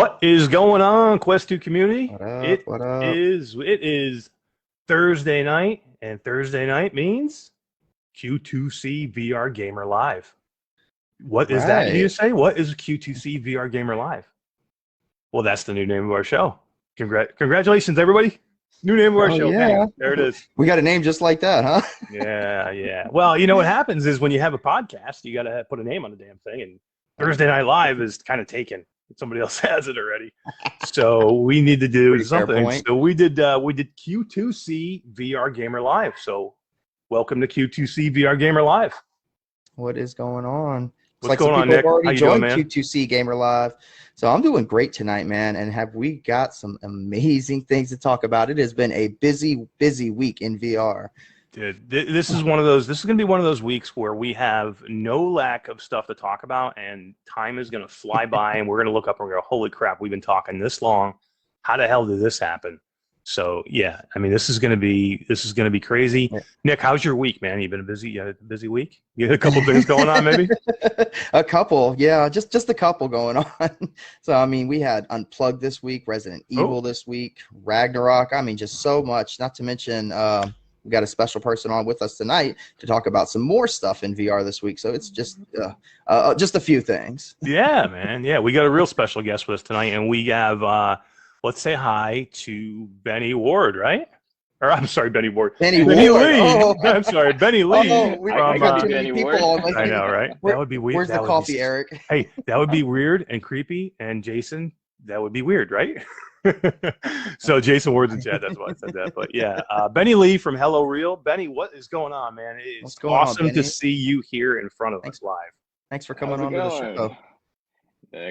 What is going on, Quest 2 community? What up? What up? It is Thursday night, and Thursday night means Q2C VR Gamer Live. What is that, you say? What is Q2C VR Gamer Live? Well, that's the new name of our show. Congratulations, everybody. New name of our show. Yeah. Bang. There it is. We got a name just like that, huh? Yeah. Well, you know what happens is when you have a podcast, you got to put a name on the damn thing, and Thursday Night Live is kind of taken. Somebody else has it already, so we need to do something. So we did Q2C VR Gamer Live. So welcome to Q2C VR Gamer Live. What is going on? What's going on, Nick? How you doing, man? Joined Q2C Gamer Live. So I'm doing great tonight, man. And have we got some amazing things to talk about? It has been a busy week in VR. Dude, this is one of those. This is going to be one of those weeks where we have no lack of stuff to talk about, and time is going to fly by, and we're going to look up and go, "Holy crap, we've been talking this long. How the hell did this happen?" So yeah, I mean, this is going to be crazy. Yeah. Nick, how's your week, man? You had a busy week? You had a couple things going on, maybe? A couple, yeah, just a couple going on. So I mean, we had Unplugged this week, Resident Evil this week, Ragnarok. I mean, just so much. Not to mention. We got a special person on with us tonight to talk about some more stuff in VR this week. So it's just a few things. Yeah, man. Yeah, we got a real special guest with us tonight, and we have let's say hi to Benny Ward, right? Or I'm sorry, Benny Ward. Benny Lee. Oh. I'm sorry, Benny Lee. Oh, we got too many people on. I know, right? That would be weird. Where's the coffee, Eric? Hey, that would be weird and creepy. And Jason, that would be weird, right? So Jason Ward's in chat, that's why I said that. But yeah, Benny Lee from HelloReal. Benny, what is going on, man? It's awesome to see you here in front of us live. Thanks for coming on to the show.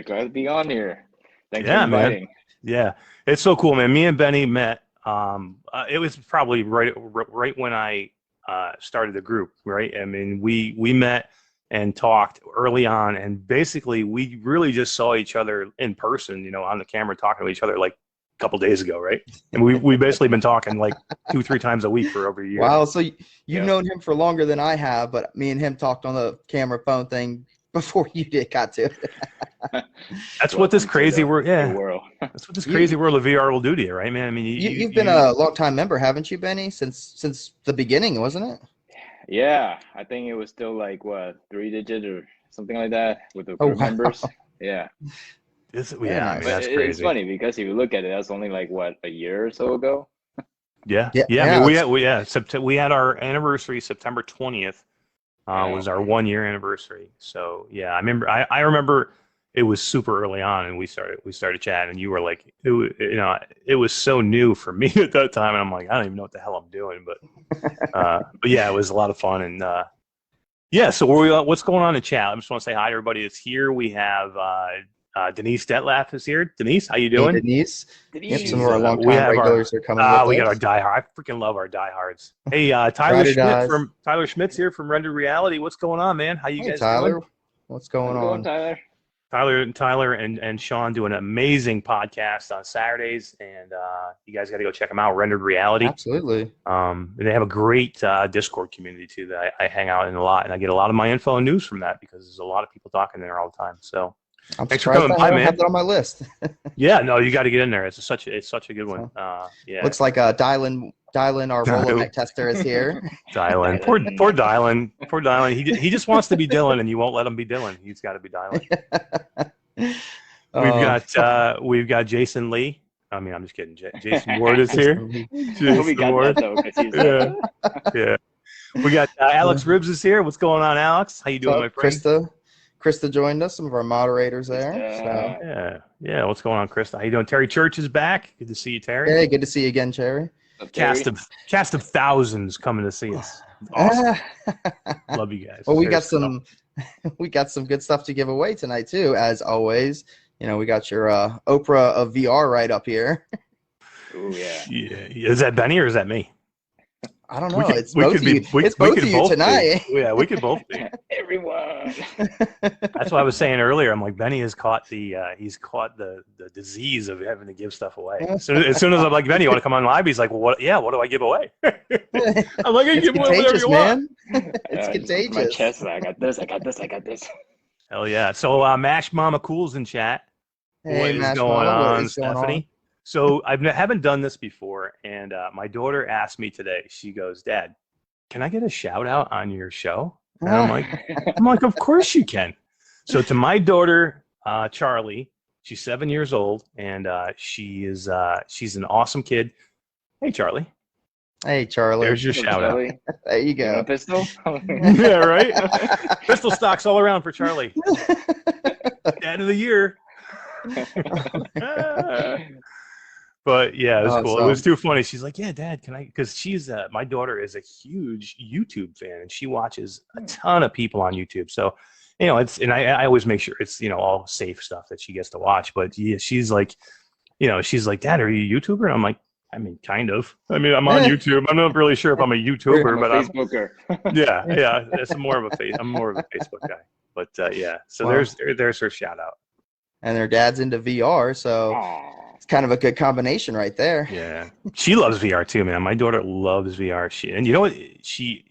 Glad to be on here. Thanks for inviting. Man. Yeah, it's so cool, man. Me and Benny met. It was probably right when I started the group, right? I mean, we met and talked early on, and basically we really just saw each other in person, you know, on the camera talking to each other like a couple days ago, right? And we basically been talking like 2-3 times a week for over a year. Wow, so you've known him for longer than I have, but me and him talked on the camera phone thing before you got to. That's what this crazy world, that's what this crazy world of VR will do to you, right, man? I mean, you've been a long-time member, haven't you, Benny? Since the beginning, wasn't it? Yeah, I think it was still like, what, 3 digits or something like that with the group members. Yeah. I mean, that's crazy. It's funny because if you look at it, that's only like, what, a year or so ago? Yeah. I mean, we had our anniversary September 20th. Was our 1-year anniversary. So yeah, I remember it was super early on, and we started chatting, and you were like, it was so new for me at that time, and I'm like, I don't even know what the hell I'm doing, but yeah, it was a lot of fun, and yeah. So what's going on in chat? I just want to say hi to everybody that's here. We have Denise Detlaf is here. Denise, how you doing? Hey, Denise. Yep, some of our long-time regulars are coming with we got us. our diehard. I freaking love our diehards. Hey, Tyler Schmidt's here from Rendered Reality. What's going on, man? How you guys Tyler? doing? What's going on? Tyler and Sean do an amazing podcast on Saturdays, and you guys got to go check them out. Rendered Reality. Absolutely. They have a great Discord community too that I hang out in a lot, and I get a lot of my info and news from that because there's a lot of people talking there all the time. So. Thanks for coming by, man. I have that on my list. Yeah, no, you got to get in there. It's such a good one. Yeah. Looks like Dylan, our Rolodex tester is here. Dylan, poor Dylan. He just wants to be Dylan, and you won't let him be Dylan. He's got to be Dylan. We've got Jason Lee. I mean, I'm just kidding. Jason Ward is here. Jason Ward. Yeah. We got Alex Ribbs is here. What's going on, Alex? How you doing, my friend? Krista joined us, some of our moderators there. Yeah. What's going on, Krista? How you doing? Terry Church is back. Good to see you, Terry. Hey, good to see you again, Terry. Cast of thousands coming to see us. Awesome. Love you guys. Well, we got some good stuff to give away tonight too, as always. You know, we got your Oprah of VR right up here. Oh yeah. Yeah. Is that Benny or is that me? I don't know. It's both of you. It's both of you tonight. Yeah, we could both be. Everyone. That's what I was saying earlier. I'm like, Benny has caught the disease of having to give stuff away. As soon as I'm like, Benny, you want to come on live? He's like, well, what? Yeah, what do I give away? I'm like, I give away whatever you want. It's contagious. My chest. I got this. I got this. Hell yeah. So Mash Mama Cool's in chat. Hey, What is going Marshmallow, what on, is going on? Stephanie? So haven't done this before, and my daughter asked me today. She goes, "Dad, can I get a shout out on your show?" And I'm like, "Of course you can." So to my daughter, Charlie, she's 7 years old, and she's an awesome kid. Hey, Charlie, Hey, Charlie. there's your shout out. There you You want a go. pistol? Yeah, right. Pistol stocks all around for Charlie. Dad of the year. But yeah, it was cool. It was too funny. She's like, "Yeah, Dad, can I?" Because she's my daughter is a huge YouTube fan, and she watches a ton of people on YouTube. So, I always make sure it's all safe stuff that she gets to watch. But yeah, she's like, "Dad, are you a YouTuber?" And I'm like, "I mean, kind of. I mean, I'm on YouTube. I'm not really sure if I'm a YouTuber, I'm but a Facebooker. yeah. It's more of a I'm more of a Facebook guy. But yeah, so Wow. there's her shout out. And their dad's into VR, so it's kind of a good combination right there. Yeah, she loves VR too, man. My daughter loves VR. And you know what? She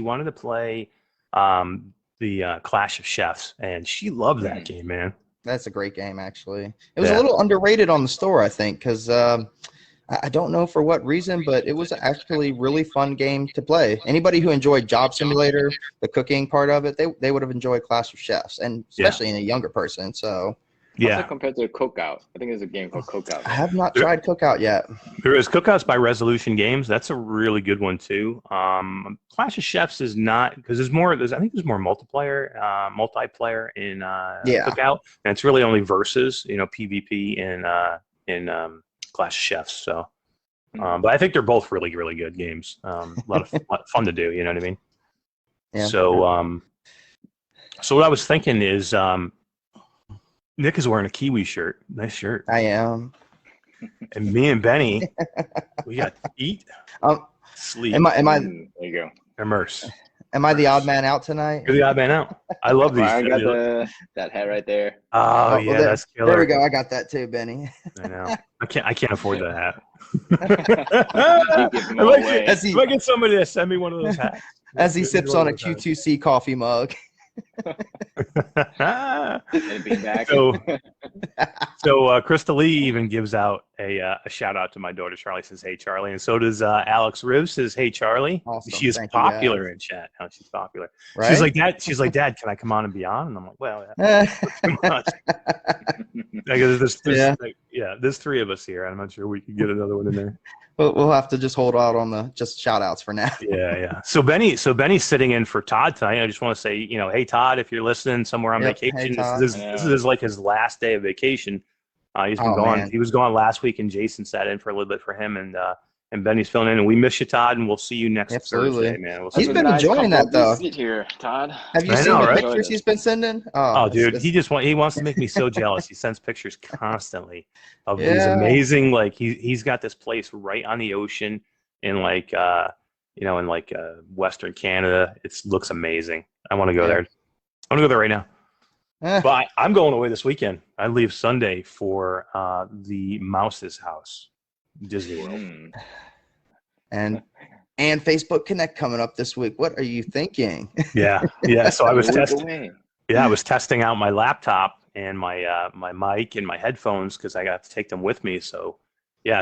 wanted to play the Clash of Chefs, and she loved that game, man. That's a great game, actually. It was a little underrated on the store, I think, because I don't know for what reason, but it was actually a really fun game to play. Anybody who enjoyed Job Simulator, the cooking part of it, they would have enjoyed Clash of Chefs, and especially in a younger person. So. Yeah. Also compared to Cookout. I think there's a game called Cookout. I have not tried Cookout yet. There is Cookouts by Resolution Games. That's a really good one too. Clash of Chefs is not, because I think there's more multiplayer in Cookout, and it's really only versus, PvP in Clash of Chefs. So, but I think they're both really, really good games. A lot of fun to do. You know what I mean? Yeah. So, so what I was thinking is, Nick is wearing a Kiwi shirt. Nice shirt. I am. And me and Benny, we got to eat, sleep. Am I? There you go. Immerse. Am I the odd man out tonight? You're the odd man out. I love these. I got that hat right there. Oh yeah, that's killer. There we go. I got that too, Benny. I know. I can't afford that hat. If I get somebody to send me one of those hats. As he sips on a Q2C coffee mug. So Krista Lee even gives out a shout out to my daughter Charlie, says hey Charlie, and so does Alex Riv says hey Charlie. Awesome. She is popular in chat now. She's popular. Right? She's like Dad, can I come on and be on? And I'm like, well, that's too much. There's three of us here. I'm not sure we could get another one in there. We'll have to just hold out on the just shout outs for now. Yeah. So Benny's sitting in for Todd tonight. I just want to say, hey Todd, if you're listening somewhere on vacation, hey, this is like his last day of vacation. He's been gone. Man. He was gone last week, and Jason sat in for a little bit for him, and Benny's filling in. And we miss you, Todd, and we'll see you next Thursday, man. He's been enjoying that though. Here, Todd. Have you seen the pictures he's been sending? Oh, dude, he wants to make me so jealous. He sends pictures constantly of these amazing, like he's got this place right on the ocean in Western Canada. It looks amazing. I want to go there. I want to go there right now. But I'm going away this weekend. I leave Sunday for the Mouse's house, Disney World. And Facebook Connect coming up this week. What are you thinking? Yeah. So I was testing out my laptop and my mic and my headphones because I got to take them with me. So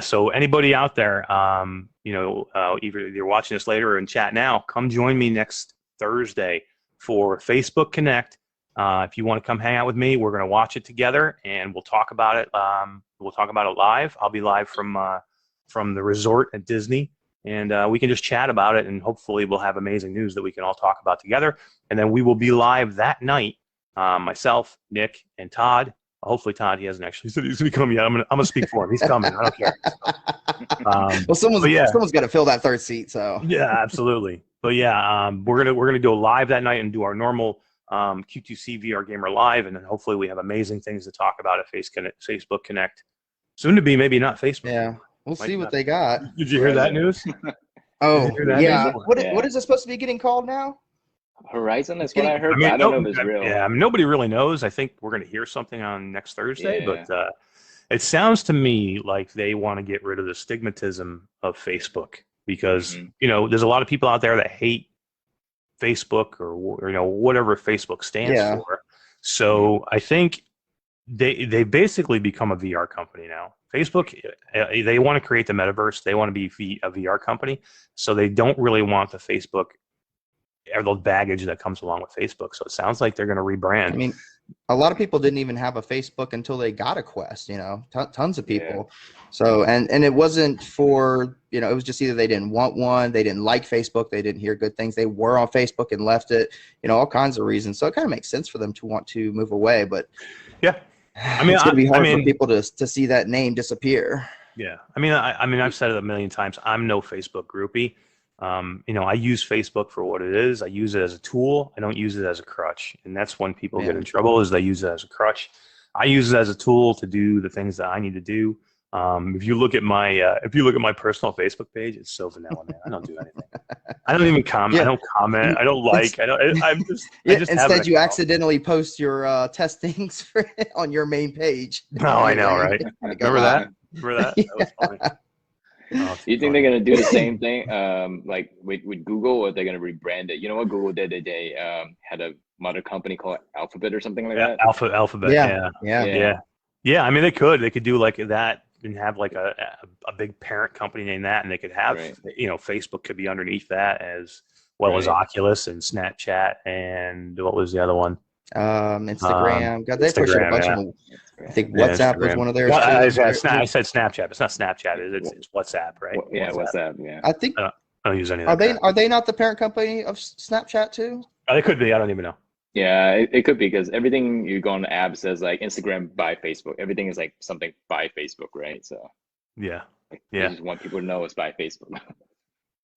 so anybody out there, either you're watching this later or in chat now, come join me next Thursday for Facebook Connect. If you want to come hang out with me, we're going to watch it together and we'll talk about it. We'll talk about it live. I'll be live from the resort at Disney, and we can just chat about it, and hopefully we'll have amazing news that we can all talk about together. And then we will be live that night, myself, Nick, and Todd. Hopefully Todd, he hasn't actually said he's going to come yet. I'm gonna speak for him. He's coming. I don't care. Well, someone's got to fill that third seat. So yeah, absolutely. But we're gonna do a live that night and do our normal Q2C VR Gamer Live, and then hopefully we have amazing things to talk about at Facebook Connect. Soon to be, maybe not Facebook. Yeah, we'll see what they got. Did you hear that news? Oh, yeah. What is it supposed to be getting called now? Horizon is what I heard, but I don't know if it's real. Yeah, nobody really knows. I think we're going to hear something on next Thursday, but it sounds to me like they want to get rid of the stigmatism of Facebook because, there's a lot of people out there that hate Facebook or whatever Facebook stands for. So I think they basically become a VR company now. Facebook, they want to create the metaverse. They want to be a VR company, so they don't really want the Facebook or the baggage that comes along with Facebook. So it sounds like they're going to rebrand. I mean, a lot of people didn't even have a Facebook until they got a Quest, tons of people. So, and it wasn't for, it was just either they didn't want one, they didn't like Facebook, they didn't hear good things, they were on Facebook and left it, all kinds of reasons. So it kind of makes sense for them to want to move away, but yeah, I mean, it's going to be hard for people to see that name disappear. Yeah. I mean, I've said it a million times. I'm no Facebook groupie. I use Facebook for what it is. I use it as a tool. I don't use it as a crutch. And that's when people get in trouble, is they use it as a crutch. I use it as a tool to do the things that I need to do. If you look at my personal Facebook page, it's so vanilla, man. I don't do anything. I don't even comment. I don't comment. I don't like. I'm just. Instead, you accidentally post your testings on your main page. No, I know, right? Remember that? That was funny. Do you think they're gonna do the same thing, like with Google, or they're gonna rebrand it? You know what Google did? They had a mother company called Alphabet or something like that. Alphabet. Yeah. I mean, they could do like that and have like a big parent company named that, and they could have Facebook could be underneath that as well as Oculus and Snapchat and what was the other one? Instagram. God, they pushed a bunch of them. I think WhatsApp was one of theirs. I said Snapchat. It's not Snapchat. It's WhatsApp, right? Yeah, WhatsApp. Yeah. I think. I don't use any. Are they not the parent company of Snapchat too? They could be. I don't even know. Yeah, it could be, because everything you go on the app says like Instagram by Facebook. Everything is like something by Facebook, right? So. Yeah. They just want people to know it's by Facebook.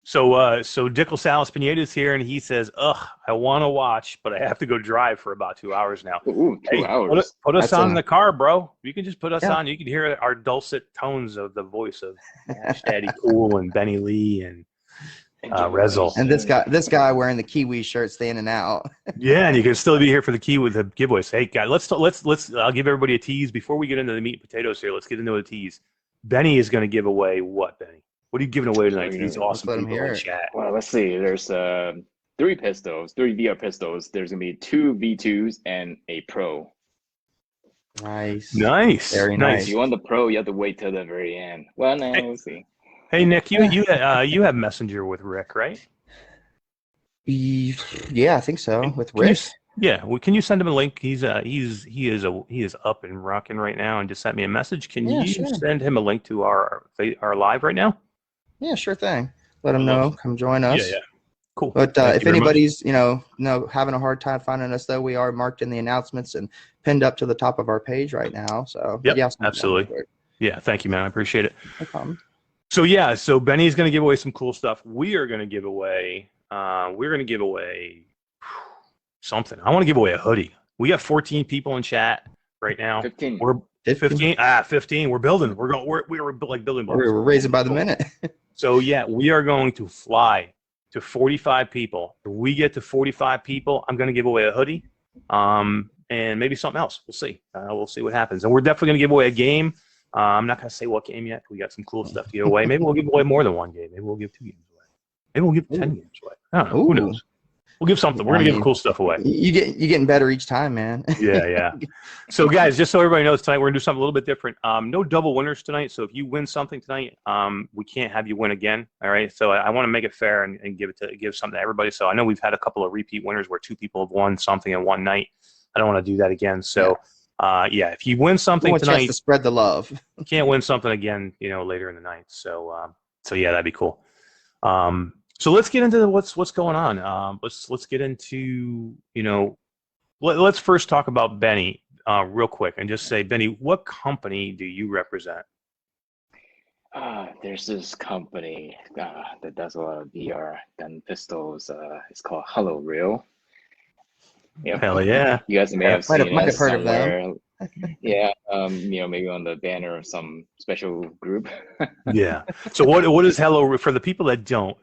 So Dickel Salas Pineda is here, and he says, "Ugh, I want to watch, but I have to go drive for about 2 hours now." Ooh, 2 hours. Put us on in the car, bro. You can just put us on. You can hear our dulcet tones of the voice of Daddy Cool and Benny Lee and Rezel. And this guy wearing the Kiwi shirt standing out. Yeah, and you can still be here for the key with the giveaways. Hey, guys, let's. I'll give everybody a tease before we get into the meat and potatoes here. Let's get into a tease. Benny is going to give away what, Benny? What are you giving away tonight to these awesome people in chat? Well, let's see. There's 3 VR pistols. There's going to be 2 V2s and a Pro. Nice. Very nice. If you want the Pro, you have to wait till the very end. Well, no, we'll see. Hey, Nick, you have Messenger with Rick, right? Yeah, I think so. With Rick. Can you send him a link? He is up and rocking right now, and just sent me a message. Can you send him a link to our live right now? Yeah, sure thing. Let him know. Come join us. Yeah. Cool. But if anybody's having a hard time finding us, though, we are marked in the announcements and pinned up to the top of our page right now. So absolutely. Yeah, thank you, man. I appreciate it. No problem. So Benny's going to give away some cool stuff. We are going to give away. Something. I want to give away a hoodie. We got 14 people in chat right now. 15. We're 15. 15. We're building. We're like building blocks. We're raising by the minute. So we are going to fly to 45 people. If we get to 45 people, I'm going to give away a hoodie, and maybe something else. We'll see. We'll see what happens. And we're definitely going to give away a game. I'm not going to say what game yet. We got some cool stuff to give away. Maybe we'll give away more than one game. Maybe we'll give 2 games away. Maybe we'll give 10 games away. I don't know. Who knows? We'll give something. We're gonna give cool stuff away. You're getting better each time, man. Yeah. So guys, just so everybody knows, tonight we're gonna do something a little bit different. No double winners tonight. So if you win something tonight, we can't have you win again. All right. So I want to make it fair and give something to everybody. So I know we've had a couple of repeat winners where 2 people have won something in one night. I don't want to do that again. So if you win something tonight, to spread the love. You can't win something again, later in the night. So that'd be cool. So let's get into what's going on. Let's get into let's first talk about Benny real quick and just say, Benny, what company do you represent? There's this company that does a lot of VR gun pistols. It's called HelloReal. Yep. Hell yeah! You guys may have seen might it have heard somewhere. of them. Yeah, maybe on the banner of some special group. Yeah. So what is Hello, for the people that don't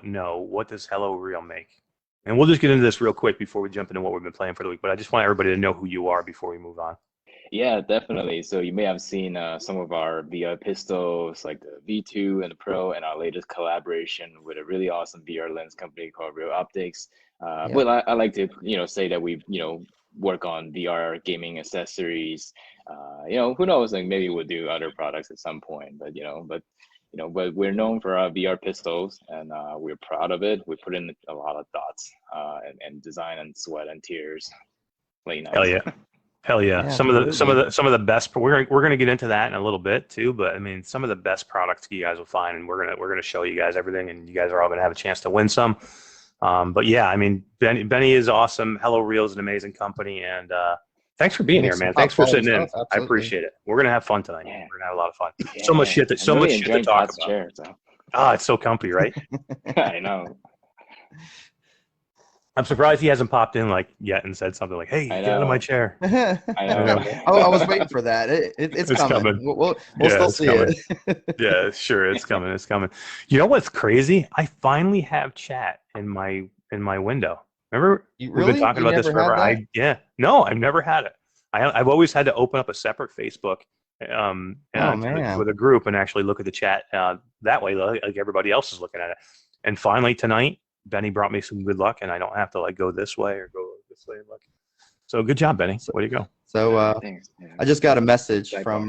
know, what does HelloReal make? And we'll just get into this real quick before we jump into what we've been playing for the week. But I just want everybody to know who you are before we move on. Yeah, definitely. So you may have seen some of our VR pistols, like the V2 and the Pro, and our latest collaboration with a really awesome VR lens company called Real Optics. But I like to, say that we've, work on VR gaming accessories. Who knows? Like maybe we'll do other products at some point. But but we're known for our VR pistols, and we're proud of it. We put in a lot of thoughts and design and sweat and tears, late nights. Hell yeah. Hell yeah. Some of the best, we're going to get into that in a little bit too, but I mean, some of the best products you guys will find, and we're going to show you guys everything, and you guys are all going to have a chance to win some. But yeah, I mean, Benny is awesome. HelloReal is an amazing company, and thanks for being here, man. Thanks for sitting in. I appreciate it. We're going to have fun tonight. Yeah. We're going to have a lot of fun. Yeah. So much shit to talk about. Chair, so. Oh, it's so comfy, right? I know. I'm surprised he hasn't popped in yet and said something like, "Hey, get out of my chair." I know. I was waiting for that. It's coming. We'll still see it. Yeah, sure, it's coming. It's coming. You know what's crazy? I finally have chat in my window. Remember, we've been talking about this forever. No, I've never had it. I've always had to open up a separate Facebook with a group and actually look at the chat that way, like everybody else is looking at it. And finally tonight, Benny brought me some good luck, and I don't have to go this way or go this way. So good job, Benny. Way to go. So I just got a message from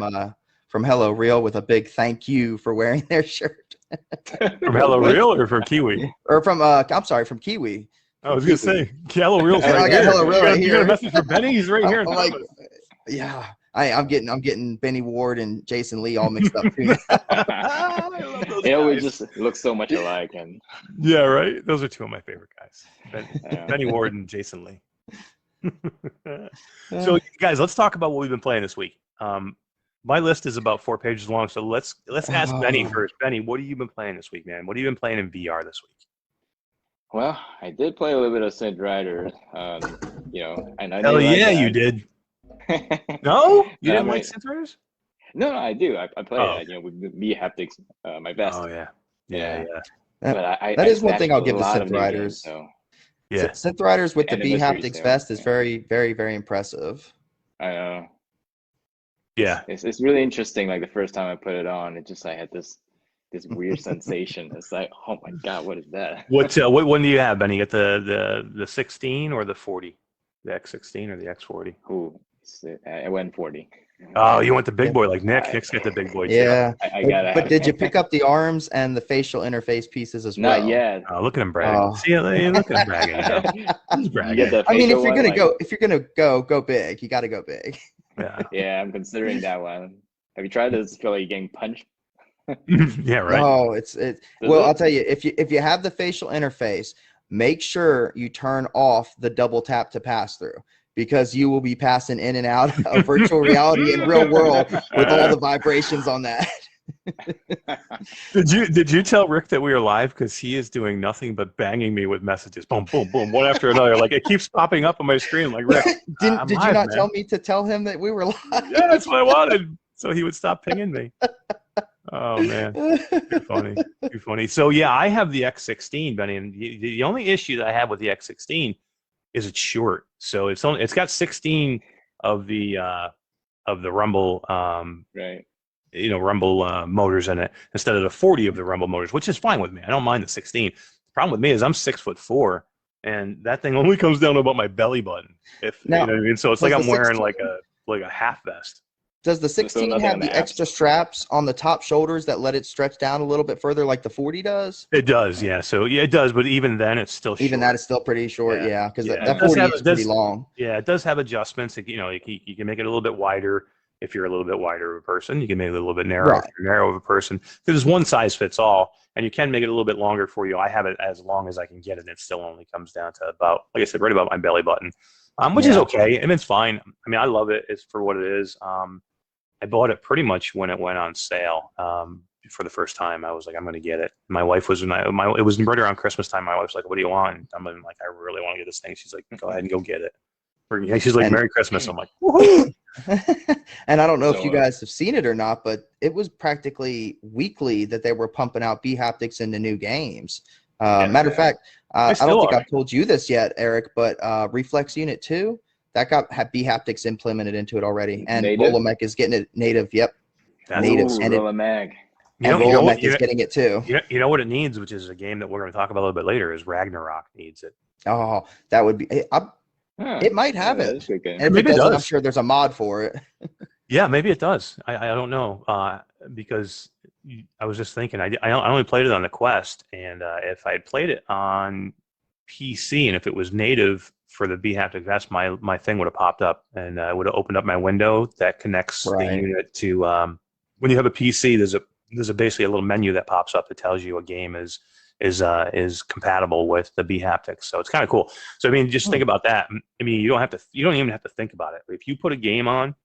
HelloReal with a big thank you for wearing their shirt. From HelloReal or from Kiwi? Or from I'm sorry, from Kiwi. I was gonna say HelloReal's right I got here. HelloReal right here. You got a message from Benny? He's right here. Yeah. I'm getting Benny Ward and Jason Lee all mixed up too. We just look so much alike, and yeah, right. Those are two of my favorite guys, Benny Ward and Jason Lee. So, guys, let's talk about what we've been playing this week. My list is about 4 pages long, so let's ask Benny first. Benny, what have you been playing this week, man? What have you been playing in VR this week? Well, I did play a little bit of Synth Riders, and I hell yeah, you did. No, you didn't like Synth Riders? No, I do. I play it. With B haptics, my best. Oh yeah. But that is one thing I'll give the Synth Riders. So. Yeah, Synth Riders with the B haptics vest is very, very, very impressive. I know. Yeah, it's really interesting. Like the first time I put it on, I had this weird sensation. It's like, oh my god, what is that? What one do you have, Benny? You got the 16 or the 40? The X16 or the X40? Ooh, I went 40. Oh, you went the big boy like Nick. Nick's got the big boy too. Yeah, I got it. But did you pick up the arms and the facial interface pieces as well? Not yet. Oh, look at him bragging. Oh. See, look at him bragging. He's bragging. I mean, if you're gonna go big. You got to go big. Yeah, I'm considering that one. Have you tried this? Feel like you're getting punched? Yeah, right. Oh, I'll tell you, if you have the facial interface, make sure you turn off the double tap to pass through, because you will be passing in and out of virtual reality and real world with all the vibrations on that. Did you tell Rick that we were live? Because he is doing nothing but banging me with messages, boom, boom, boom, one after another. Like it keeps popping up on my screen. Like Rick, did you not tell me to tell him that we were live? Yeah, that's what I wanted, so he would stop pinging me. Oh man, too funny. So yeah, I have the X16, Benny, and the only issue that I have with the X16 is it's short. So it's got 16 of the Rumble right. Rumble motors in it instead of the 40 of the Rumble motors, which is fine with me. I don't mind the 16. The problem with me is I'm 6'4", and that thing only comes down to about my belly button. You know what I mean? So it's like I'm wearing like a half vest. Does the 16 have the extra straps on the top shoulders that let it stretch down a little bit further like the 40 does? It does, yeah. So yeah, it does, but even then it's still short. Even that is still pretty short, yeah, because that 40 is pretty long. Yeah, it does have adjustments. You can make it a little bit wider if you're a little bit wider of a person. You can make it a little bit narrow if you're narrow of a person. Because one size fits all, and you can make it a little bit longer for you. I have it as long as I can get it. It still only comes down to about, like I said, right about my belly button, which is okay, and it's fine. I mean, I love it. It's for what it is. I bought it pretty much when it went on sale for the first time. I was like, I'm going to get it. My wife was, it was right around Christmas time. My wife's like, what do you want? And I'm like, I really want to get this thing. She's like, go ahead and go get it. She's like, Merry Christmas. I'm like, woohoo! And I don't know if you guys have seen it or not, but it was practically weekly that they were pumping out B haptics into new games. Matter of fact, I don't think I've told you this yet, Eric, but Reflex Unit 2, that got B haptics implemented into it already, and Rolomech is getting it native. Yep, native. And Rolomech. Rolomech is getting it too. You know what it needs, which is a game that we're going to talk about a little bit later, is Ragnarok needs it. Oh, that would be. It might have it. And if Maybe it doesn't, does. I'm sure there's a mod for it. Yeah, maybe it does. I don't know because I was just thinking I only played it on the Quest, and if I had played it on PC and if it was native for the bHaptic Vest, my thing would have popped up and I would have opened up my window that connects the unit to. When you have a PC, there's basically a little menu that pops up that tells you a game is compatible with the bHaptics. So it's kind of cool. So I mean, just think about that. I mean, you don't even have to think about it. If you put a game on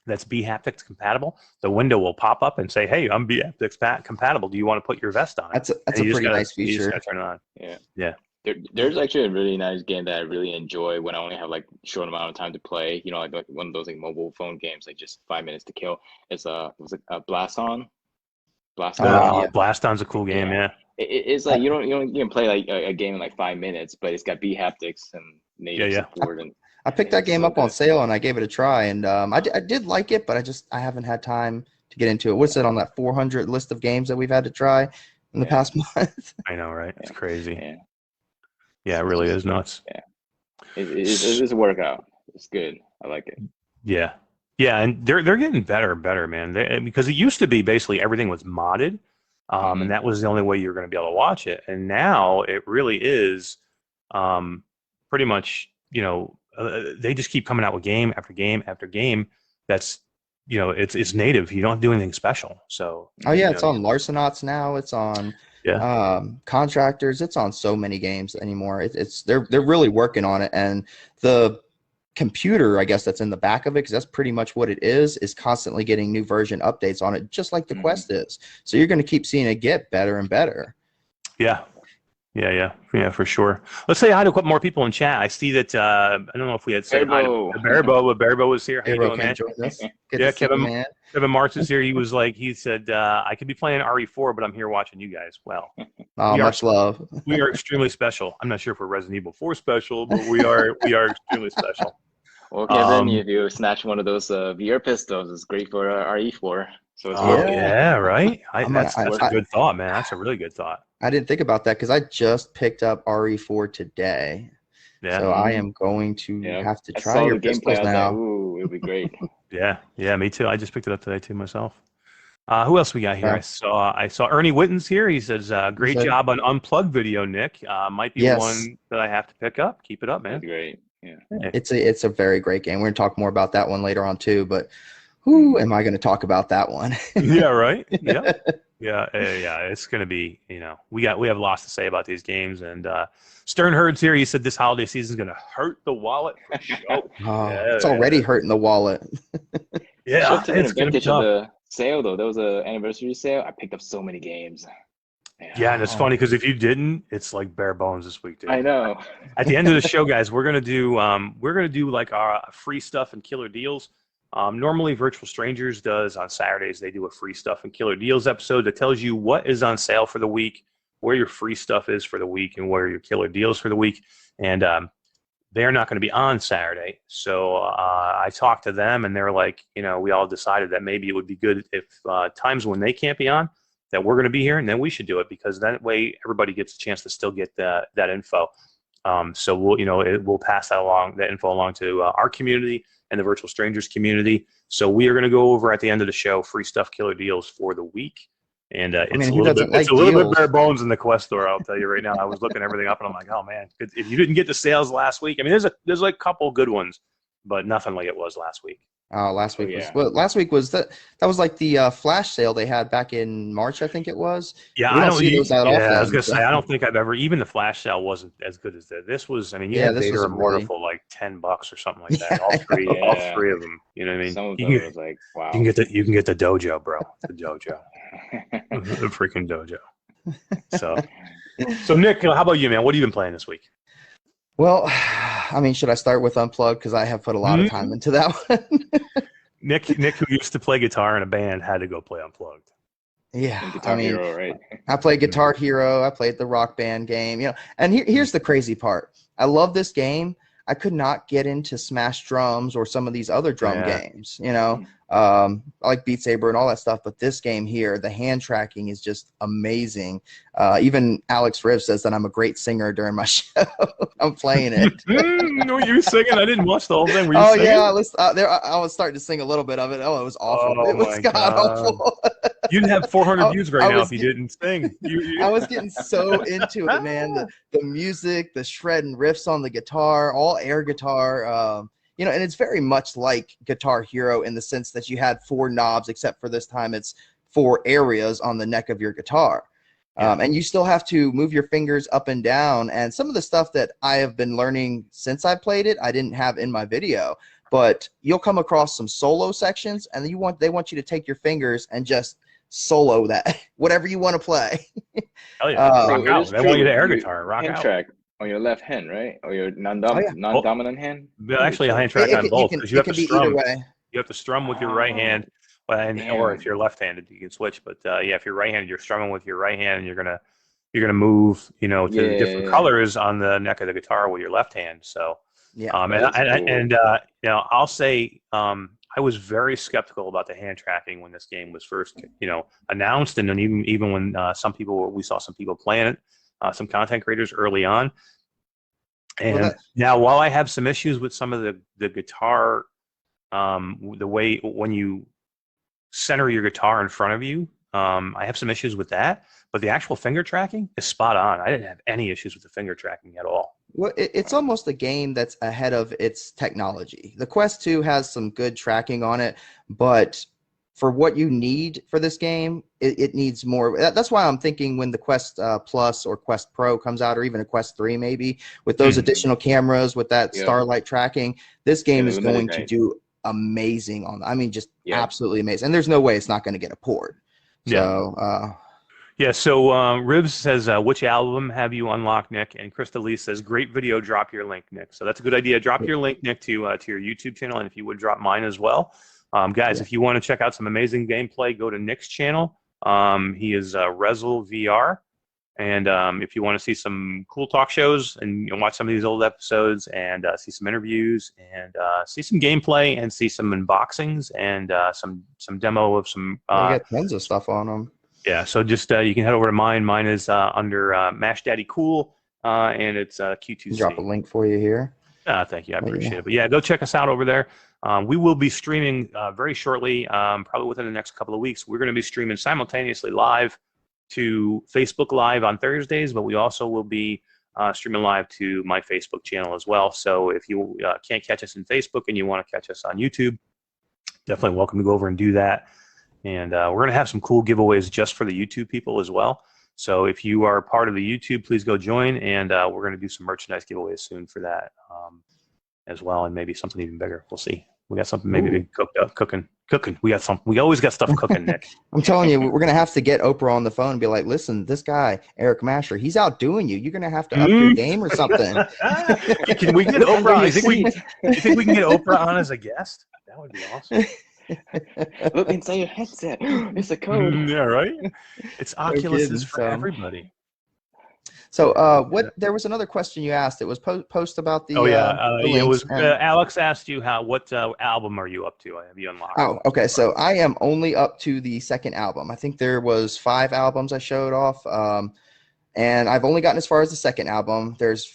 that's bHaptics compatible, the window will pop up and say, "Hey, I'm bHaptics compatible. Do you want to put your vest on?" That's a pretty nice feature. You just gotta turn it on. Yeah. There's actually a really nice game that I really enjoy when I only have like short amount of time to play. You know, like one of those like mobile phone games, like just 5 minutes to kill. It's a Blast On. Blast On's a cool game. Yeah. It's like you can play like a game in like 5 minutes, but it's got bHaptics and native support. I picked that game up on sale and I gave it a try, and I did like it, but I haven't had time to get into it. What's it on that 400 list of games that we've had to try in the past month? I know, right? It's crazy. Yeah, it really is nuts. Yeah, it's a workout. It's good. I like it. Yeah, and they're getting better and better, man. Because it used to be basically everything was modded, and that was the only way you were going to be able to watch it. And now it really is, pretty much. They just keep coming out with game after game after game. That's it's native. You don't have to do anything special. So it's on Larcenauts now. It's on Contractors. It's on so many games anymore. They're really working on it, and the computer, I guess, that's in the back of it, because that's pretty much what it is constantly getting new version updates on it, just like the Quest is. So you're going to keep seeing it get better and better. Yeah, for sure. Let's say hi to a couple more people in chat. I see that I don't know if we had said hi to Barabo, but Barabo was here. How you doing, man? Yeah, Kevin Marks is here. He said I could be playing RE4, but I'm here watching you guys. Well, much love. We are extremely special. I'm not sure if we're Resident Evil 4 special, but we are extremely special. Well, Kevin, if you snatch one of those VR pistols, it's great for RE4. So it's right. That's a good thought, man. That's a really good thought. I didn't think about that because I just picked up RE4 today. Yeah. So I am going to have to try your pistols now. Ooh, it'll be great. Yeah, me too. I just picked it up today too myself. Who else we got here? I saw Ernie Witten's here. He says, "Great job on Unplugged video, Nick. Might be one that I have to pick up. Keep it up, man." That's great. Yeah. It's a very great game. We're gonna talk more about that one later on too, but who am I going to talk about that one? Yeah, right. Yeah. It's going to be, we have lots to say about these games. And Sternherd's here. He said this holiday season is going to hurt the wallet for sure. It's already hurting the wallet. It's going to be tough. The sale though. There was an anniversary sale. I picked up so many games. Yeah, and it's funny because if you didn't, it's like bare bones this week, dude. I know. At the end of the show, guys, we're gonna do like our free stuff and killer deals. Normally, Virtual Strangers does on Saturdays. They do a free stuff and killer deals episode that tells you what is on sale for the week, where your free stuff is for the week, and where your killer deals for the week. And they're not going to be on Saturday. So I talked to them, and they're like, we all decided that maybe it would be good if times when they can't be on, that we're going to be here, and then we should do it, because that way everybody gets a chance to still get that info. So we'll pass that info along to our community and the Virtual Strangers community. So we are going to go over at the end of the show free stuff killer deals for the week. And it's a little bit bare bones in the Quest store, I'll tell you right now. I was looking everything up, and I'm like, oh man, if you didn't get the sales last week, I mean, there's like a couple good ones, but nothing like it was last week. Last week was that was like the flash sale they had back in March, I think it was. Yeah, I was gonna say I don't think I've ever, even the flash sale wasn't as good as that. This was, I mean, you had Vader Immortal for like $10 or something like that. All three of them. You know what I mean? Some of them was like, wow. You can get the dojo, bro. The dojo, the freaking dojo. So Nick, how about you, man? What have you been playing this week? Well, I mean, should I start with Unplugged? Because I have put a lot of time into that one. Nick, who used to play guitar in a band, had to go play Unplugged. Yeah, Guitar Hero, right? I played Guitar Hero. I played the Rock Band game. And here's the crazy part. I love this game. I could not get into Smash Drums or some of these other drum games, you know. I like Beat Saber and all that stuff, but this game here, the hand tracking is just amazing. Even Alex Riv says that I'm a great singer during my show. I'm playing it. No, you were singing. I didn't watch the whole thing. Were you singing? Yeah, I was starting to sing a little bit of it. Oh, it was awful. Oh, it was god awful. You'd have 400 views right now if you didn't sing. I was getting so into it, man. The music, the shred and riffs on the guitar, all air guitar. You know, and it's very much like Guitar Hero in the sense that you had 4 knobs, except for this time it's 4 areas on the neck of your guitar. And you still have to move your fingers up and down. And some of the stuff that I have been learning since I played it, I didn't have in my video. But you'll come across some solo sections, and they want you to take your fingers and just solo that, whatever you want to play. Hell yeah. Rock out. They want you to air guitar. Rock hand out. track on your left hand, right? Or your non-dominant hand? Actually, a hand track on both, because you have to strum. Way. You have to strum with your right hand, or if you're left-handed, you can switch. But yeah, if you're right-handed, you're strumming with your right hand, and you're gonna move, you know, to the different colors on the neck of the guitar with your left hand. So you know, I'll say I was very skeptical about the hand tracking when this game was first, you know, announced, and then even when we saw some people playing it, some content creators early on. And now, while I have some issues with some of the guitar, the way when you center your guitar in front of you, I have some issues with that. But the actual finger tracking is spot on. I didn't have any issues with the finger tracking at all. Well, it's almost a game that's ahead of its technology. The Quest 2 has some good tracking on it, but for what you need for this game, it needs more. That's why I'm thinking when the Quest Plus or Quest Pro comes out, or even a Quest 3 maybe, with those additional cameras, with that Starlight tracking, this game is going to do amazing on. I mean, just absolutely amazing. And there's no way it's not going to get a port. So, so Ribs says, which album have you unlocked, Nick? And Krista Lee says, great video, drop your link, Nick. So that's a good idea. Drop your link, Nick, to your YouTube channel, and if you would drop mine as well. Guys, if you want to check out some amazing gameplay, go to Nick's channel. He is Rezel VR. And if you want to see some cool talk shows and watch some of these old episodes and see some interviews and see some gameplay and see some unboxings and some demo of some... you got tons of stuff on them. Yeah, so just you can head over to mine. Mine is under Mash Daddy Cool, and it's Q2C. Drop a link for you here. Thank you, I appreciate it. But yeah, go check us out over there. We will be streaming very shortly, probably within the next couple of weeks. We're going to be streaming simultaneously live to Facebook Live on Thursdays, but we also will be streaming live to my Facebook channel as well. So if you can't catch us in Facebook and you want to catch us on YouTube, definitely welcome to go over and do that. And we're going to have some cool giveaways just for the YouTube people as well. So if you are part of the YouTube, please go join, and we're going to do some merchandise giveaways soon for that as well, and maybe something even bigger. We'll see. We got something maybe big cooked up, cooking. We got something. We always got stuff cooking, Nick. I'm telling you, we're going to have to get Oprah on the phone and be like, listen, this guy, Eric Masher, he's outdoing you. You're going to have to up your game or something. Can we get Oprah? You think we can get Oprah on as a guest? That would be awesome. Look inside your headset. It's a code. Yeah, right? It's Oculus is for everybody. So there was another question you asked. It was post about the it was Alex asked you what album are you up to? Have you unlocked? Oh, okay. So I am only up to the second album. I think there was 5 albums I showed off, and I've only gotten as far as the second album. There's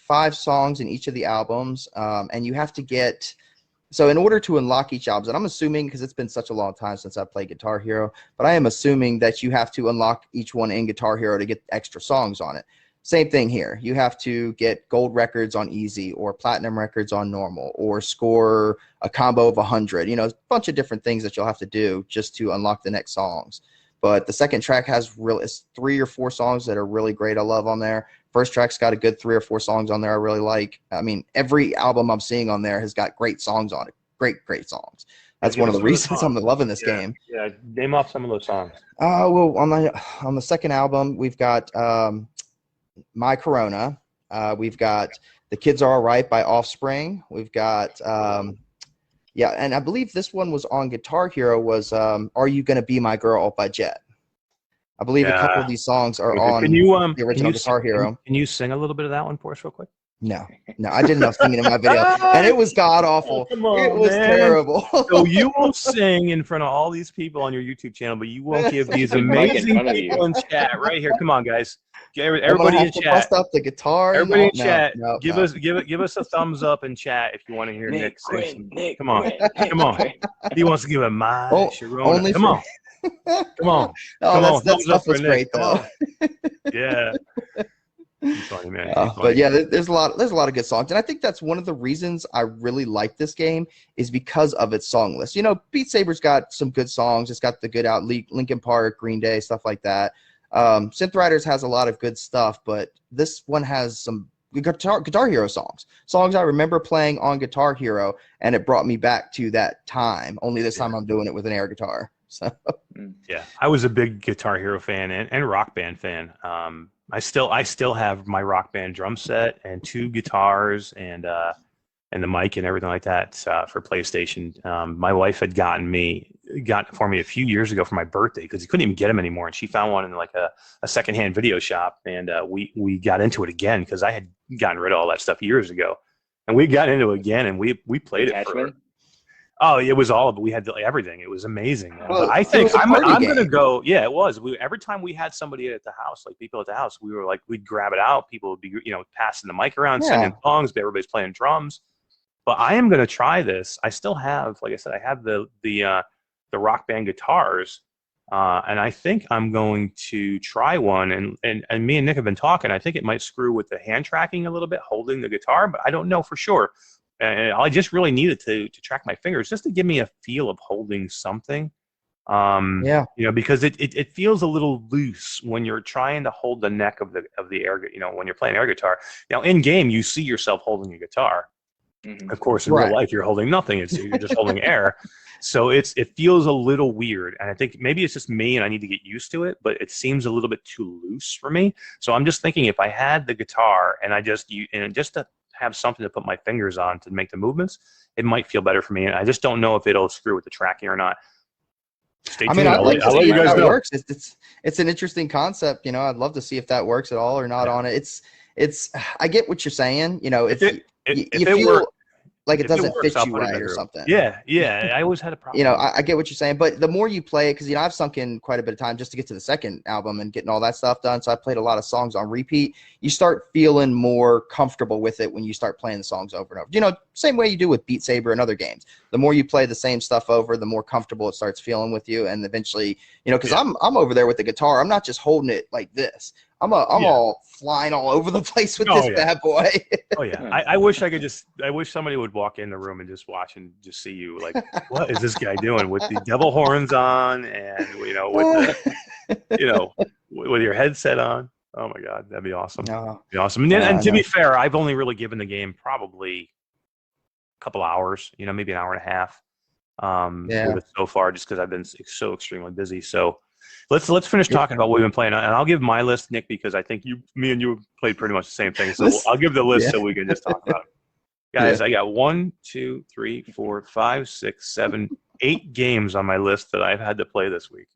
5 songs in each of the albums, and you have to get. So in order to unlock each album, and I'm assuming because it's been such a long time since I played Guitar Hero, but I am assuming that you have to unlock each one in Guitar Hero to get extra songs on it. Same thing here. You have to get gold records on easy or platinum records on normal or score a combo of 100. You know, a bunch of different things that you'll have to do just to unlock the next songs. But the second track has it's 3 or 4 songs that are really great. I love on there. First track's got a good 3 or 4 songs on there I really like. I mean, every album I'm seeing on there has got great songs on it. Great songs. That's one of the reasons I'm loving this game. Yeah, name off some of those songs. Well, on the second album, we've got My Corona. We've got The Kids Are Alright by Offspring. We've got and I believe this one was on Guitar Hero was Are You Gonna Be My Girl by Jet. I believe a couple of these songs are on the original Guitar Hero. Can you sing a little bit of that one for us real quick? No, I did enough singing in my video, and it was god awful. Come on, it was terrible. So you will sing in front of all these people on your YouTube channel, but you won't give these amazing people in chat right here. Come on, guys. Everybody in chat. Bust up the guitar. Everybody in chat. Give us a thumbs up in chat if you want to hear Nick sing. Come on. He wants to give a Sharona. Come on. Come on. Oh, that stuff was great though. Yeah. He's funny, man. But yeah, there's a lot of good songs, and I think that's one of the reasons I really like this game is because of its song list. Beat Saber's got some good songs. It's got the good out Linkin Park, Green Day, stuff like that. Synth Riders has a lot of good stuff, but this one has some Guitar Hero songs I remember playing on Guitar Hero, and it brought me back to that time. Only this time I'm doing it with an air guitar. So yeah, I was a big Guitar Hero fan and Rock Band fan. I still have my Rock Band drum set and 2 guitars and the mic and everything like that for PlayStation. My wife had gotten for me a few years ago for my birthday because you couldn't even get them anymore, and she found one in like a secondhand video shop, and we got into it again because I had gotten rid of all that stuff years ago, and we got into it again, and we played it for. Oh, it was all of it. We had everything. It was amazing. Well, I think I'm going to go. Yeah, it was. Every time we had somebody at the house, like people at the house, we were like, we'd grab it out. People would be, passing the mic around, singing songs, but everybody's playing drums. But I am going to try this. I still have, like I said, I have the Rock Band guitars, and I think I'm going to try one. And me and Nick have been talking. I think it might screw with the hand tracking a little bit, holding the guitar, but I don't know for sure. And I just really needed to track my fingers just to give me a feel of holding something. Because it feels a little loose when you're trying to hold the neck of the air, when you're playing air guitar. Now in game, you see yourself holding a guitar. Mm-hmm. Of course, in real life, you're holding nothing. You're just holding air. So it feels a little weird. And I think maybe it's just me and I need to get used to it, but it seems a little bit too loose for me. So I'm just thinking if I had the guitar and just to have something to put my fingers on to make the movements, it might feel better for me. And I just don't know if it'll screw with the tracking or not. Stay tuned. I'd like to see how it works. It's an interesting concept. I'd love to see if that works at all or not on it. It's I get what you're saying. If you feel like it doesn't fit you right or something. Yeah. I always had a problem. I get what you're saying, but the more you play it, because I've sunk in quite a bit of time just to get to the second album and getting all that stuff done. So I played a lot of songs on repeat. You start feeling more comfortable with it when you start playing the songs over and over. Same way you do with Beat Saber and other games. The more you play the same stuff over, the more comfortable it starts feeling with you, and eventually, because I'm over there with the guitar. I'm not just holding it like this. I'm all flying all over the place with this bad boy. Oh yeah, I wish somebody would walk in the room and just watch and just see you like, what is this guy doing with the devil horns on and with your headset on? Oh my God, that'd be awesome. That'd be awesome. And to be fair, I've only really given the game probably a couple hours, maybe an hour and a half. With it so far, just because I've been so extremely busy. So. Let's finish talking about what we've been playing, and I'll give my list, Nick, because I think me and you played pretty much the same thing. So I'll give the list so we can just talk about it. Guys, I got 1, 2, 3, 4, 5, 6, 7, 8 games on my list that I've had to play this week.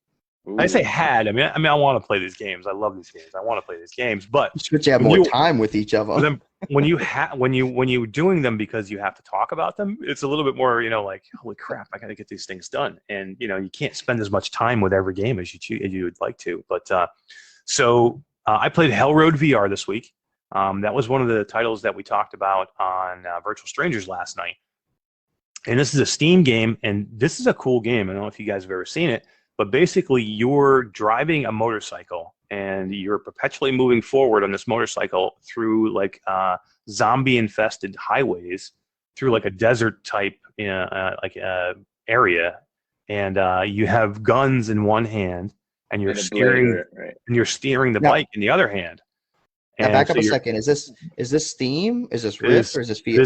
Ooh. I say had. I mean, I want to play these games. I love these games. I want to play these games, but you have more time with each of them. When you're doing them because you have to talk about them, it's a little bit more, like, holy crap, I got to get these things done, and you can't spend as much time with every game as you would like to. But so I played HellRoad VR this week. That was one of the titles that we talked about on Virtual Strangers last night, and this is a Steam game, and this is a cool game. I don't know if you guys have ever seen it. But basically, you're driving a motorcycle, and you're perpetually moving forward on this motorcycle through like zombie-infested highways, through like a desert-type area, and you have guns in one hand, and you're steering the bike in the other hand. Now back up a second. Is this Steam? Is this Rift or is this VR?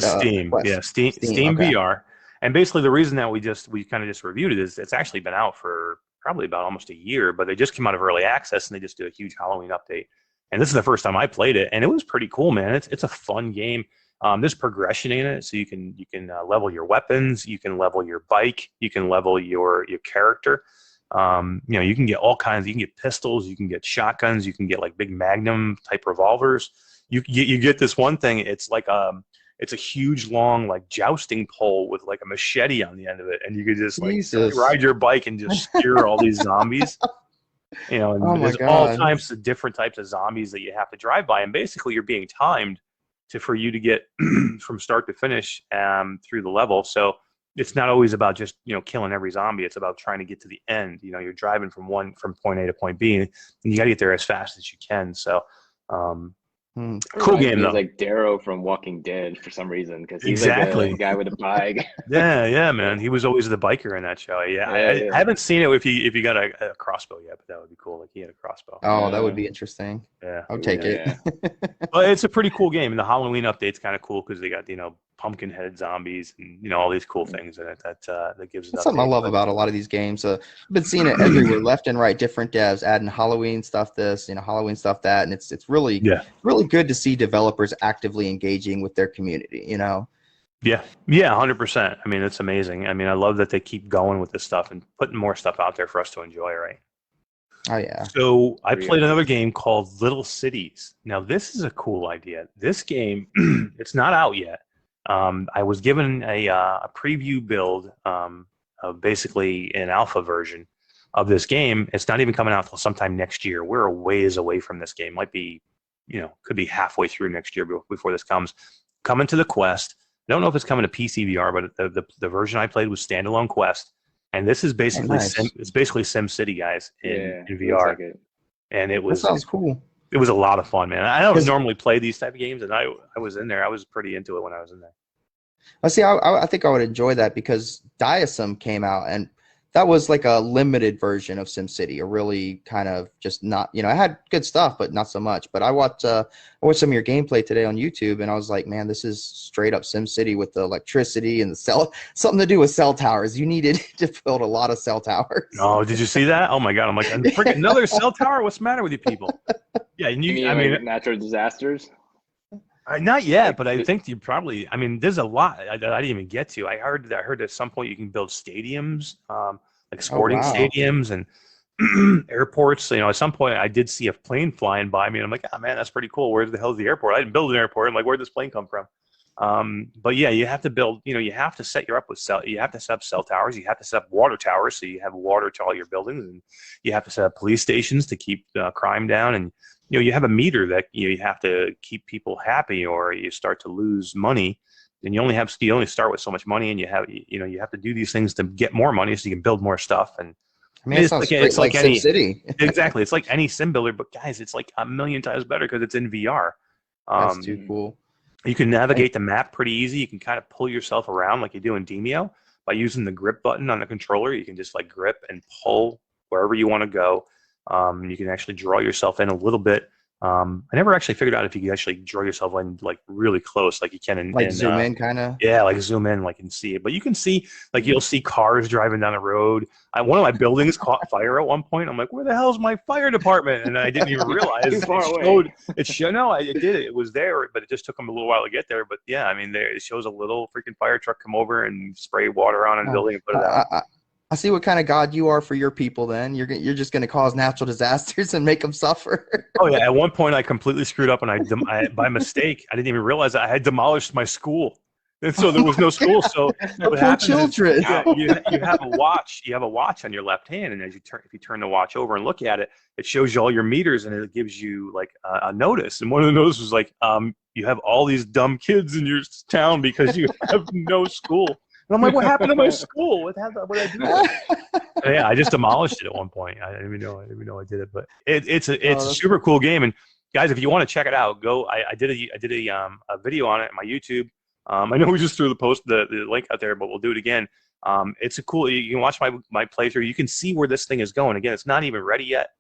This Steam, Steam okay. VR. And basically, the reason that we kind of just reviewed it is it's actually been out for probably about almost a year, but they just came out of early access and they just did a huge Halloween update. And this is the first time I played it, and it was pretty cool, man. It's a fun game. There's progression in it, so you can level your weapons, you can level your bike, you can level your character. You know, you can get all kinds. You can get pistols, you can get shotguns, you can get like big Magnum type revolvers. You get this one thing. It's a huge long like jousting pole with like a machete on the end of it, and you could just like ride your bike and just spear all these zombies. You know, and there's all different types of zombies that you have to drive by, and basically you're being timed for you to get from start to finish through the level. So it's not always about just, you know, killing every zombie. It's about trying to get to the end. You know, you're driving from point A to point B, and you got to get there as fast as you can. So cool game though. He's like Darrow from Walking Dead for some reason, because he's like a guy with a bike. yeah, man. He was always the biker in that show. I haven't seen it if you got a crossbow yet, but that would be cool. Like he had a crossbow. Oh, that would be interesting. Yeah, I'll take it. But it's a pretty cool game, and the Halloween update's kind of cool because they got, you know, pumpkin head zombies and, you know, all these cool things in it that gives it. That's something I love about a lot of these games. I've been seeing it everywhere, left and right. Different devs adding Halloween stuff, this, you know, Halloween stuff that, and it's really really good to see developers actively engaging with their community. You know. Yeah, 100%. I mean, it's amazing. I mean, I love that they keep going with this stuff and putting more stuff out there for us to enjoy, right? Oh, yeah. So I played another game called Little Cities. Now, this is a cool idea. This game, it's not out yet. I was given a preview build of basically an alpha version of this game. It's not even coming out until sometime next year. We're a ways away from this game. Might be, you know, could be halfway through next year before this comes. Coming to the Quest. I don't know if it's coming to PC VR, but the version I played was standalone Quest. And this is basically it's basically SimCity, guys, in VR. Like and it was that sounds cool. It was a lot of fun, man. I don't normally play these type of games, and I was in there. I was pretty into it when I was in there. I see. I think I would enjoy that because Diasum came out, and that was like a limited version of SimCity, a really kind of just not, you know, it had good stuff, but not so much. But I watched some of your gameplay today on YouTube, and I was like, man, this is straight up SimCity with the electricity and the something to do with cell towers. You needed to build a lot of cell towers. Oh, did you see that? Oh my God. I'm like, another cell tower? What's the matter with you people? Yeah. And I mean, natural disasters? Not yet, but I think you probably. I mean, there's a lot I didn't even get to. I heard at some point you can build stadiums, like sporting stadiums and airports. You know, at some point I did see a plane flying by me, and I'm like, oh man, that's pretty cool. Where the hell is the airport? I didn't build an airport. I'm like, where'd this plane come from? But yeah, you have to build. You know, you have to set up You have to set up cell towers. You have to set up water towers, so you have water to all your buildings, and you have to set up police stations to keep crime down. And you know, you have a meter that you have to keep people happy, or you start to lose money. And you only start with so much money, and you have to do these things to get more money so you can build more stuff. And I mean, it's like any SimCity. Exactly, it's like any sim builder, but guys, it's like a million times better because it's in VR. That's too cool. You can navigate the map pretty easy. You can kind of pull yourself around like you do in Demio by using the grip button on the controller. You can just like grip and pull wherever you want to go. You can actually draw yourself in a little bit. I never actually figured out if you could actually draw yourself in like really close, like you can in zoom in kind of. Yeah, like zoom in, like and see it. But you can see, like you'll see cars driving down the road. One of my buildings caught fire at one point. I'm like, where the hell's my fire department? And I didn't even realize it showed. No, I did it. It was there, but it just took them a little while to get there. But yeah, I mean, it shows a little freaking fire truck come over and spray water on a building and put it out. I see what kind of God you are for your people. Then you're just going to cause natural disasters and make them suffer. Oh yeah! At one point, I completely screwed up, and I by mistake, I didn't even realize that I had demolished my school, and so there was no school. So what happens children. You have a watch. You have a watch on your left hand, and if you turn the watch over and look at it, it shows you all your meters, and it gives you like a notice. And one of the notices was like, you have all these dumb kids in your town because you have no school. And I'm like, what happened to my school? What did I do? Yeah, I just demolished it at one point. I didn't even know I did it, but it's a super cool game. And guys, if you want to check it out, go. I did a video on it on my YouTube. I know we just threw the link out there, but we'll do it again. It's a cool. You can watch my playthrough. You can see where this thing is going. Again, it's not even ready yet.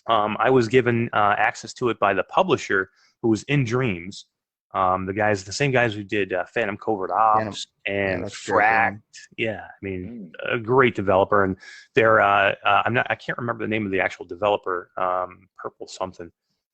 I was given access to it by the publisher, who was In Dreams. The same guys who did Phantom Covert Ops and Fracked. Yeah, I mean, a great developer, and they're I can't remember the name of the actual developer, Purple something.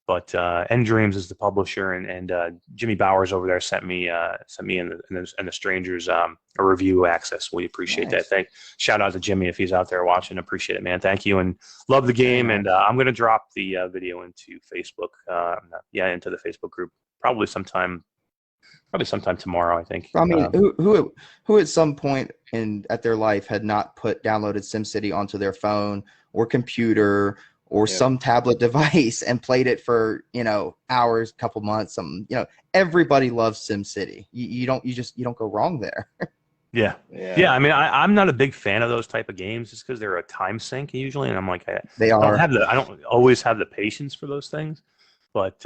But End Dreams is the publisher, and Jimmy Bowers over there sent me and the strangers a review access. We appreciate that. Shout out to Jimmy if he's out there watching. Appreciate it, man. Thank you, and love the game. And I'm gonna drop the video into Facebook, into the Facebook group probably sometime tomorrow, I think. I mean, who at some point at their life had not downloaded SimCity onto their phone or computer or some tablet device and played it for, hours, couple months, something, everybody loves SimCity. You don't go wrong there. Yeah. I mean, I'm not a big fan of those type of games just because they're a time sink usually, and I'm like, I don't always have the patience for those things, but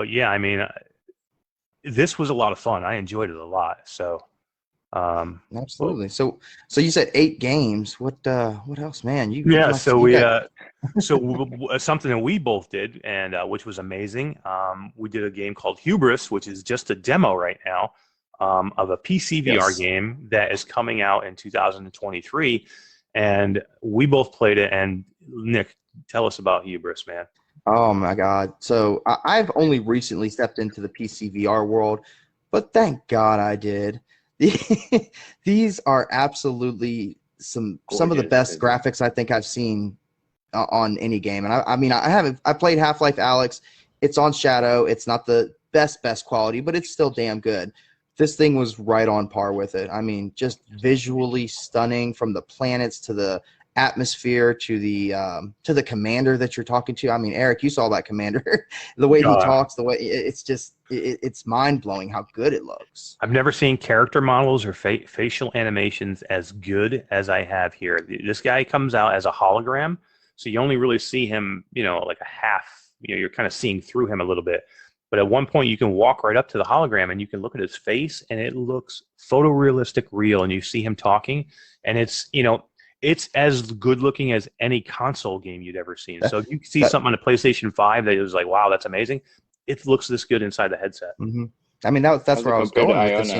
yeah, I mean, this was a lot of fun. I enjoyed it a lot. So, absolutely. So you said 8 games. What else, man? Something that we both did, and which was amazing. We did a game called Hubris, which is just a demo right now of a PC VR game that is coming out in 2023, and we both played it. And Nick, tell us about Hubris, man. Oh my God. So I've only recently stepped into the PC VR world, but thank God I did. These are absolutely some of the best graphics I think I've seen on any game. And I played Half-Life Alyx. It's on Shadow. It's not the best quality, but it's still damn good. This thing was right on par with it. I mean, just visually stunning, from the planets to the atmosphere to the commander that you're talking to. I mean, Eric, you saw that commander. The way he talks, the way it's mind-blowing how good it looks. I've never seen character models or facial animations as good as I have here. This guy comes out as a hologram, so you only really see him, like a half, you're kind of seeing through him a little bit. But at one point you can walk right up to the hologram and you can look at his face and it looks photorealistic real, and you see him talking, and it's as good looking as any console game you'd ever seen. So if you see something on a PlayStation 5 that was like, wow, that's amazing, it looks this good inside the headset. Mm-hmm. I mean, that's where I was going with this,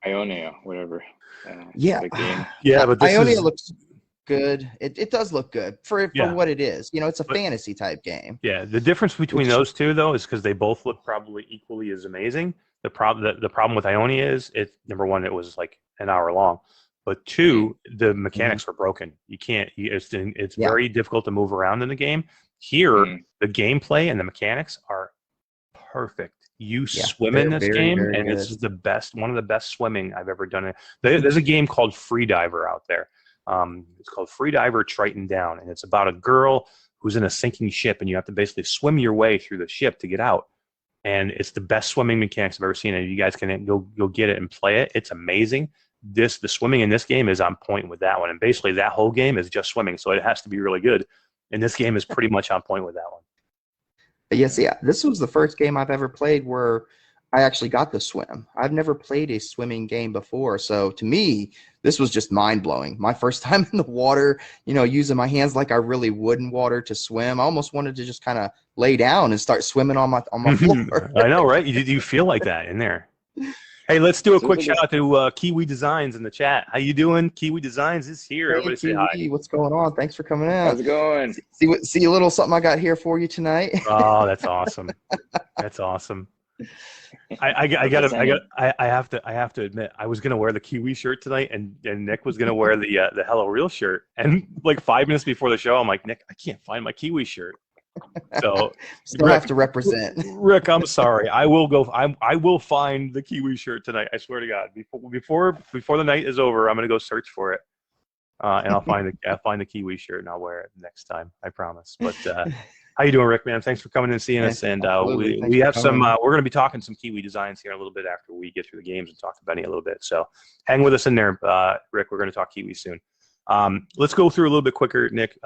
Ionia, whatever. But this looks good. It does look good for what it is. It's a fantasy type game. Yeah, the difference between those two, though, is because they both look probably equally as amazing. The problem with Ionia is, number one, it was like an hour long. But 2, the mechanics are broken. You can't. It's very difficult to move around in the game. Here, the gameplay and the mechanics are perfect. You swim in this game, and it's the best. One of the best swimming I've ever done. There's a game called Freediver out there. It's called Freediver Triton Down, and it's about a girl who's in a sinking ship, and you have to basically swim your way through the ship to get out. And it's the best swimming mechanics I've ever seen. And you guys can go get it and play it. It's amazing. The swimming in this game is on point with that one, and basically that whole game is just swimming, so it has to be really good, and this game is pretty much on point with that one. But yes, this was the first game I've ever played where I actually got to swim. I've never played a swimming game before, so to me this was just mind-blowing. My first time in the water, using my hands like I really would in water to swim. I almost wanted to just kind of lay down and start swimming on my floor. I know, right? You feel like that in there. Hey, let's do a quick shout out to Kiwi Designs in the chat. How you doing? Kiwi Designs is here. Hey, Kiwi, say hi. What's going on? Thanks for coming out. How's it going? See a little something I got here for you tonight. Oh, that's awesome. That's awesome. I have to admit, I was gonna wear the Kiwi shirt tonight, and Nick was gonna wear the HelloReal shirt. And like 5 minutes before the show, I'm like, Nick, I can't find my Kiwi shirt. So still have to represent. Rick, I'm sorry. I will go. I will find the Kiwi shirt tonight. I swear to God. Before the night is over, I'm gonna go search for it, and I'll find the Kiwi shirt and I'll wear it next time. I promise. But how you doing, Rick? Man, thanks for coming and seeing us. And we have some. We're gonna be talking some Kiwi Designs here in a little bit after we get through the games and talk to Benny a little bit. So hang with us in there, Rick. We're gonna talk Kiwi soon. Let's go through a little bit quicker, Nick.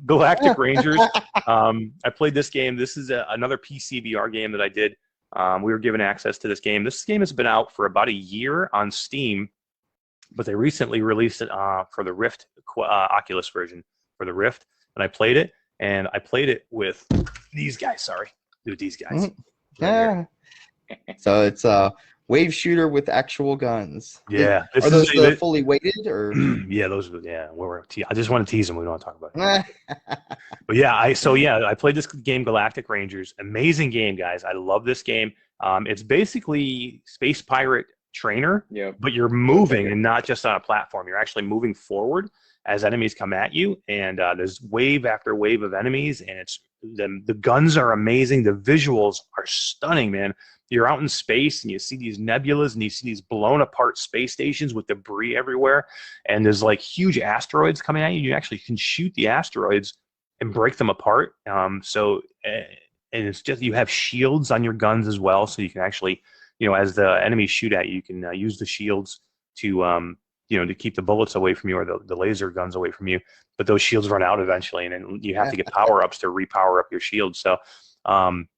Galactic Rangers. I played this game. This is another PC VR game that I did. We were given access to this game. This game has been out for about a year on Steam, but they recently released it for the Rift Oculus version for the Rift, and I played it. And I played it with these guys. Sorry, dude, these guys. Yeah. So it's wave shooter with actual guns. Yeah, Are those the fully weighted or? Yeah, those. Yeah, I just want to tease them. We don't want to talk about it. But yeah, I played this game, Galactic Rangers. Amazing game, guys. I love this game. It's basically Space Pirate Trainer, but you're moving and not just on a platform. You're actually moving forward as enemies come at you, and there's wave after wave of enemies, and it's the guns are amazing. The visuals are stunning, man. You're out in space and you see these nebulas and you see these blown apart space stations with debris everywhere, and there's like huge asteroids coming at you. You actually can shoot the asteroids and break them apart. And it's just, you have shields on your guns as well, so you can actually, as the enemies shoot at you, you can use the shields to to keep the bullets away from you, or the laser guns away from you. But those shields run out eventually, and then you have to get power-ups to repower up your shield. So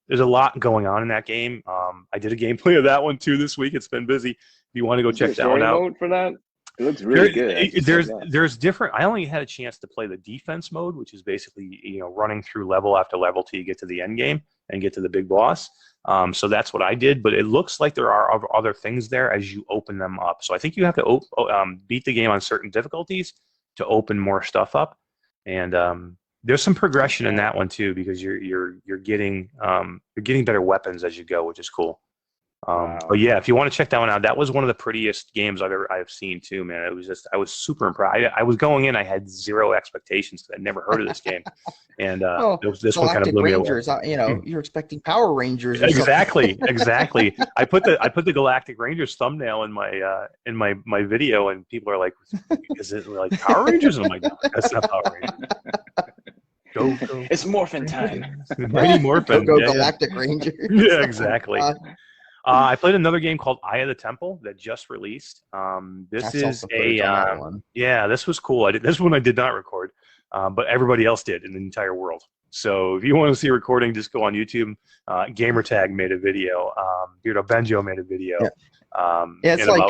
there's a lot going on in that game. I did a gameplay of that one too this week. It's been busy. If you want to go check that one out. Mode for that? It looks really good. There's different. I only had a chance to play the defense mode, which is basically running through level after level till you get to the end game and get to the big boss. So that's what I did. But it looks like there are other things there as you open them up. So I think you have to beat the game on certain difficulties to open more stuff up. And there's some progression in that one too, because you're getting better weapons as you go, which is cool. Wow. But yeah, if you want to check that one out, that was one of the prettiest games I've seen too, man. It was just, I was super impressed. I was going in, I had zero expectations because I'd never heard of this game, and this one kind of blew me away. You're expecting Power Rangers. Or exactly. I put the Galactic Rangers thumbnail in my video, and people are like, "Is it like Power Rangers?" I'm like, "No, that's not Power Rangers." Go. It's Morphin time. Mighty Morphin. Go Galactic Rangers. Yeah, exactly. I played another game called Eye of the Temple that just released. This was cool. This one I did not record, but everybody else did in the entire world. So if you want to see a recording, just go on YouTube. Gamertag made a video. Beardo Benjo made a video. It's like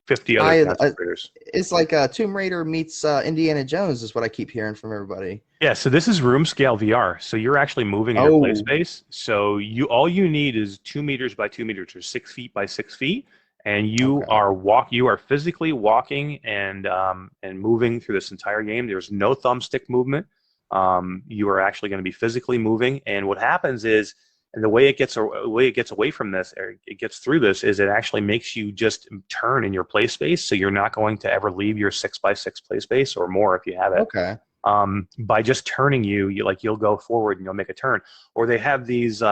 50 other creators. It's like Tomb Raider meets Indiana Jones is what I keep hearing from everybody. Yeah, so this is room scale VR. So you're actually moving in your play space. So all you need is 2 meters by 2 meters, or 6 feet by 6 feet, and you are physically walking and moving through this entire game. There's no thumbstick movement. You are actually going to be physically moving, and what happens is, and the way it gets away from this, or it gets through this, is it actually makes you just turn in your play space. So you're not going to ever leave your 6 by 6 play space, or more if you have it. Okay. By just turning you'll go forward and you'll make a turn. Or they have these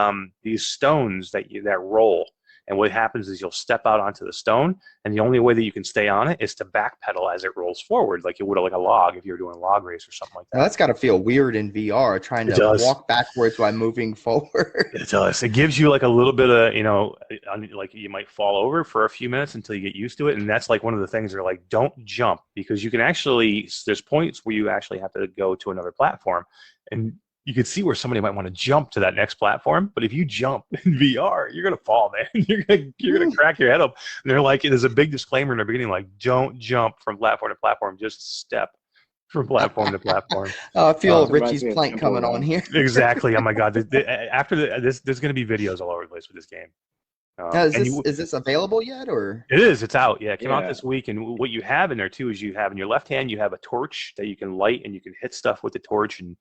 stones that roll. And what happens is you'll step out onto the stone, and the only way that you can stay on it is to backpedal as it rolls forward, like you would like a log if you were doing a log race or something like that. Now that's got to feel weird in VR, trying to walk backwards while moving forward. It does. It gives you like a little bit of, like you might fall over for a few minutes until you get used to it. And that's like one of the things they're like, don't jump, because you can actually, there's points where you actually have to go to another platform. And you can see where somebody might want to jump to that next platform, but if you jump in VR, you're gonna fall, man. You're gonna crack your head up. And they're like, there's a big disclaimer in the beginning, like, don't jump from platform to platform, just step from platform to platform. I feel Richie's plank coming on here. Exactly. Oh my God. After this, there's gonna be videos all over the place with this game. Is this available yet, or? It is. It's out. Yeah, it came out this week. And what you have in there too is you have in your left hand, you have a torch that you can light, and you can hit stuff with the torch, and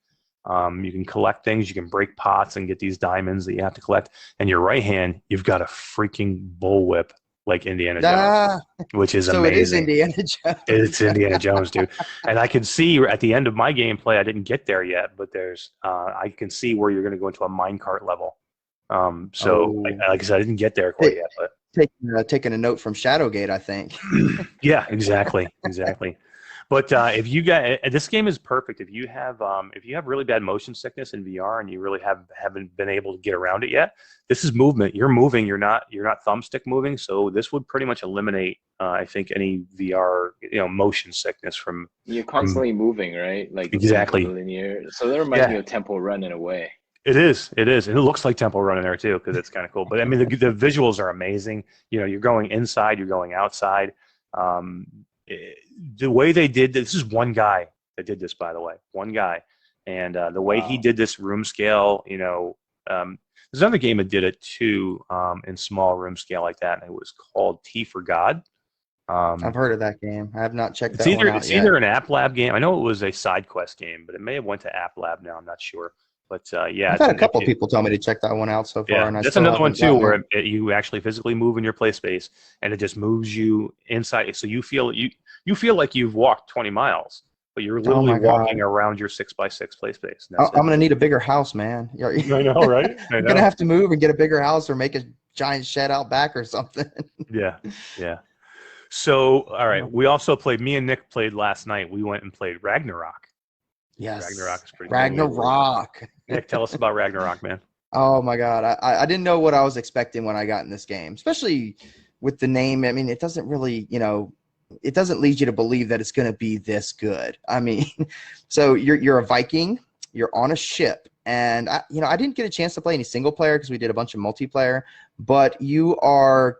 you can collect things. You can break pots and get these diamonds that you have to collect. And your right hand, you've got a freaking bullwhip like Indiana Jones, which is amazing. So it is Indiana Jones. It's Indiana Jones, dude. And I can see at the end of my gameplay, I didn't get there yet, but there's I can see where you're going to go into a minecart level. Like I said, I didn't get there quite yet. But taking a note from Shadowgate, I think. Yeah, exactly. But if you got, this game is perfect if you have really bad motion sickness in VR and you really haven't been able to get around it yet. This is movement. You're moving. You're not thumbstick moving. So this would pretty much eliminate, I think, any VR motion sickness from. You're constantly moving, right? Like exactly linear. So that reminds me of Temple Run in a way. It is, and it looks like Temple Run in there too, because it's kind of cool. But I mean, the visuals are amazing. You're going inside, you're going outside. The way they did this is one guy that did this, by the way, one guy, and the way he did this room scale, There's another game that did it too, in small room scale like that, and it was called T for God. I've heard of that game. I have not checked It's that one out it's yet. either an App Lab game. I know it was a side quest game, but it may have went to App Lab now. I'm not sure. But yeah, I've had a couple people tell me to check that one out so far, yeah, and I that's still another one haven't too, gotten where it. you actually physically move in your play space, and it just moves you inside. So you feel like you've walked 20 miles, but you're Oh literally my God. walking around your 6x6 play space. And I'm that's going to need a bigger house, man. I know, right? I You're know. going to have to move and get a bigger house or make a giant shed out back or something. Yeah, yeah. So, all right, me and Nick played last night. We went and played Ragnarok. Yes. Ragnarok is pretty cool. Ragnarok. Nick, tell us about Ragnarok, man. Oh my God. I didn't know what I was expecting when I got in this game, especially with the name. I mean, it doesn't really, it doesn't lead you to believe that it's going to be this good. I mean, so you're a Viking, you're on a ship, and I didn't get a chance to play any single player because we did a bunch of multiplayer, but you are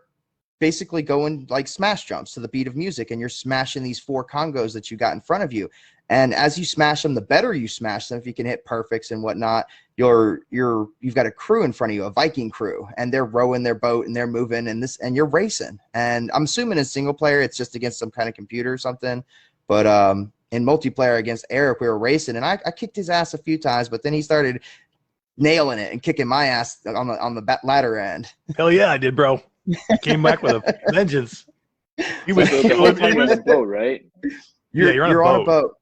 basically going like smash jumps to the beat of music, and you're smashing these 4 Congos that you got in front of you. And as you smash them, the better you smash them. If you can hit perfects and whatnot, you've got a crew in front of you, a Viking crew, and they're rowing their boat and they're moving and you're racing. And I'm assuming in single player it's just against some kind of computer or something. But in multiplayer against Eric, we were racing, and I kicked his ass a few times, but then he started nailing it and kicking my ass on the ladder end. Hell yeah, I did, bro. Came back with a vengeance. He was the whole time you're on a boat, right? You're on a boat.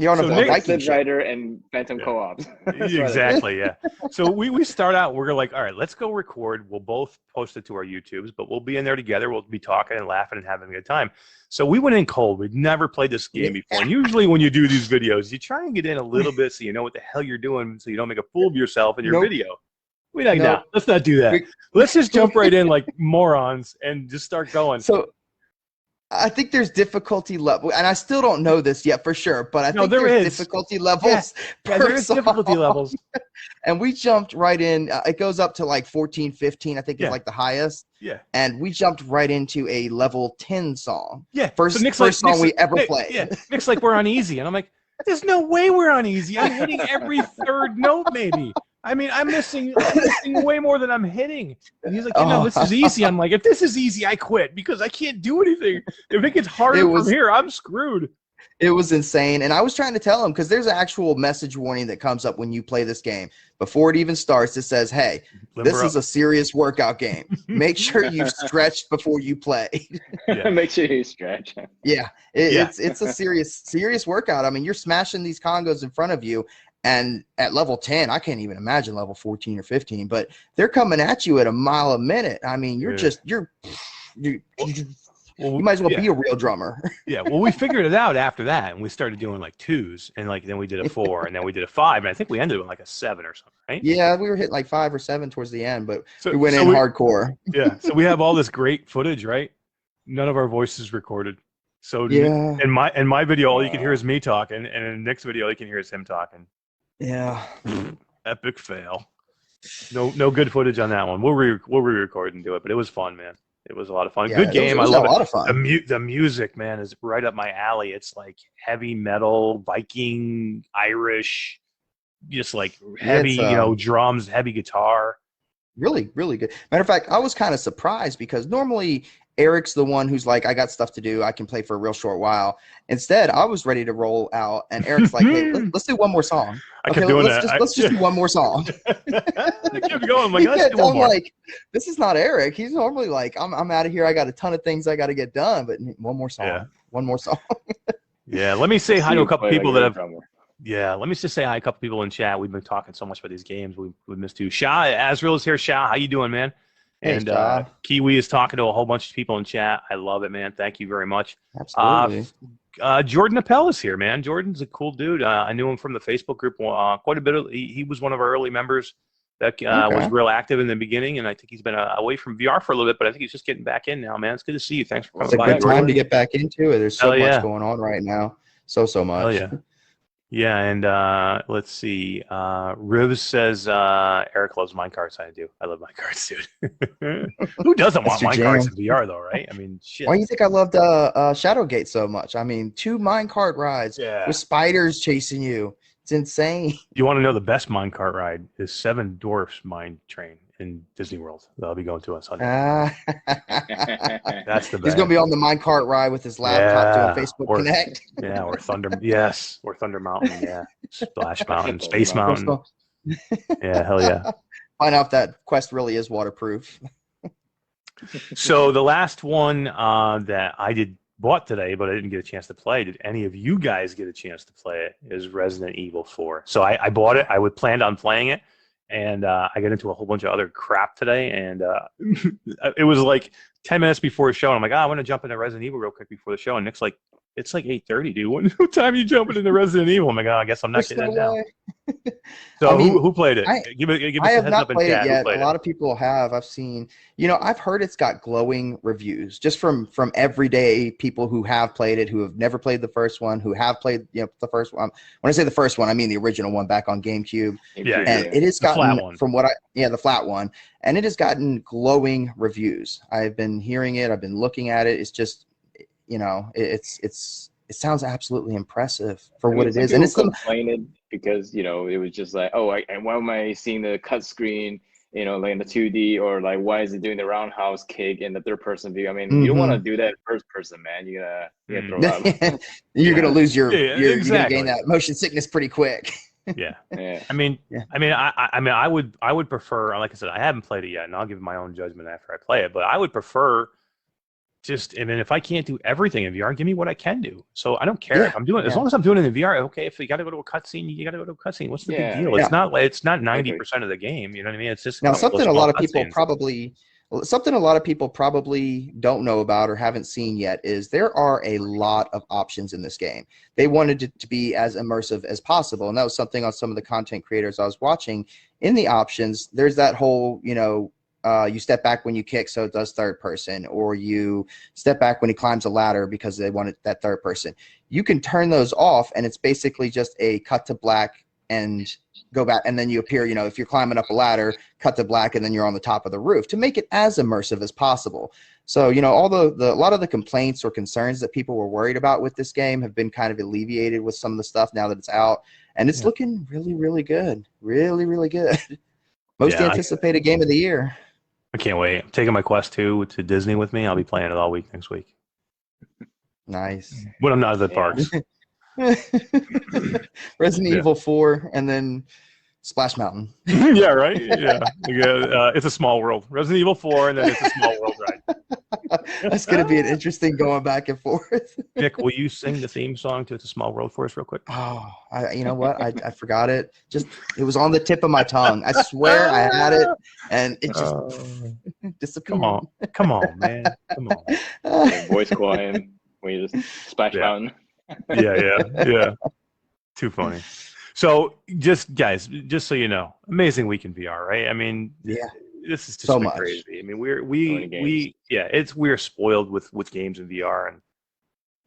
You're on a Viking ship. Rider and Phantom Co-op. Exactly, yeah. So we start out, we're like, all right, let's go record. We'll both post it to our YouTubes, but we'll be in there together. We'll be talking and laughing and having a good time. So we went in cold. We'd never played this game before. And usually when you do these videos, you try and get in a little bit so you know what the hell you're doing, so you don't make a fool of yourself in your video. We're like, no, let's not do that. Let's just jump right in like morons and just start going. So I think there's difficulty level, and I still don't know this yet for sure, but I think there's difficulty levels. Yeah, there is difficulty levels. And we jumped right in. It goes up to like 14, 15, I think is like the highest. Yeah. And we jumped right into a level 10 song. Yeah. First song we ever played. Yeah. Nick's like, we're on easy. And I'm like, there's no way we're on easy. I'm hitting every third note maybe. I mean, I'm missing way more than I'm hitting. And he's like, this is easy. I'm like, if this is easy, I quit because I can't do anything. If it gets harder from here, I'm screwed. It was insane. And I was trying to tell him, because there's an actual message warning that comes up when you play this game. Before it even starts, it says, hey, this is a serious workout game. Make sure you've stretched before you play. Yeah. Make sure you stretch. Yeah. It's a serious workout. I mean, you're smashing these Congos in front of you. And at level 10, I can't even imagine level 14 or 15, but they're coming at you at a mile a minute. I mean, you might as well be a real drummer. Yeah. Well, we figured it out after that, and we started doing like 2s, and like then we did a 4, and then we did a 5, and I think we ended with like a 7 or something, right? Yeah, we were hitting like 5 or 7 towards the end, but we went in hardcore. Yeah. So we have all this great footage, right? None of our voices recorded. So in my video, all you can hear is me talking, and in Nick's video, all you can hear is him talking. Yeah. Epic fail. No good footage on that one. We'll re-record and do it, but it was fun, man. It was a lot of fun. Good game. I love it. A lot of fun. The music, man, is right up my alley. It's like heavy metal, Viking, Irish, just like heavy, drums, heavy guitar. Really, really good. Matter of fact, I was kind of surprised because normally Eric's the one who's like, I got stuff to do. I can play for a real short while. Instead, I was ready to roll out, and Eric's like, hey, let's do one more song. I kept doing that. Let's just do one more song. I kept going. I'm like, this is not Eric. He's normally like, I'm out of here. I got a ton of things I got to get done, but one more song. Yeah. One more song. Yeah, let me say hi to a couple people that have. Yeah, let me just say hi to a couple people in chat. We've been talking so much about these games. We missed you. Shah Azrael is here. Shah, how you doing, man? And Kiwi is talking to a whole bunch of people in chat. I love it, man. Thank you very much. Absolutely. Jordan Appel is here, man. Jordan's a cool dude. I knew him from the Facebook group quite a bit. He was one of our early members that was real active in the beginning, and I think he's been away from VR for a little bit, but I think he's just getting back in now, man. It's good to see you. Thanks for coming by. It's a good time to get back into it. There's so much going on right now. So much. Hell yeah. Yeah, and let's see. Rivs says Eric loves minecarts. I do. I love minecarts, dude. Who doesn't want minecarts in VR, though, right? I mean, shit. Why do you think I loved Shadowgate so much? I mean, 2 minecart rides with spiders chasing you. It's insane. You want to know the best minecart ride is Seven Dwarfs Mine Train in Disney World. That'll be going to on Sunday. That's the best. He's going to be on the minecart ride with his laptop doing Facebook Connect. Yeah, or Thunder. Yes, or Thunder Mountain. Yeah, Splash Mountain, Space Mountain. Yeah, hell yeah. Find out if that quest really is waterproof. So the last one that I bought today, but I didn't get a chance to play. Did any of you guys get a chance to play it? Is Resident Evil 4. So I bought it. I planned on playing it, and I got into a whole bunch of other crap today, and it was like 10 minutes before the show, and I'm like, I want to jump into Resident Evil real quick before the show, and Nick's like, it's like 8:30, dude. What time are you jumping into Resident Evil? I'm like, I guess I'm not getting it now. So who played it? Give us I a have heads not up in played chat. it yet. A lot of people have. I've seen, I've heard it's got glowing reviews just from everyday people who have played it, who have never played the first one, who have played the first one. When I say the first one, I mean the original one back on GameCube. Yeah, and it has gotten the flat one. The flat one, and it has gotten glowing reviews. I've been hearing it. I've been looking at it. It's just, it sounds absolutely impressive for what it is. And it's complaining because it was just like, why am I seeing the cut screen, like in the 2D, or like why is it doing the roundhouse kick in the third person view? I mean, you don't want to do that first person, man. You're gonna throw up. You're gonna lose you're exactly. gonna gain that motion sickness pretty quick. Yeah. I would prefer, like I said, I haven't played it yet, and I'll give my own judgment after I play it, but I would prefer if I can't do everything in VR, give me what I can do. So I don't care if I'm doing it. As long as I'm doing it in VR, okay, if you got to go to a cutscene, you got to go to a cutscene. What's the big deal? It's not 90% of the game. You know what I mean? It's just something a lot of people probably don't know about or haven't seen yet is there are a lot of options in this game. They wanted it to be as immersive as possible, and that was something on some of the content creators I was watching. In the options, there's that whole, you step back when you kick, so it does third person, or you step back when he climbs a ladder because they wanted that third person. You can turn those off, and it's basically just a cut to black and go back, and then you appear, if you're climbing up a ladder, cut to black, and then you're on the top of the roof to make it as immersive as possible. So, a lot of the complaints or concerns that people were worried about with this game have been kind of alleviated with some of the stuff now that it's out, and it's looking really, really good. Really, really good. Most anticipated game of the year. I can't wait. I'm taking my Quest 2 to Disney with me. I'll be playing it all week next week. Nice. When I'm not at the parks. Resident Evil 4 and then Splash Mountain. Yeah, right? Yeah. It's a small world. Resident Evil 4 and then it's a small world ride. That's going to be an interesting going back and forth. Nick, will you sing the theme song to It's a Small World for us real quick? Oh, you know what? I forgot it. It was on the tip of my tongue. I swear I had it, and it just disappeared. Come on, man. Come on. Voice quiet when you just Splash Mountain. Yeah. Too funny. So, guys, just so you know, amazing week in VR, right? I mean, this is just so crazy. I mean, we're spoiled with games in VR, and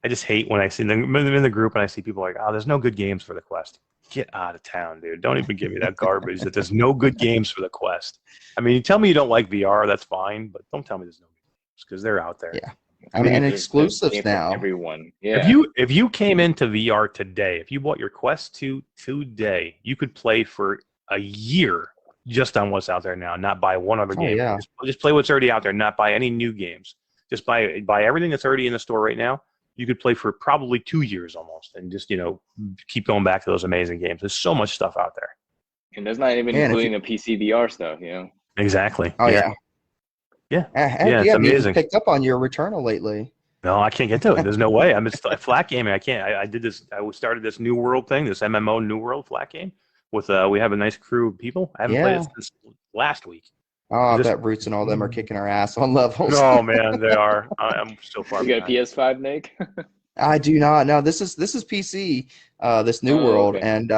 I just hate when I see them in the group and I see people like, there's no good games for the Quest. Get out of town, dude. Don't even give me that garbage that there's no good games for the Quest. I mean, you tell me you don't like VR, that's fine, but don't tell me there's no good games because they're out there. Yeah. I mean, and exclusives now. Everyone. Yeah. If you came into VR today, if you bought your Quest 2 today, you could play for a year just on what's out there now, not buy one other game. Yeah. Just play what's already out there, not buy any new games. Just buy everything that's already in the store right now. You could play for probably 2 years almost, and just keep going back to those amazing games. There's so much stuff out there, and that's not even including the PC VR stuff. Exactly. Oh yeah. Yeah, it's amazing. You picked up on your Returnal lately. No, I can't get to it. There's no way. I'm just flat gaming. I can't. I did this. I started this New World thing, this MMO New World flat game. With we have a nice crew of people. I haven't played it since last week. Oh, I bet Roots and all them are kicking our ass on levels. Oh man, they are. I'm still far. You got a PS5, Nick? I do not. No, this is PC. This New World, and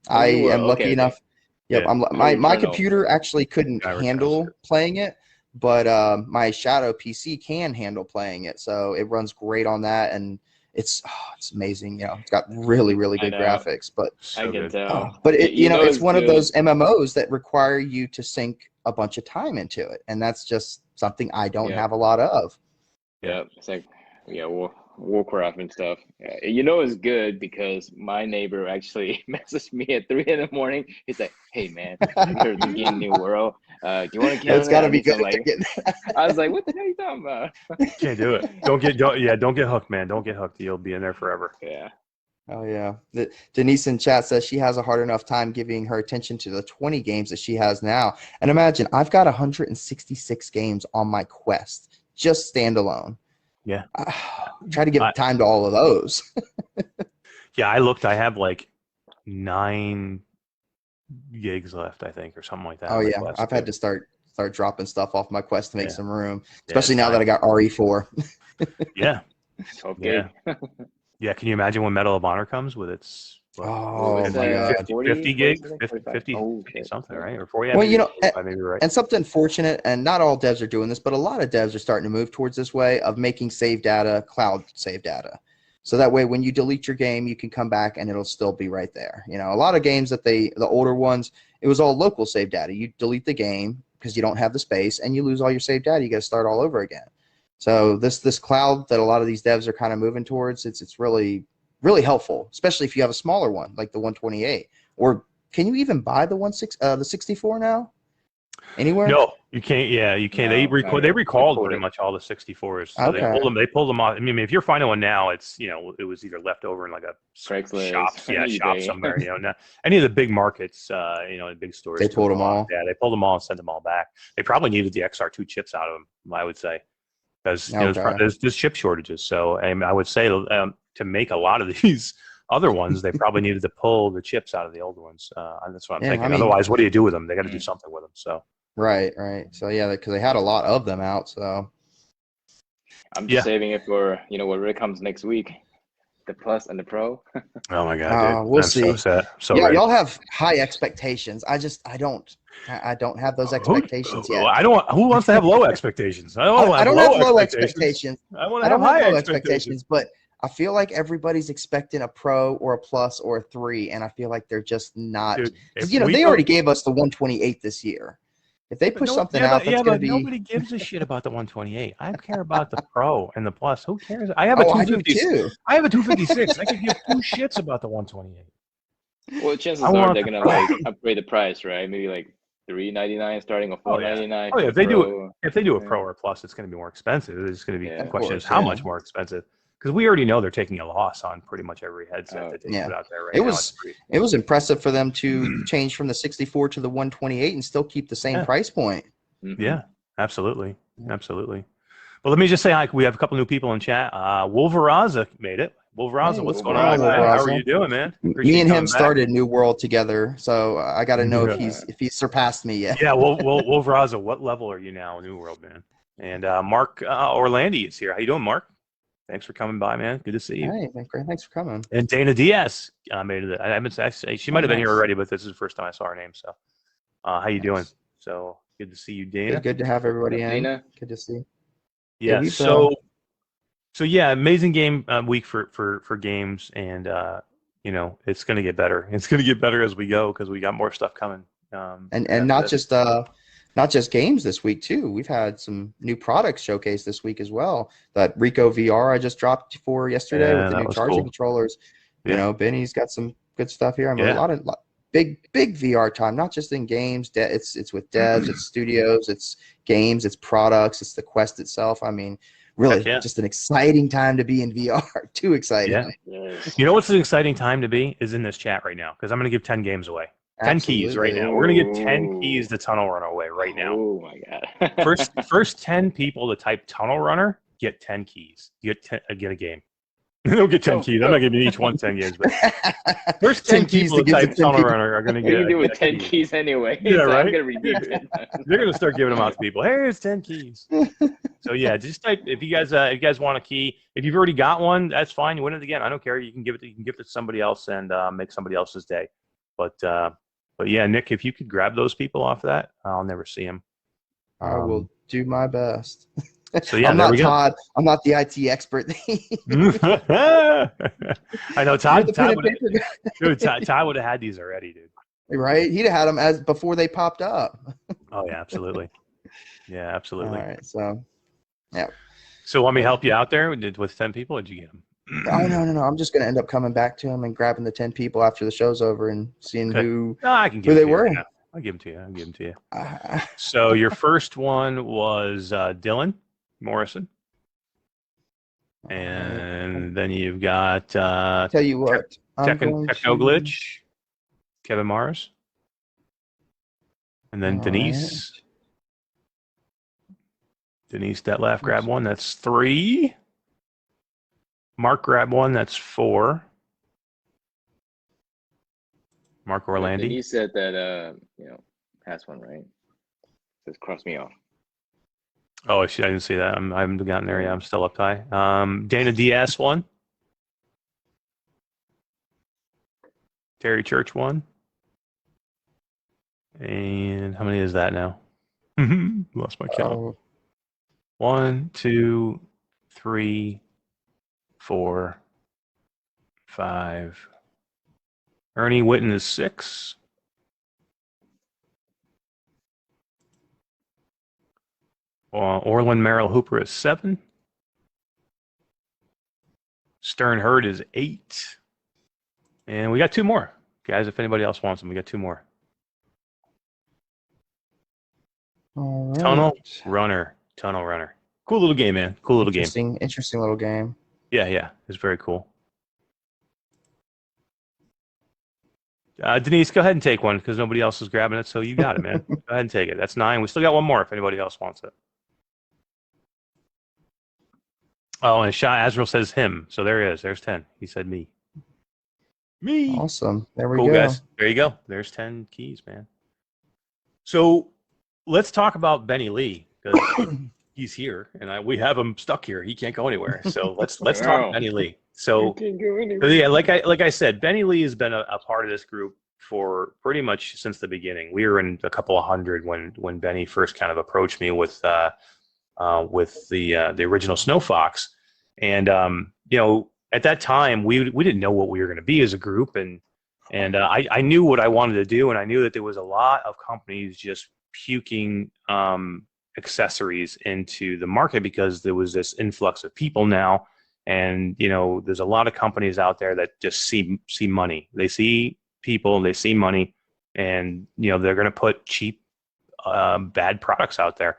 I am lucky enough. Yep, my computer actually couldn't handle playing it, but my Shadow PC can handle playing it, so it runs great on that, and it's amazing. It's got really, really good graphics, but I can tell. But it's one of those MMOs that require you to sink a bunch of time into it, and that's just something I don't have a lot of. Yeah, it's like Warcraft and stuff. You know it's good because my neighbor actually messaged me at 3 in the morning. He's like, "Hey man, we heard you getting New World. Do you want to get It's on got to that?" be good. Like, I was like, "What the hell are you talking about?" Can't do it. Don't get hooked, man. Don't get hooked. You'll be in there forever. Yeah. Oh yeah. Denise in chat says she has a hard enough time giving her attention to the 20 games that she has now. And imagine I've got 166 games on my Quest, just standalone. Yeah. Try to give time to all of those. Yeah, I looked. I have like 9 gigs left, I think, or something like that. Oh yeah, I've had to start dropping stuff off my Quest to make some room, especially now that I got RE4. Yeah. Okay. Yeah, can you imagine when Medal of Honor comes with its oh my God, 50 gigs, 50 something, right? Or 40. Well, you know, maybe right. And something fortunate, and not all devs are doing this, but a lot of devs are starting to move towards this way of making save data cloud save data. So that way, when you delete your game, you can come back and it'll still be right there. You know, a lot of games that the older ones, it was all local save data. You delete the game because you don't have the space, and you lose all your save data. You got to start all over again. So this cloud that a lot of these devs are kind of moving towards, it's really helpful, especially if you have a smaller one like the 128. Or can you even buy the 64 now? Anywhere? No, you can't. Yeah, you can't. No, they recalled pretty much all the 64s. So Okay. They pulled them off. I mean, if you're finding one now, it's it was either left over in like a Craigslist, shop somewhere. Not any of the big markets. The big stores. They pulled them all. Yeah, they pulled them all and sent them all back. They probably needed the XR2 chips out of them, I would say, because there's chip shortages. So I would say to make a lot of these other ones, they probably needed to pull the chips out of the old ones. That's what I'm thinking. Otherwise, what do you do with them? They got to do something with them. So. Right. So yeah, because they had a lot of them out. So I'm just saving it for whatever comes next week, the Plus and the Pro. Oh my God, dude. We'll see. So y'all have high expectations. I don't have those expectations yet. Who wants to have low expectations? I don't have low expectations. I want to have high expectations. But I feel like everybody's expecting a Pro or a Plus or a 3, and I feel like they're just not. Because they already gave us the 128 this year. If they push something out, that's going to be. Nobody gives a shit about the 128. I care about the Pro and the Plus. Who cares? I have a 256. I have a 256. I could give 2 shits about the 128. Well, chances are they're gonna upgrade the price, right? Maybe like $399 starting at $499. Oh yeah, if they do a Pro or a Plus, it's going to be more expensive. It's going to be the question is how much more expensive. Because we already know they're taking a loss on pretty much every headset that they put out there right now. It was impressive for them to change from the 64 to the 128 and still keep the same price point. Mm-hmm. Yeah, absolutely. Well, let me just say we have a couple new people in chat. Wolveraza made it. Wolveraza, what's going on? How are you doing, man? Me and him started New World together, so I got to know if he's surpassed me yet. Yeah, Wolveraza, what level are you now in New World, man? And Mark Orlandi is here. How you doing, Mark? Thanks for coming by, man. Good to see you. Hey, thanks for coming. And Dana Diaz made it. I haven't actually. She might have been here already, but this is the first time I saw her name. So, how you doing? So good to see you, Dana. Good to have everybody in. Dana. Good to see. Yeah. So yeah, amazing game week for games, and it's going to get better. It's going to get better as we go because we got more stuff coming. And not just games this week too. We've had some new products showcased this week as well. That Rico VR I just dropped for yesterday with the new charging controllers. Benny's got some good stuff here. I mean, a lot of big VR time, not just in games. It's with devs, it's studios, it's games, it's products, it's the Quest itself. I mean, really, just an exciting time to be in VR. Too exciting. Yeah. You know what's an exciting time to be is in this chat right now because I'm going to give 10 games away. 10 keys right now. We're going to give 10 keys to Tunnel Runner away right now. Oh, my God. first 10 people to type Tunnel Runner get 10 keys. You get a game. They'll get 10 keys. I'm not giving each one 10 games, but first 10 people to type Tunnel Runner are going to get. You can do it with 10 keys anyway. Yeah, so right? I'm going to redeem it. They're going to start giving them out to people. Hey, here's 10 keys. So yeah, just type if you guys want a key. If you've already got one, that's fine. You win it again. I don't care. You can give it to somebody else and make somebody else's day. But yeah, Nick, if you could grab those people off that, I'll never see them. I will do my best. So yeah, I'm not Todd. I'm not the IT expert. I know Todd would have had these already, dude. Right? He'd have had them before they popped up. Oh yeah, absolutely. Yeah, absolutely. All right, so yeah. So want me to help you out there with 10 people? Or did you get them? Oh, no. I'm just going to end up coming back to him and grabbing the 10 people after the show's over and seeing who I can give they them to were. You. Yeah. I'll give them to you. So your first one was Dylan Morrison. And then you've got tell you what, Techno Glitch, Kevin Mars. And then Denise. Right. Denise Detlef grabbed one. That's 3. Mark grabbed one. That's 4. Mark Orlandi. Denise said that has one, right? Just cross me off. Oh, I didn't see that. I haven't gotten there yet. I'm still up high. Dana Diaz won. Terry Church won. And how many is that now? Lost my count. 1, 2, 3, 4, 5. Ernie Witten is 6. Orland Merrill Hooper is 7. Stern Hurd is 8. And we got 2 more. Guys, if anybody else wants them, we got 2 more. All right. Tunnel Runner. Cool little game, man. Cool little game. Interesting little game. Yeah. It's very cool. Denise, go ahead and take one because nobody else is grabbing it, so you got it, man. Go ahead and take it. That's 9. We still got one more if anybody else wants it. Oh, and Shah Azrael says him. So there he is. There's 10. He said me. Me. Awesome. There we go. Cool, guys. There you go. There's 10 keys, man. So let's talk about Benny Lee because he's here and we have him stuck here. He can't go anywhere. So let's talk Benny Lee. So yeah, like I said, Benny Lee has been a part of this group for pretty much since the beginning. We were in a couple of hundred when Benny first kind of approached me with the original SnowFox, and at that time we didn't know what we were going to be as a group, and I knew what I wanted to do, and I knew that there was a lot of companies just puking accessories into the market because there was this influx of people now. And, there's a lot of companies out there that just see money. They see people, they see money, and, they're going to put cheap, bad products out there.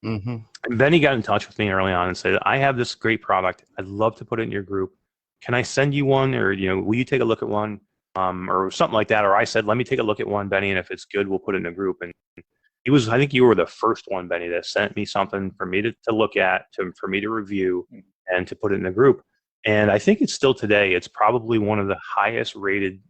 Mm-hmm. And Benny got in touch with me early on and said, I have this great product. I'd love to put it in your group. Can I send you one? Or, will you take a look at one? Or something like that. Or I said, let me take a look at one, Benny, and if it's good, we'll put it in a group. And I think you were the first one, Benny, that sent me something for me to look at, for me to review, and to put it in a group. And I think it's still today, it's probably one of the highest rated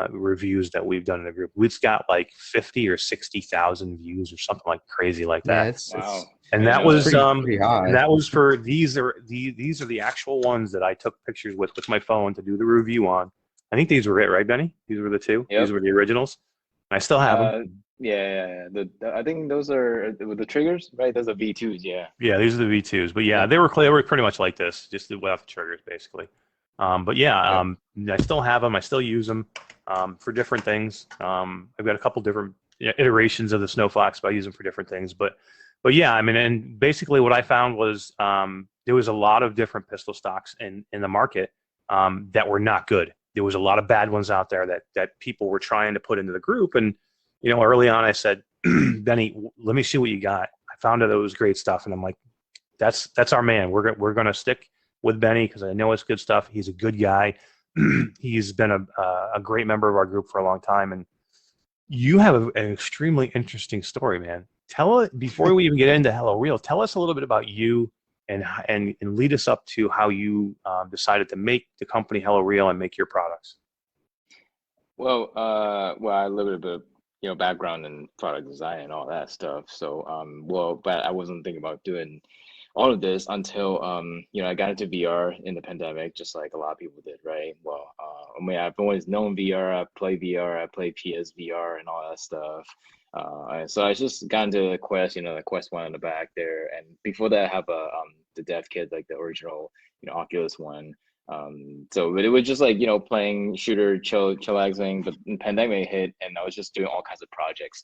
reviews that we've done in a group. It's got like 50 or 60,000 views or something like crazy like that. Yeah, wow. And that was pretty high. And that was for these are the actual ones that I took pictures with my phone to do the review on. I think these were it, right, Benny? These were the 2. Yep. These were the originals. I still have them. Yeah. I think those are with the triggers, right? Those are V2s, yeah. Yeah, these are the V2s. But yeah, they were pretty much like this, just without the triggers, basically. I still have them. I still use them for different things. I've got a couple different iterations of the SnowFox, but I use them for different things. But yeah, I mean, and basically what I found was there was a lot of different pistol stocks in the market that were not good. There was a lot of bad ones out there that people were trying to put into the group. And early on I said, Benny, let me see what you got. I found out it was great stuff. And I'm like, that's our man. We're going to stick with Benny because I know it's good stuff. He's a good guy. He's been a great member of our group for a long time. And you have an extremely interesting story, man. Before we even get into HelloReal, tell us a little bit about you and lead us up to how you decided to make the company HelloReal and make your products. Well, I have a little bit of background in product design and all that stuff. So, but I wasn't thinking about doing all of this until I got into VR in the pandemic, just like a lot of people did, right? Well, I've always known VR. I play VR. I play PSVR and all that stuff. So I just got into the Quest, the Quest 1 on the back there, and before that I have the dev kit, like the original Oculus one. But it was just like playing shooter, chillaxing. But the pandemic hit, and I was just doing all kinds of projects,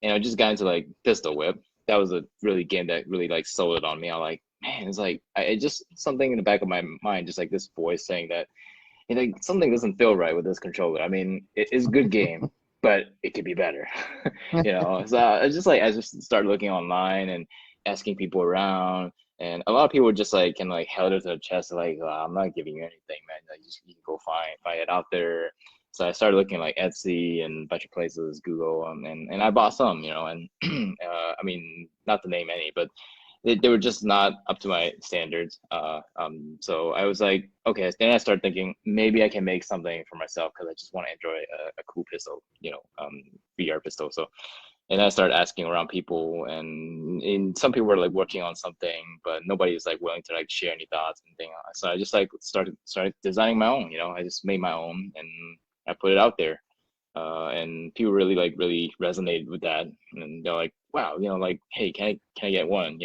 and I just got into like Pistol Whip. That was a really game that really like sold it on me. I like man, it's like I just something in the back of my mind, just like this voice saying that, like something doesn't feel right with this controller. I mean, it's a good game, but it could be better, So I just started looking online and asking people around, and a lot of people just like can like held it to their chest, like, oh, I'm not giving you anything, man. Like, you can go find it out there. So I started looking like Etsy and a bunch of places, Google, and I bought some, and I mean, not to name any, but they were just not up to my standards. So I was like, okay. Then I started thinking maybe I can make something for myself because I just want to enjoy a cool pistol, VR pistol. So, and I started asking around people, and some people were like working on something, but nobody is like willing to like share any thoughts and things. So I just like started designing my own. I just made my own and I put it out there. And people really resonated with that, and they're like, wow, like, hey, can I get one,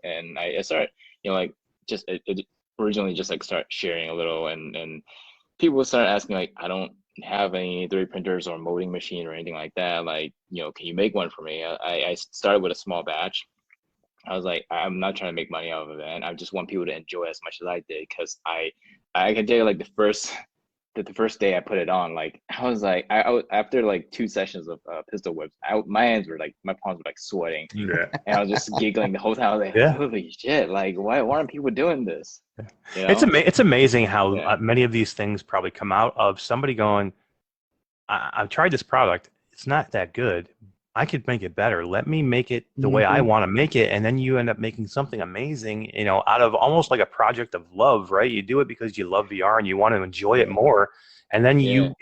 and I started, like, just it originally just like start sharing a little, and people started asking, like, I don't have any 3D printers or molding machine or anything like that, like, can you make one for me? I started with a small batch. I was like, I'm not trying to make money out of it, and I just want people to enjoy as much as I did, because I can tell you, like, the first day I put it on, like, I was like, I after like 2 sessions of pistol whips, my hands were like, my palms were like sweating, and I was just giggling the whole time. I was like, holy shit, like, why aren't people doing this? It's amazing how many of these things probably come out of somebody going, I've tried this product, it's not that good, I could make it better. Let me make it the way I want to make it. And then you end up making something amazing, out of almost like a project of love, right? You do it because you love VR and you want to enjoy it more. And then you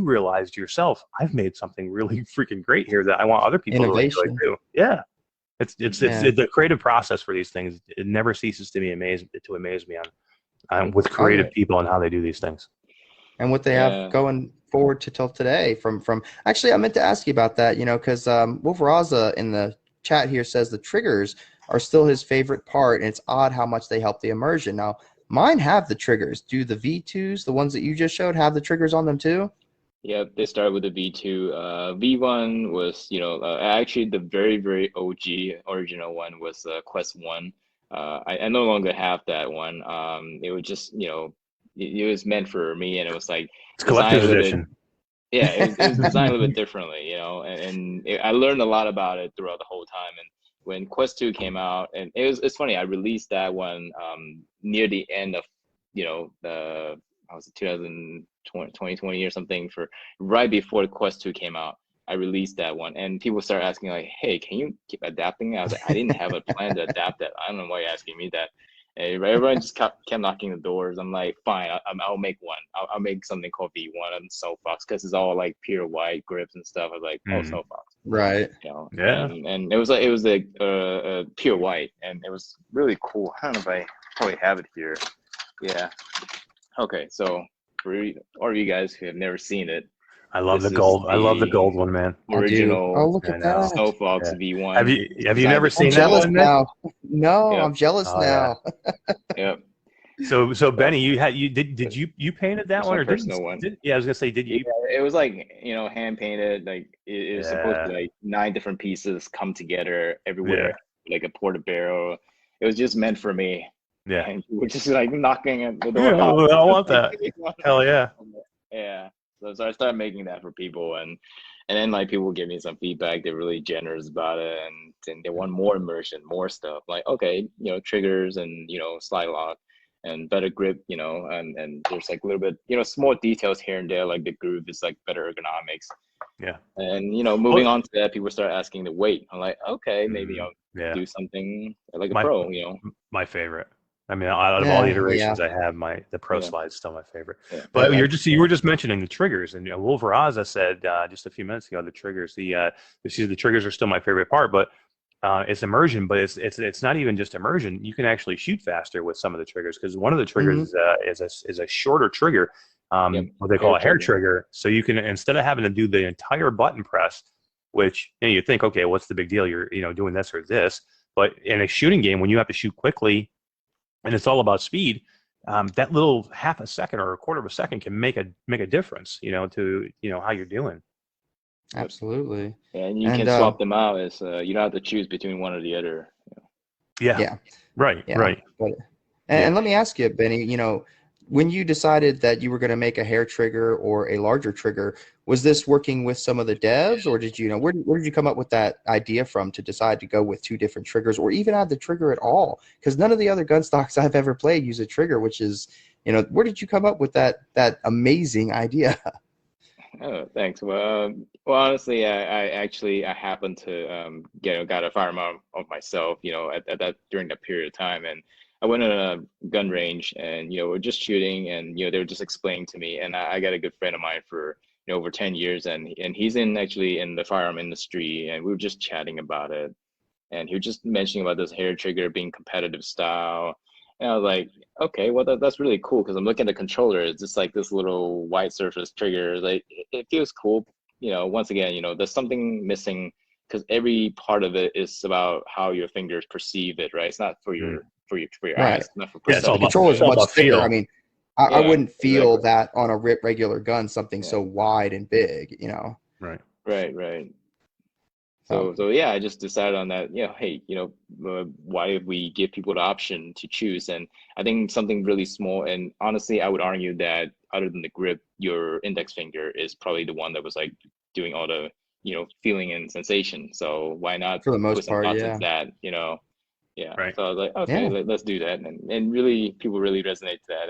realized yourself, I've made something really freaking great here that I want other people to enjoy too. Yeah. It's the creative process for these things. It never ceases to amaze me on with creative people and how they do these things. And what they have going forward to till today from actually, I meant to ask you about that, because Wolf Raza in the chat here says the triggers are still his favorite part, and it's odd how much they help the immersion. Now, mine have the triggers. Do the V2s, the ones that you just showed, have the triggers on them too? Yeah, they started with the V2. V1 was, actually the very, very OG original one was Quest 1. I no longer have that one. It was just, it was meant for me, and it was like it's collector's edition. It was designed a little bit differently, and I learned a lot about it throughout the whole time. And when Quest 2 came out, and it's funny, I released that one near the end of, the, I was 2020 or something, for right before Quest 2 came out. I released that one, and people started asking, like, hey, can you keep adapting it? I was like, I didn't have a plan to adapt it. I don't know why you're asking me that. And everyone just kept knocking the doors. I'm like, fine, I'll make one. I'll make something called V1 on SnowFox, because it's all like pure white grips and stuff. I was like, oh, SnowFox, right? And it was like pure white, and it was really cool. I don't know if I probably have it here. Yeah. Okay, so for all of you guys who have never seen it, I love the gold. I love the gold one, man. Original. Oh, look at that. SnowFox V1. Have you never seen that one? Now. No, I'm jealous now. Yep. So Benny, did you painted that one, or personal one? I was gonna say, did you? Yeah, it was like, hand painted. Like it was supposed to be like 9 different pieces come together everywhere, like a portobello. It was just meant for me. Yeah. And we're just like knocking at the door. Yeah, I want that. Hell yeah. Yeah. So I started making that for people, and then like people give me some feedback. They're really generous about it, and they want more immersion, more stuff. Like, okay, triggers and slide lock and better grip, and there's like a little bit, small details here and there, like the groove is like better ergonomics. Yeah. And moving on to that, people start asking the weight. I'm like, okay, maybe I'll do something like a pro. My favorite. I mean, out of all the iterations I have, the ProSlide is still my favorite. Yeah. But you were just mentioning the triggers, and Wolf Raza said just a few minutes ago, the triggers. The triggers are still my favorite part, but it's immersion. But it's not even just immersion. You can actually shoot faster with some of the triggers, because one of the triggers is a shorter trigger, what they call a hair trigger. So you can, instead of having to do the entire button press, which you think, okay, what's the big deal? You're doing this or this, but in a shooting game, when you have to shoot quickly, and it's all about speed, that little half a second or a quarter of a second can make a difference, to how you're doing. Absolutely. Yeah, and you can swap them out. As you don't have to choose between one or the other. Yeah. Right. Yeah. Right. But, and let me ask you, Benny, you know, when you decided that you were going to make a hair trigger or a larger trigger, was this working with some of the devs, or did you know where did you come up with that idea from to decide to go with two different triggers or even add the trigger at all? Because none of the other gun stocks I've ever played use a trigger, which is, you know, where did you come up with that amazing idea? Oh, thanks. Well, honestly, I actually I happened to got a firearm of myself, you know, at that during that period of time, and I went on a gun range, and we're just shooting, and they were just explaining to me, and I got a good friend of mine for over 10 years, and he's actually in the firearm industry, and we were just chatting about it, and he was just mentioning about this hair trigger being competitive style. And I was like, okay, well that's really cool because I'm looking at the controller. It's just like this little white surface trigger. Like it feels cool. Once again, there's something missing because every part of it is about how your fingers perceive it, right? It's not for your Right. eyes, not for it's The all perception. about, controller is it's all much about thicker. feel. I mean, I Yeah, wouldn't feel exactly. that on a regular gun, something so wide and big, you know. Right. Right. So So yeah, I just decided on that. Hey, why if we give people the option to choose? And I think something really small. And honestly, I would argue that other than the grip, your index finger is probably the one that was like doing all the feeling and sensation. So why not for the put most some part, thoughts into yeah. that? Yeah. Right. So I was like, okay, Yeah. let's do that. And really, people really resonate to that.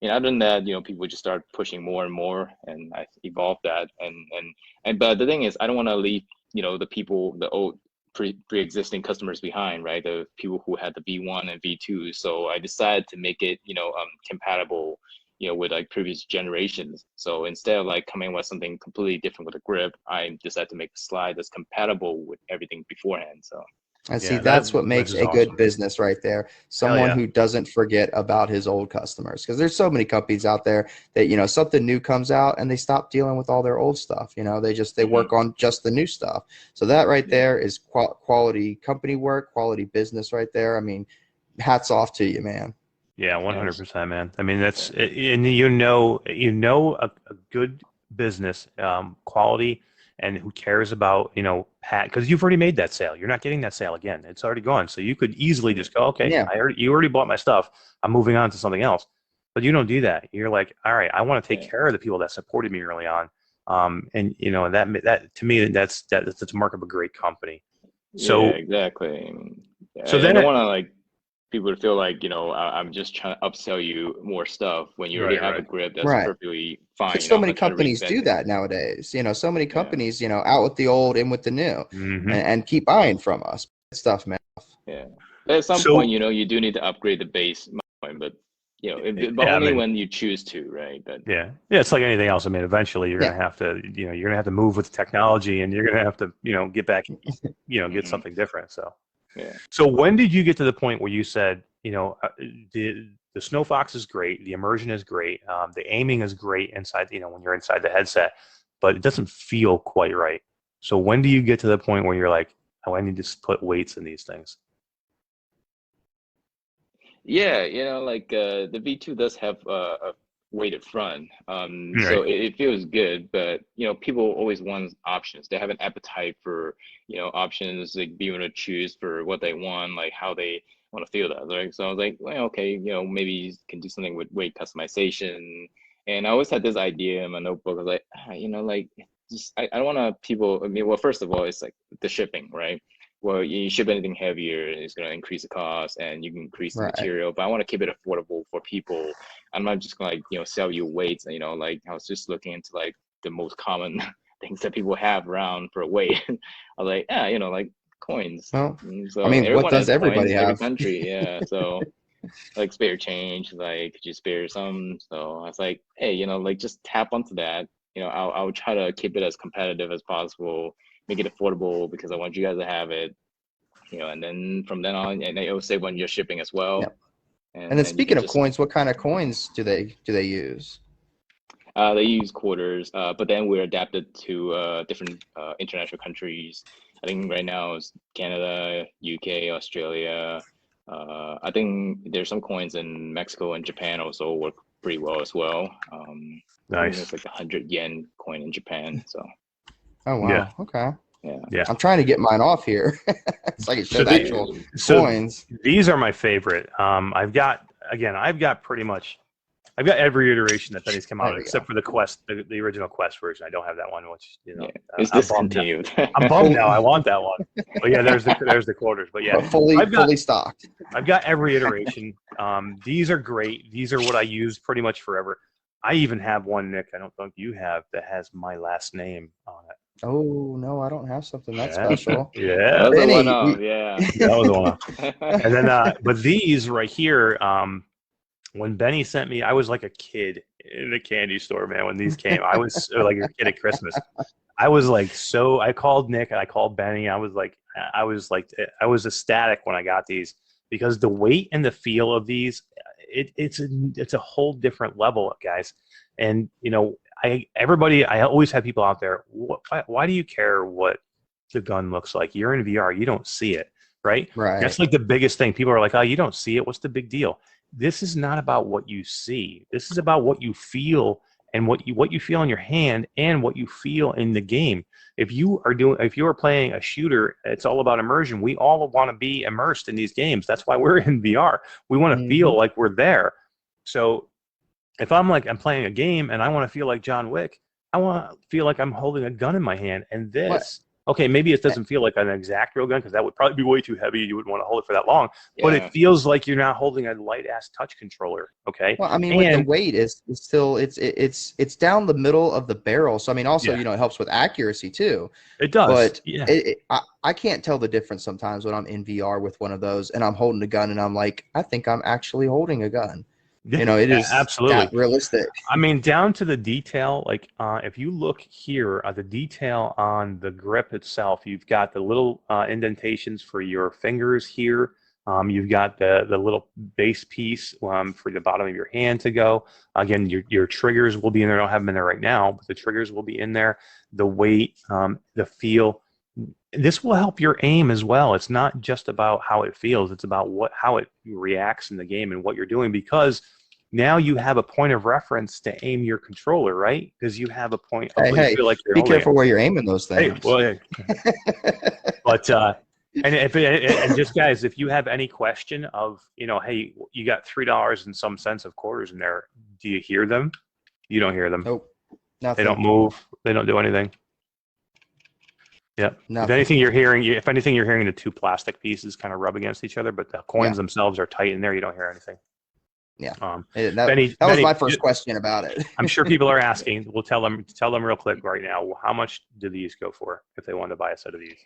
And other than that, people just start pushing more and more, and I evolved that. And but the thing is, I don't want to leave, the people, the old pre-existing customers behind, right? The people who had the V1 and V2. So I decided to make it, compatible, with like previous generations. So instead of like coming with something completely different with a grip, I decided to make a slide that's compatible with everything beforehand. So And see, Yeah. that's what Which makes is a good awesome. business right there. Hell Someone yeah. who doesn't forget about his old customers. Because there's so many companies out there that, you know, something new comes out and they stop dealing with all their old stuff. You know, they work on just the new stuff. So that right yeah. there is quality company work, quality business right there. I mean, hats off to you, man. Yeah, Yes. 100%, man. I mean, that's, Yeah. and a good business, quality, and who cares about, because you've already made that sale. You're not getting that sale again. It's already gone. So you could easily just go, okay, Yeah. you already bought my stuff. I'm moving on to something else. But you don't do that. You're like, all right, I want to take Yeah. care of the people that supported me early on. And that to me, that's the mark of a great company. Yeah, So, exactly. so I then don't it, want to like people to feel like, I'm just trying to upsell you more stuff when you already have a right. grip that's Right. perfectly fine. Because so I'm many not trying to companies reinvent do things. that nowadays. You know, so many Yeah. companies, you know, out with the old, in with the new, Hmm. and keep buying from us. Good stuff, man. Yeah. But at some point, So, you do need to upgrade the base point, but but yeah, I only mean, when you choose to, right? But yeah, it's like anything else. I mean, eventually you're Yeah. gonna have to, you're gonna have to move with technology, and you're gonna have to, get back, get hmm something different. So, yeah. so when did you get to the point where you said, the SnowFox is great, the immersion is great, the aiming is great inside, when you're inside the headset, but it doesn't feel quite right. So when do you get to the point where you're like, oh, I need to put weights in these things? Yeah, like the V2 does have a weighted front. Right. So it feels good, but people always want options. They have an appetite for, options, like being able to choose for what they want, like how they want to feel that, right? So I was like, well, okay, maybe you can do something with weight customization. And I always had this idea in my notebook. I was like, like just I don't want to people. I mean, well, first of all, it's like the shipping, right? Well, you ship anything heavier, it's going to increase the cost and you can increase the Right. material. But I want to keep it affordable for people. I'm not just going to, like, sell you weights. Like I was just looking into like the most common things that people have around for a weight. I was like, yeah, like coins. Well, I So mean, what everyone does has everybody coins, every have? country. Yeah. So like spare change, like could you spare some? So I was like, hey, like just tap onto that. I'll try to keep it as competitive as possible, make it affordable because I want you guys to have it. And then from then on, and they will say when you're shipping as Yeah. well, And then and you can speaking of just coins, what kind of coins do they use? they use quarters, but then we're adapted to different international countries. I think right now it's Canada, UK, Australia. I think there's some coins in Mexico and Japan also work pretty well as well. I think Nice. there's like 100 yen coin in Japan. So Oh Yeah. wow. Okay. Yeah. I'm trying to get mine off here so I can show the actual coins. These are my favorite. I've got pretty much, I've got every iteration that Benny's come out except for the Quest, the original Quest version. I don't have that one, which it's discontinued. I'm bummed now. I want that one. But yeah, there's the quarters. But yeah, fully stocked. I've got every iteration. These are great. These are what I use pretty much forever. I even have one, Nick, I don't think you have, that has my last name on it. Oh no, I don't have something that special. Yeah, that was Benny, that was one. And then, but these right here, when Benny sent me, I was like a kid in the candy store, man. When these came, I was like a kid at Christmas. I was like, I called Nick and I called Benny. I was ecstatic when I got these because the weight and the feel of these, it's a whole different level, guys. And I always have people out there. Why do you care what the gun looks like? You're in VR, you don't see it, right? Right. That's like the biggest thing. People are like, oh, you don't see it. What's the big deal? This is not about what you see. This is about what you feel and what you feel in your hand and what you feel in the game. If you are playing a shooter, it's all about immersion. We all want to be immersed in these games. That's why we're in VR. We want to feel like we're there. So if I'm playing a game and I want to feel like John Wick, I want to feel like I'm holding a gun in my hand. And this, okay, maybe it doesn't feel like an exact real gun because that would probably be way too heavy. You wouldn't want to hold it for that long. Yeah. But it feels like you're not holding a light ass touch controller. Okay. Well, I mean, with the weight is still it's down the middle of the barrel. So I mean, also it helps with accuracy too. It does. But I can't tell the difference sometimes when I'm in VR with one of those and I'm holding a gun and I'm like, I think I'm actually holding a gun. It is absolutely that realistic. I mean, down to the detail, if you look here at the detail on the grip itself, you've got the little indentations for your fingers here. You've got the little base piece for the bottom of your hand to go. Again, your triggers will be in there. I don't have them in there right now, but the triggers will be in there. The weight, the feel. This will help your aim as well. It's not just about how it feels. It's about how it reacts in the game and what you're doing, because now you have a point of reference to aim your controller, right? Because you have a point of you feel like you're be careful where you're aiming those things. Hey, well, but and just guys, if you have any question of hey, you got $3 and some cents of quarters in there, do you hear them? You don't hear them. Nope. Nothing. They don't move. They don't do anything. Yeah. If anything, you're hearing the two plastic pieces kind of rub against each other, but the coins themselves are tight in there. You don't hear anything. Yeah. That was my first question about it. I'm sure people are asking. We'll tell them real quick right now. How much do these go for if they want to buy a set of these?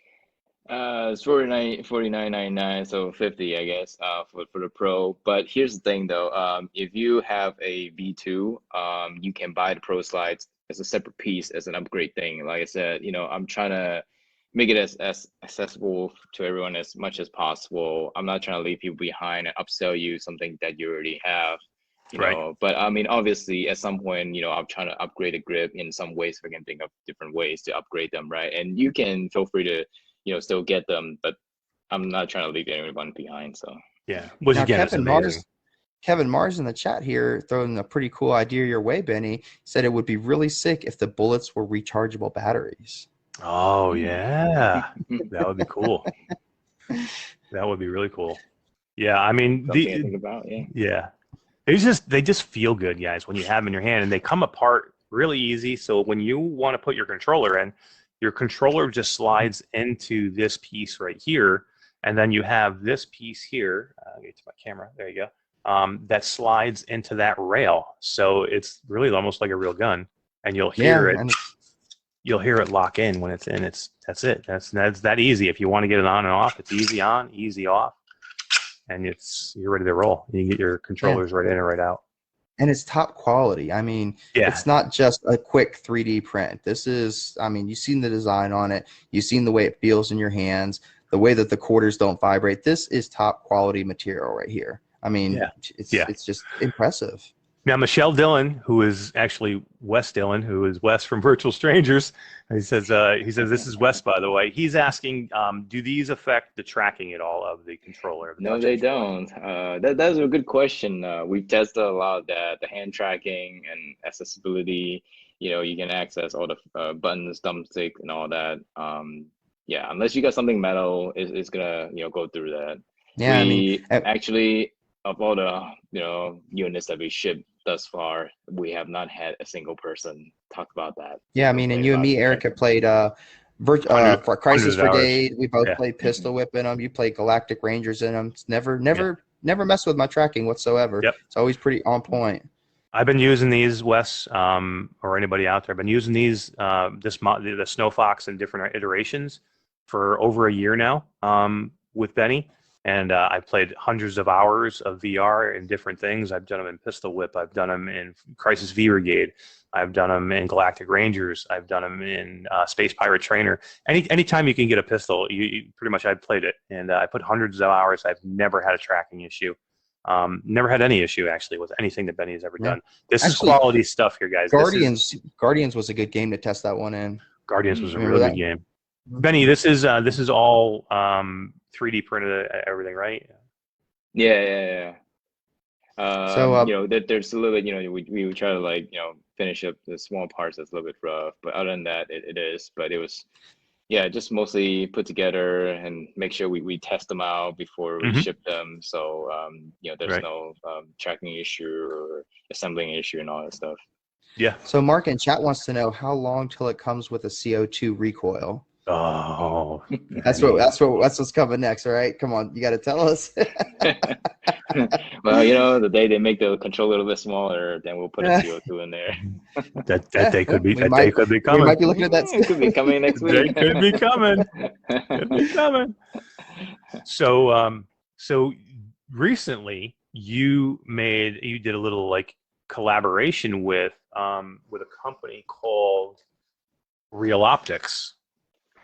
It's $49.99, so $50, I guess, for the Pro. But here's the thing, though. If you have a V2, you can buy the ProSlides as a separate piece as an upgrade thing. Like I said, I'm trying to make it as accessible to everyone as much as possible. I'm not trying to leave people behind and upsell you something that you already have. You know, but I mean, obviously, at some point, I'm trying to upgrade a grip in some ways. If I can think of different ways to upgrade them, right? And you can feel free to still get them, but I'm not trying to leave anyone behind. So yeah, which again is amazing. Kevin Mars in the chat here throwing a pretty cool idea your way, Benny. Said it would be really sick if the bullets were rechargeable batteries. Oh yeah, that would be cool. That would be really cool. Yeah, I mean, yeah, they just feel good, guys, when you have them in your hand, and they come apart really easy. So when you want to put your controller in, your controller just slides into this piece right here, and then you have this piece here. I'll get to my camera. There you go. That slides into that rail, so it's really almost like a real gun, and you'll hear it. You'll hear it lock in when it's in. That's it. That's that easy. If you want to get it on and off, it's easy on, easy off, and you're ready to roll. You can get your controllers right in and right out. And it's top quality. I mean, it's not just a quick 3D print. This is, I mean, you've seen the design on it. You've seen the way it feels in your hands, the way that the quarters don't vibrate. This is top quality material right here. I mean, it's just impressive. Now, Michelle Dillon, who is actually Wes Dillon, who is Wes from Virtual Strangers, he says this is Wes, by the way. He's asking, do these affect the tracking at all of the controller? No, they don't. That's a good question. We've tested a lot of that, the hand tracking and accessibility. You can access all the buttons, thumbstick, and all that. yeah, unless you got something metal, it's gonna go through that. Yeah, I mean, We actually, of all the units that we shipped thus far, we have not had a single person talk about that. yeah, I mean, and you and me, Eric, have played for Crisis hundreds of hours. Brigade. We both Yeah. played Pistol Whip in them. You played Galactic Rangers in them. It's never messed with my tracking whatsoever. Yep. It's always pretty on point. I've been using these, Wes, or anybody out there. I've been using these, the SnowFox in different iterations for over a year now with Benny. And I've played hundreds of hours of VR in different things. I've done them in Pistol Whip. I've done them in Crisis V Brigade. I've done them in Galactic Rangers. I've done them in Space Pirate Trainer. Anytime you can get a pistol, you pretty much I've played it. And I put hundreds of hours. I've never had a tracking issue. Never had any issue actually with anything that Benny has ever done. This is quality stuff here, guys. Guardians was a good game to test that one in. Guardians was a really good game. Benny, this is all 3D printed everything, right? Yeah. There's a little bit, we try to finish up the small parts that's a little bit rough, but other than that, it is. But it was, just mostly put together and make sure we test them out before we ship them. So there's no tracking issue or assembling issue and all that stuff. Yeah. So Mark in chat wants to know how long till it comes with a CO2 recoil. Oh, that's what's coming next, right? Come on, you got to tell us. Well, the day they make the controller a little bit smaller, then we'll put a CO2 in there. that day could be coming. We might be looking at that. It could be coming next week. It could be coming. Could be coming. So recently you did a little collaboration with a company called Real Optics,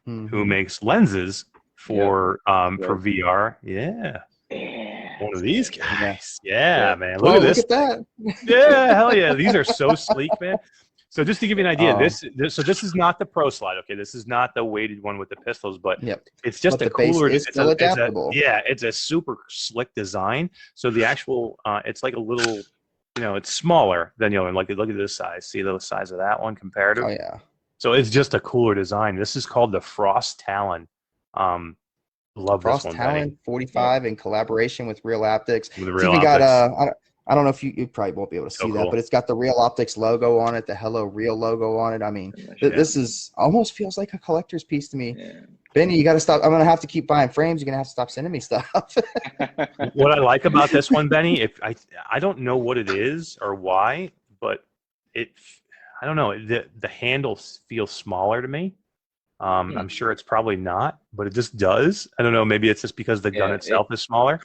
who makes lenses for VR. Yeah. One of these guys. Yeah, man. Look at that. Yeah, hell yeah. These are so sleek, man. So just to give you an idea, this is not the ProSlide, okay? This is not the weighted one with the pistols, but it's just a cooler. It's still adaptable. It's a super slick design. So the actual, it's like a little, it's smaller than the other one. Look at this size. See the size of that one comparative? Oh yeah. So it's just a cooler design. This is called the Frost Talon. Love Frost this one, Talon Benny. 45 in collaboration with Real Optics. With It's even got I don't know if you probably won't be able to see that, but it's got the Real Optics logo on it, the HelloReal logo on it. I mean, this is almost feels like a collector's piece to me. Yeah. Benny, you got to stop. I'm going to have to keep buying frames. You're going to have to stop sending me stuff. What I like about this one, Benny, I don't know what it is or why, but I don't know. The handle feels smaller to me. I'm sure it's probably not, but it just does. I don't know. Maybe it's just because the gun itself is smaller.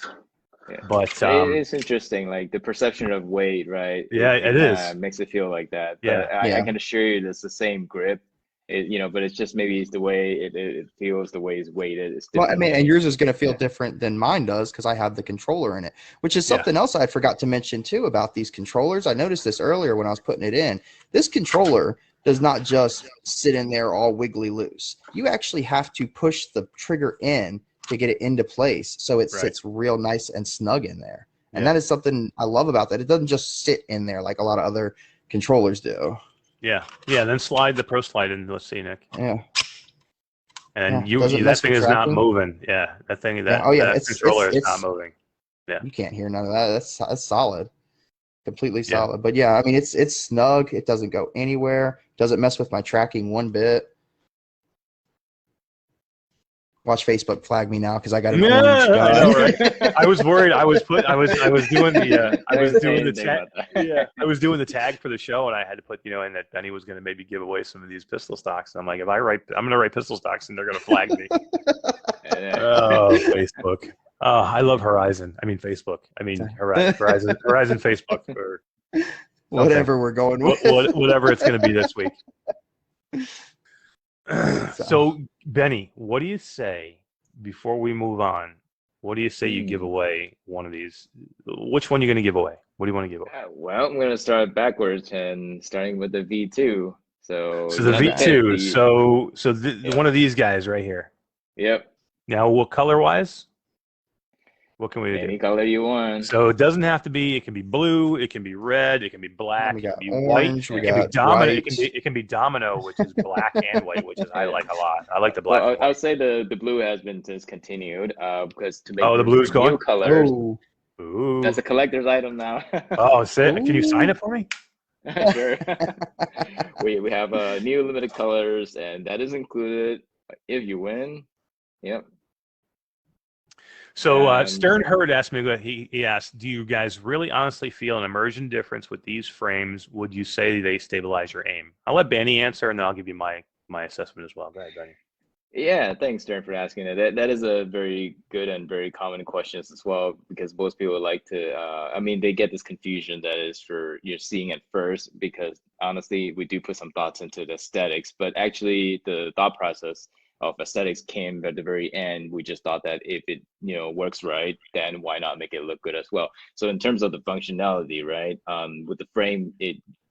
Yeah. But it's interesting, like the perception of weight, right? Yeah, it is. Makes it feel like that. Yeah. But I can assure you, it's the same grip. But it's just maybe it's the way it feels, the way it's weighted. It's well, I mean, and yours is going to feel different than mine does because I have the controller in it, which is something else I forgot to mention too about these controllers. I noticed this earlier when I was putting it in. This controller does not just sit in there all wiggly loose. You actually have to push the trigger in to get it into place, so it sits real nice and snug in there. And that is something I love about that. It doesn't just sit in there like a lot of other controllers do. Yeah. Then slide the ProSlide in. Let's see, Nick. Yeah. And that thing is not moving. Yeah, that thing. That controller is not moving. Yeah. You can't hear none of that. That's solid. Completely solid. But yeah, I mean, it's snug. It doesn't go anywhere. Doesn't mess with my tracking one bit. Watch Facebook flag me now because I got an orange gun. I know, right? I was worried. I was doing the tag. Yeah, I was doing the tag for the show, and I had to put and that Benny was going to maybe give away some of these pistol stocks. And I'm like, I'm going to write pistol stocks, and they're going to flag me. Oh, Facebook. Oh, I love Horizon. I mean Facebook. I mean Horizon Facebook or whatever we're going with. Whatever it's going to be this week. So, Benny, what do you say before we move on? What do you say you give away one of these? Which one are you going to give away? What do you want to give away? Well, I'm going to start backwards and starting with the V2. So the V2. One of these guys right here. Yep. Now, what color-wise? What can we do? Any color you want. So it doesn't have to be. It can be blue. It can be red. It can be black. We It got can be orange. white. We It can be got domino. white. It can be domino, which is black and white, which is I Yeah. like a lot. I like the black Well, and I white. would say the blue has been discontinued because to make Oh, the room blue's for new gone? colors, Oh, Ooh. that's a collector's item now. Oh, can you sign Ooh. it for me? Sure. We have new limited colors, and that is included if you win. Yep. So And Stern Hurd asked me, he asked, do you guys really honestly feel an immersion difference with these frames? Would you say they stabilize your aim? I'll let Benny answer, and then I'll give you my assessment as well. Go ahead, Benny. yeah, thanks, Darren, for asking that. That is a very good and very common question as well, because most people like to, I mean, they get this confusion that is for you're seeing at first, because honestly, we do put some thoughts into the aesthetics, but actually the thought process of aesthetics came at the very end. We just thought that if it, works right, then why not make it look good as well? So in terms of the functionality, right, with the frame,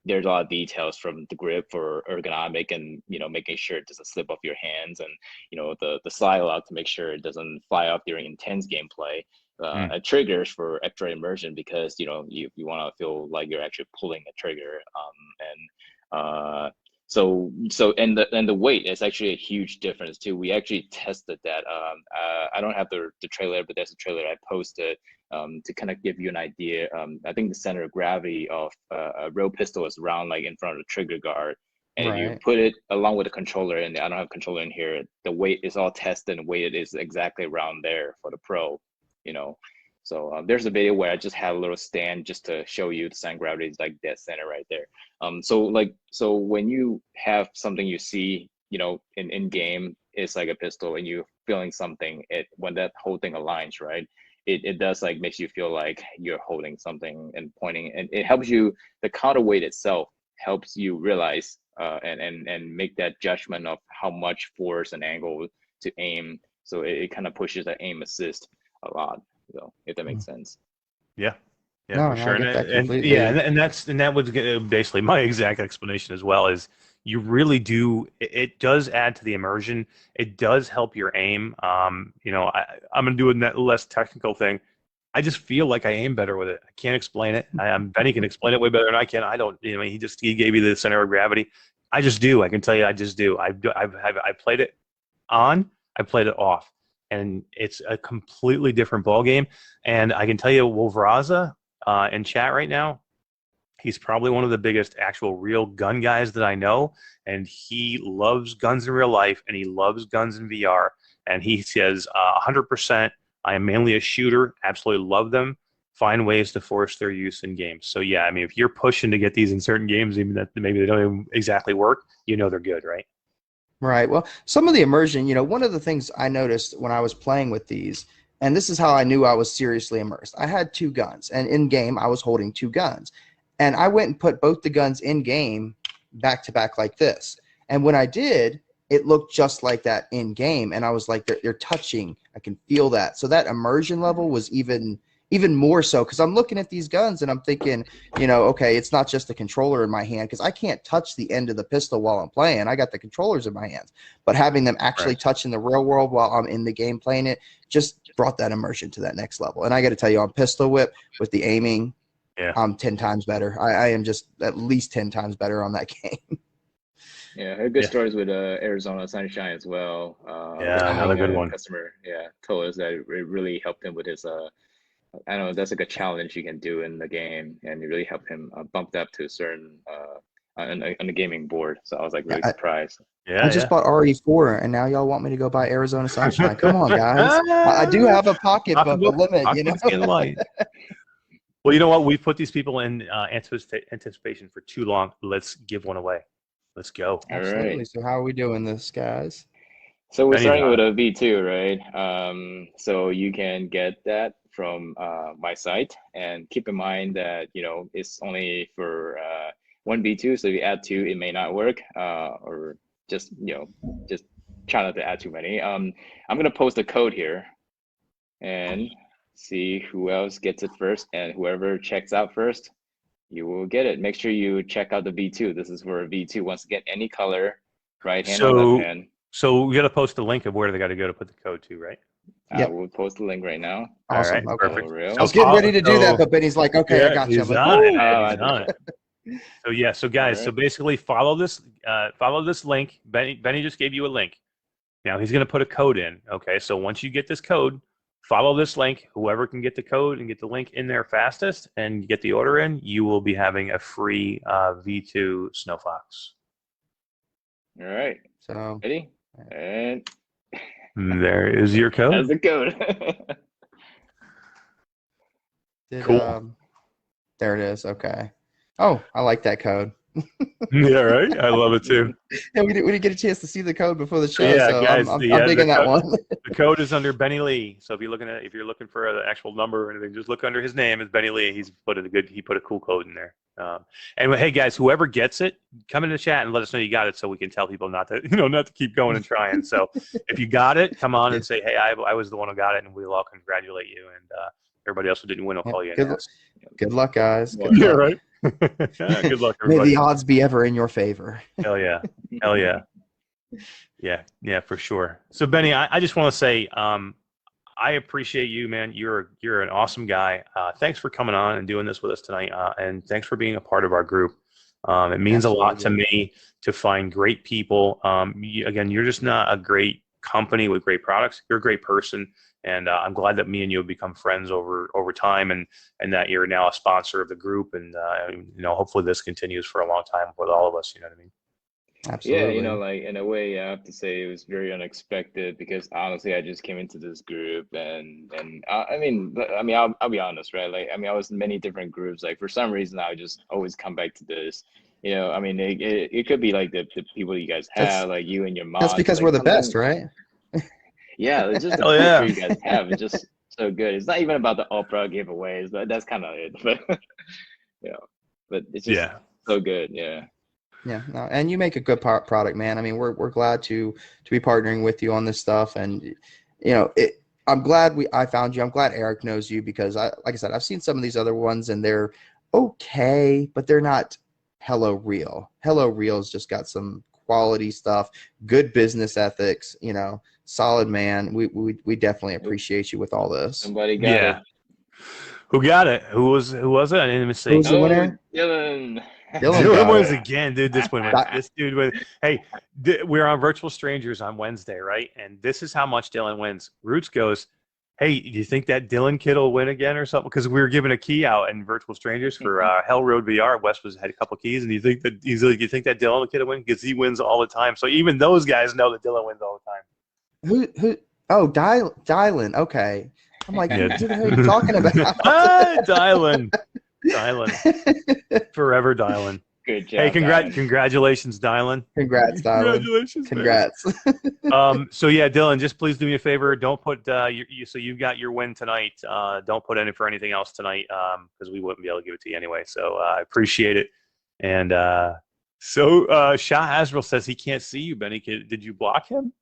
there's a lot of details from the grip for ergonomic and making sure it doesn't slip off your hands, and the slide lock to make sure it doesn't fly off during intense gameplay, triggers for extra immersion, because you want to feel like you're actually pulling a trigger, and the weight is actually a huge difference too. We actually tested that. I don't have the trailer, but there's a trailer I posted to kind of give you an idea. I think the center of gravity of a real pistol is around like in front of the trigger guard. And if you put it along with the controller, and I don't have a controller in here, the weight is all tested and weighted is exactly around there for the Pro, So there's a video where I just had a little stand just to show you the center of gravity is like dead center right there. So when you have something you see, in game, it's like a pistol, and you're feeling something, when that whole thing aligns, right? It does like makes you feel like you're holding something and pointing, and it helps you. The counterweight itself helps you realize and make that judgment of how much force and angle to aim. So it kind of pushes that aim assist a lot. So if that makes sense. Yeah. Yeah, No, for sure. I get that completely. that was basically my exact explanation as well. Is you really do. It does add to the immersion. It does help your aim. I'm gonna do a less technical thing. I just feel like I aim better with it. I can't explain it. Benny can explain it way better than I can. I don't. He gave you the center of gravity. I just do. I can tell you, I just do. I played it on. I played it off, and it's a completely different ball game. And I can tell you, Wolveraza in chat right now, he's probably one of the biggest actual real gun guys that I know, and he loves guns in real life, and he loves guns in VR. And he says 100%. I am mainly a shooter. Absolutely love them. Find ways to force their use in games. So yeah, if you're pushing to get these in certain games, even that maybe they don't even exactly work, they're good, right? Right. Well, some of the immersion, one of the things I noticed when I was playing with these, and this is how I knew I was seriously immersed. I had two guns, and in game, I was holding two guns. And I went and put both the guns in game back to back like this. And when I did, it looked just like that in game. And I was like, they're touching. I can feel that. So that immersion level was even more so, because I'm looking at these guns and I'm thinking, okay, it's not just the controller in my hand, because I can't touch the end of the pistol while I'm playing. I got the controllers in my hands, but having them actually touch in the real world while I'm in the game playing it just brought that immersion to that next level. And I got to tell you, on Pistol Whip with the aiming, I'm 10 times better. I am just at least 10 times better on that game. Yeah, I had good stories with Arizona Sunshine as well. Another good one. Customer, told us that it really helped him with his I don't know, that's like a challenge you can do in the game, and it really helped him bump up to a certain on the gaming board. So I was like really surprised. I just bought RE4, and now y'all want me to go buy Arizona Sunshine. Come on, guys. I do have a pocketbook limit, Light. Well, you know what? We've put these people in anticipation for too long. Let's give one away. Let's go. Absolutely. All right. So how are we doing this, guys? So we're starting with a V2, right? So you can get that from my site, and keep in mind that it's only for one V2. So if you add two, it may not work, or just try not to add too many. I'm gonna post a code here, and see who else gets it first, and whoever checks out first, you will get it. Make sure you check out the V2. This is for a V2. Once again, any color, right hand or left hand. So we got to post a link of where they got to go to put the code to, right? We'll post the link right now. Awesome. All right, Okay. HelloReal. I was getting ready to do that, but Benny's like, okay, I got you. He's I'm like, on it, "Ooh." man. He's on it. So yeah, so guys, so basically follow this link. Benny just gave you a link. Now he's going to put a code in. Okay, so once you get this code, follow this link. Whoever can get the code and get the link in there fastest and get the order in, you will be having a free V2 SnowFox. All right. So ready? And there is your code. that's the code. Cool. There it is. Okay. Oh, I like that code. Yeah, right. I love it too. Yeah, we didn't get a chance to see the code before the show, Yeah, so guys, I'm digging that one. The code is under Benny Lee. So if you're looking for the actual number or anything, just look under his name. It's Benny Lee. He put a cool code in there. And hey, guys, whoever gets it, come in the chat and let us know you got it, so we can tell people not to keep going and trying. So if you got it, come on and say, hey, I was the one who got it, and we'll all congratulate you. And everybody else who didn't win will call you. Good luck, guys. Yeah, right. Good luck, everybody. May the odds be ever in your favor. Hell yeah. Hell yeah. Yeah, for sure. So Benny, I just want to say, I appreciate you, man. You're an awesome guy. Thanks for coming on and doing this with us tonight. And thanks for being a part of our group. It means a lot to me to find great people. Again, you're just not a great company with great products. You're a great person. And I'm glad that me and you have become friends over time, and that you're now a sponsor of the group. And hopefully this continues for a long time with all of us. You know what I mean? Absolutely. Yeah, like in a way, I have to say it was very unexpected, because honestly, I just came into this group, and I'll be honest, right? Like, I was in many different groups. Like, for some reason, I just always come back to this. It could be like the people you guys have, like you and your mom. That's because we're the best, right? Yeah, it's just the culture you guys have. It's just so good. It's not even about the Oprah giveaways, but that's kind of it. But but it's just so good. Yeah. Yeah, no, and you make a good product, man. I mean, we're glad to be partnering with you on this stuff, and I'm glad I found you. I'm glad Eric knows you, because like I said, I've seen some of these other ones and they're okay, but they're not HelloReal. HelloReal's just got some quality stuff, good business ethics. Solid man. We definitely appreciate you with all this. Somebody got it. Who got it? Who was it? I didn't even see. Who's the winner? Dylan wins again, dude. This dude wins. Hey, we're on Virtual Strangers on Wednesday, right? And this is how much Dylan wins. Roots goes, hey, do you think that Dylan kid will win again or something? Because we were giving a key out in Virtual Strangers for Hell Road VR. Wes had a couple keys, and you think that Dylan kid will win? Because he wins all the time. So even those guys know that Dylan wins all the time. Who? Oh, Dylan. Okay. I'm like, who the hell are you talking about? Dylan. Forever Dylan. Good job. Hey, congratulations, Dylan. Congrats, Dylan. Congratulations. Congrats. So yeah, Dylan, just please do me a favor. Don't put so you got your win tonight. Don't put in for anything else tonight, because we wouldn't be able to give it to you anyway. So I appreciate it. And Shah Azrael says he can't see you, Benny. Did you block him?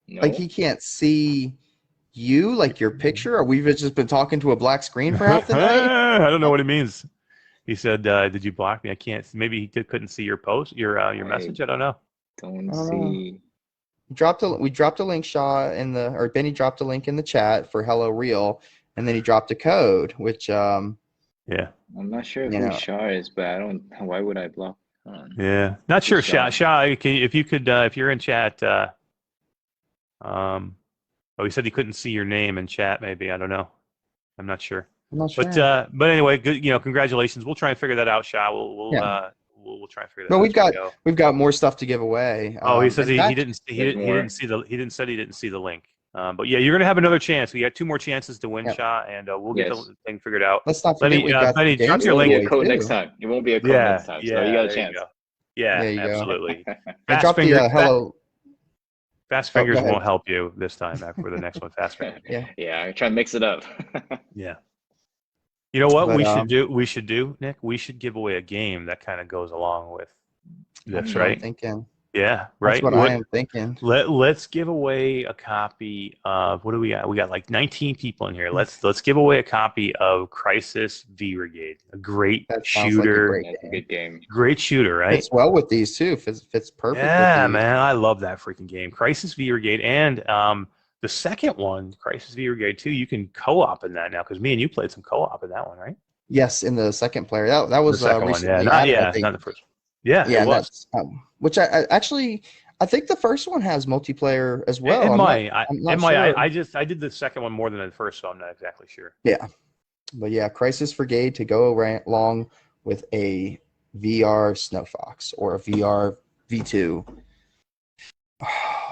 No. Like, he can't see you, like your picture, or we've just been talking to a black screen for half the night? I don't know what he means. He said, "Did you block me? I can't. Maybe he couldn't see your post, your message. I don't know." Don't see. We dropped a link, Shaw, or Benny dropped a link in the chat for HelloReal, and then he dropped a code, which I'm not sure who Shaw is, but I don't. Why would I block? Yeah, not sure. Shaw, if you could, if you're in chat, he said he couldn't see your name in chat. Maybe, I don't know. I'm not sure. I'm not sure. But anyway, good. Congratulations. We'll try and figure that out, Shah. We'll try and figure that out. But we've got more stuff to give away. He says he didn't see the link. But yeah, you're gonna have another chance. We got 2 more chances to win, Shah, and we'll get the thing figured out. Let's not forget Benny, drop your link. It won't be a code next time. It won't be a code next time. So you got a chance. Yeah, absolutely. Fast Fast Fingers won't help you this time for the next one. Fast Fingers. Yeah, I try and mix it up. Yeah. You know what we should do, Nick? We should give away a game that kind of goes along with this, right? I'm thinking. Yeah, right. That's what I am thinking. Let's give away a copy of, what do we got? We got like 19 people in here. Let's give away a copy of Crisis V Brigade, a great shooter. That's a good game. Great shooter, right? Fits well with these too. Fits perfect. Yeah, man, I love that freaking game. Crisis V Brigade, and The second one, Crisis VR Gate 2, you can co-op in that now because me and you played some co-op in that one, right? Yes, in the second player. That was The second one, recently added, I think. not the first one. Yeah, Yeah, it and was. that's which I actually I think the first one has multiplayer as well. It I'm not might. I'm It not might. sure. I did the second one more than the first, so I'm not exactly sure. Yeah, but yeah, Crisis Brigade to go along with a VR SnowFox or a VR V2.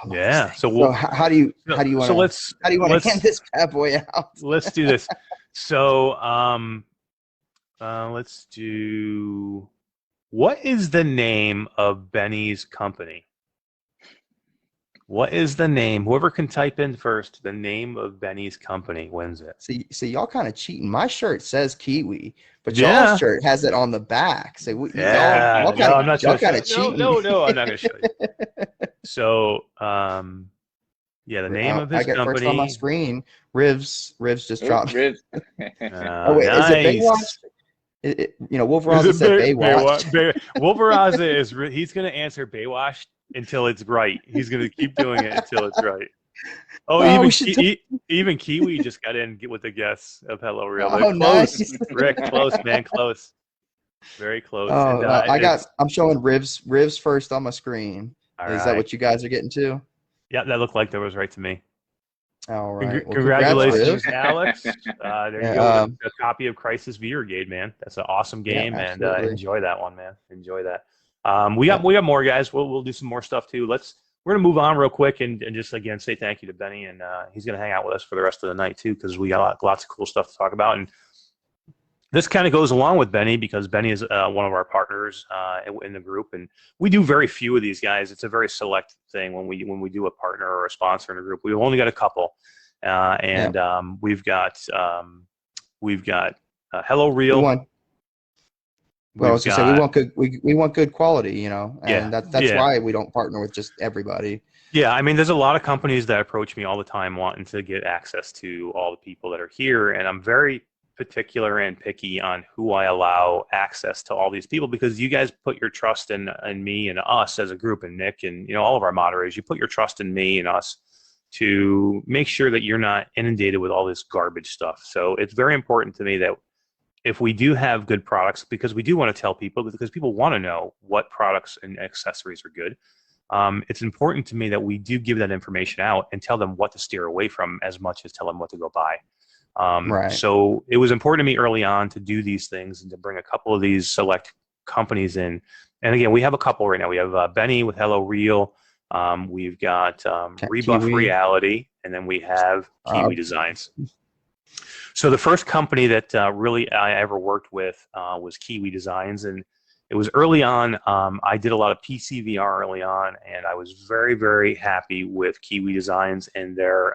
Yeah. So how do you want to hand this bad boy out? Let's do this. So let's do. What is the name of Benny's company? What is the name? Whoever can type in first the name of Benny's company wins it. See, y'all kind of cheating. My shirt says Kiwi, but Yeah. y'all's shirt has it on the back. So I'm not kind of cheating. No, I'm not going to show you. So, yeah, the name of his I got company. first on my screen. Rivs just dropped. Rivs. Oh wait, is it Baywatch? Wolveraza said Baywatch. Wolveraza is he's going to answer Baywatch until it's right. He's going to keep doing it until it's right. Oh, even Kiwi just got in with the guess of HelloReal. Oh, close. Nice. Rick, close, man, close. Very close. Oh, And, I'm showing Rivs first on my screen. Is that what you guys are getting to? Yeah, that looked like that was right to me. All right. Well, congratulations, Alex. There you go. A copy of Crisis VR Gate, man. That's an awesome game, and enjoy that one, man. Enjoy that. We got more guys. We'll do some more stuff too. We're gonna move on real quick and just again say thank you to Benny, and he's gonna hang out with us for the rest of the night too because we got lots of cool stuff to talk about. And this kind of goes along with Benny because Benny is one of our partners in the group, and we do very few of these guys. It's a very select thing when we do a partner or a sponsor in a group. We've only got a couple, and we've got HelloReal. Well, I was gonna say we want good quality, and that's why we don't partner with just everybody. Yeah, I mean, there's a lot of companies that approach me all the time wanting to get access to all the people that are here, and I'm very particular and picky on who I allow access to all these people because you guys put your trust in me and us as a group, and Nick and all of our moderators. You put your trust in me and us to make sure that you're not inundated with all this garbage stuff. So it's very important to me that if we do have good products, because we do want to tell people, because people want to know what products and accessories are good, it's important to me that we do give that information out and tell them what to steer away from as much as tell them what to go buy. Right. So it was important to me early on to do these things and to bring a couple of these select companies in. And again, we have a couple right now. We have Benny with HelloReal. We've got Rebuff Kiwi. Reality, and then we have Kiwi Designs. So the first company that really I ever worked with was Kiwi Designs, and it was early on. I did a lot of PC VR early on, and I was very, very happy with Kiwi Designs and their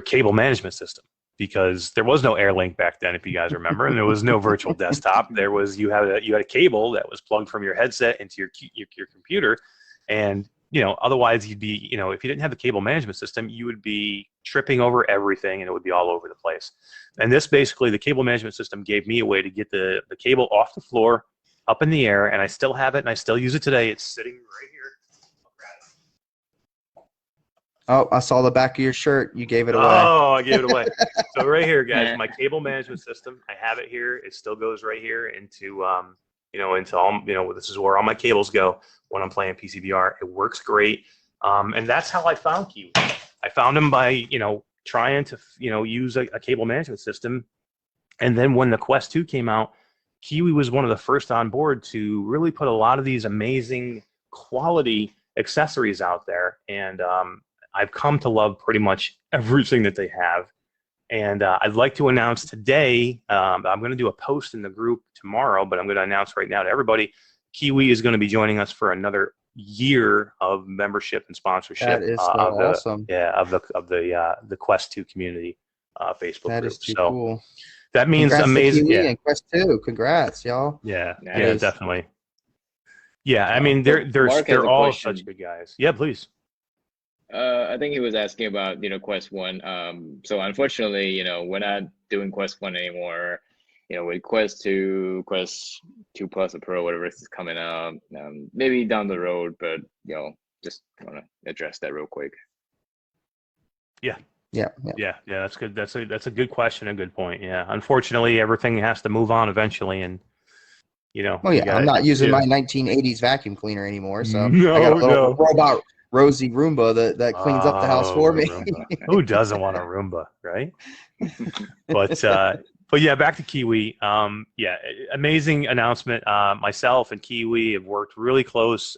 cable management system because there was no AirLink back then, if you guys remember, and there was no virtual desktop. There was you had a cable that was plugged from your headset into your computer, and otherwise you'd be, if you didn't have the cable management system, you would be tripping over everything and it would be all over the place. And this basically, the cable management system gave me a way to get the cable off the floor, up in the air, and I still have it and I still use it today. It's sitting right here. Oh, I saw the back of your shirt. You gave it away. Oh, I gave it away. So right here, guys, my cable management system, I have it here. It still goes right here into, into all, this is where all my cables go when I'm playing PCVR. It works great. And that's how I found Kiwi. I found them by, trying to, use a cable management system. And then when the Quest 2 came out, Kiwi was one of the first on board to really put a lot of these amazing quality accessories out there. And I've come to love pretty much everything that they have. And I'd like to announce today, I'm going to do a post in the group tomorrow, but I'm going to announce right now to everybody, Kiwi is going to be joining us for another year of membership and sponsorship. That is awesome. Of the Quest 2 community Facebook group. That is too cool. That means congrats amazing. To Kiwi and Quest 2. Congrats, y'all. Yeah, definitely. Yeah, I mean they're all such good guys. Yeah, please. I think he was asking about Quest 1. So unfortunately, we're not doing Quest 1 anymore. With Quest 2, Quest 2 Plus or Pro, whatever is coming out, maybe down the road. But just want to address that real quick. Yeah. Yeah. That's good. That's a good question, a good point. Yeah. Unfortunately, everything has to move on eventually, and Oh you yeah, I'm got not using my 1980s vacuum cleaner anymore, so I got a no, little no. robot Rosie Roomba that cleans up the house for me. Roomba. Who doesn't want a Roomba, right? But yeah, back to Kiwi. Yeah, amazing announcement. Myself and Kiwi have worked really close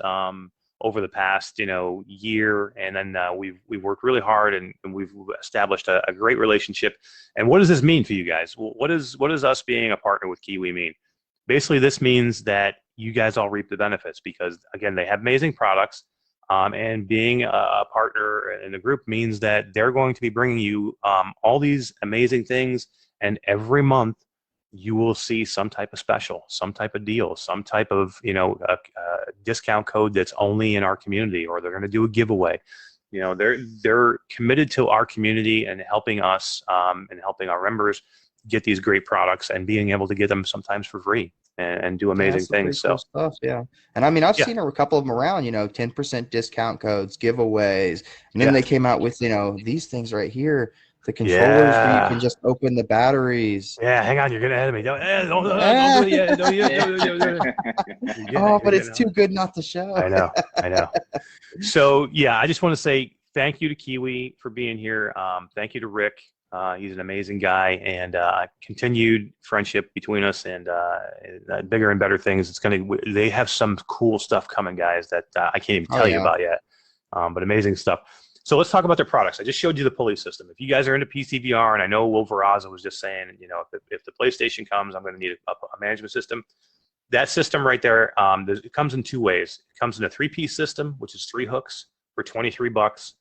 over the past year, and then we've worked really hard, and we've established a great relationship. And what does this mean for you guys? What is us being a partner with Kiwi mean? Basically, this means that you guys all reap the benefits because, again, they have amazing products. And being a partner in the group means that they're going to be bringing you all these amazing things. And every month, you will see some type of special, some type of deal, some type of discount code that's only in our community, or they're going to do a giveaway. They're committed to our community and helping us and helping our members get these great products and being able to get them sometimes for free and do amazing things. Cool stuff, yeah. And I mean, I've seen a couple of them around, 10% discount codes, giveaways, and then they came out with these things right here, the controllers where you can just open the batteries. Yeah, hang on, you're getting ahead of me. Don't do it yet. Don't do it. Oh, but it's too good not to show. I know. So yeah, I just want to say thank you to Kiwi for being here. Thank you to Rick. He's an amazing guy, and continued friendship between us, and bigger and better things. They have some cool stuff coming, guys, that I can't even tell you about yet. But amazing stuff. So let's talk about their products. I just showed you the pulley system. If you guys are into PCVR, and I know Will Veraza was just saying, if the PlayStation comes, I'm going to need a management system. That system right there, it comes in two ways. It comes in a 3-piece system, which is 3 hooks for $23,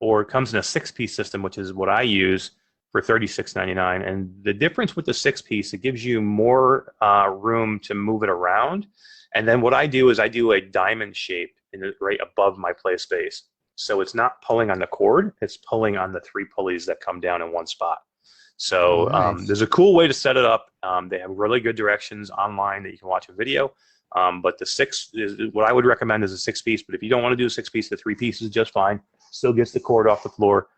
or it comes in a 6-piece system, which is what I use, for $36.99. And the difference with the 6-piece, it gives you more room to move it around. And then what I do is I do a diamond shape right above my play space. So it's not pulling on the cord, it's pulling on the 3 pulleys that come down in one spot. So nice. There's a cool way to set it up. They have really good directions online that you can watch a video. But the 6 is what I would recommend is a 6-piece. But if you don't want to do a 6-piece, the 3-piece is just fine. Still gets the cord off the floor.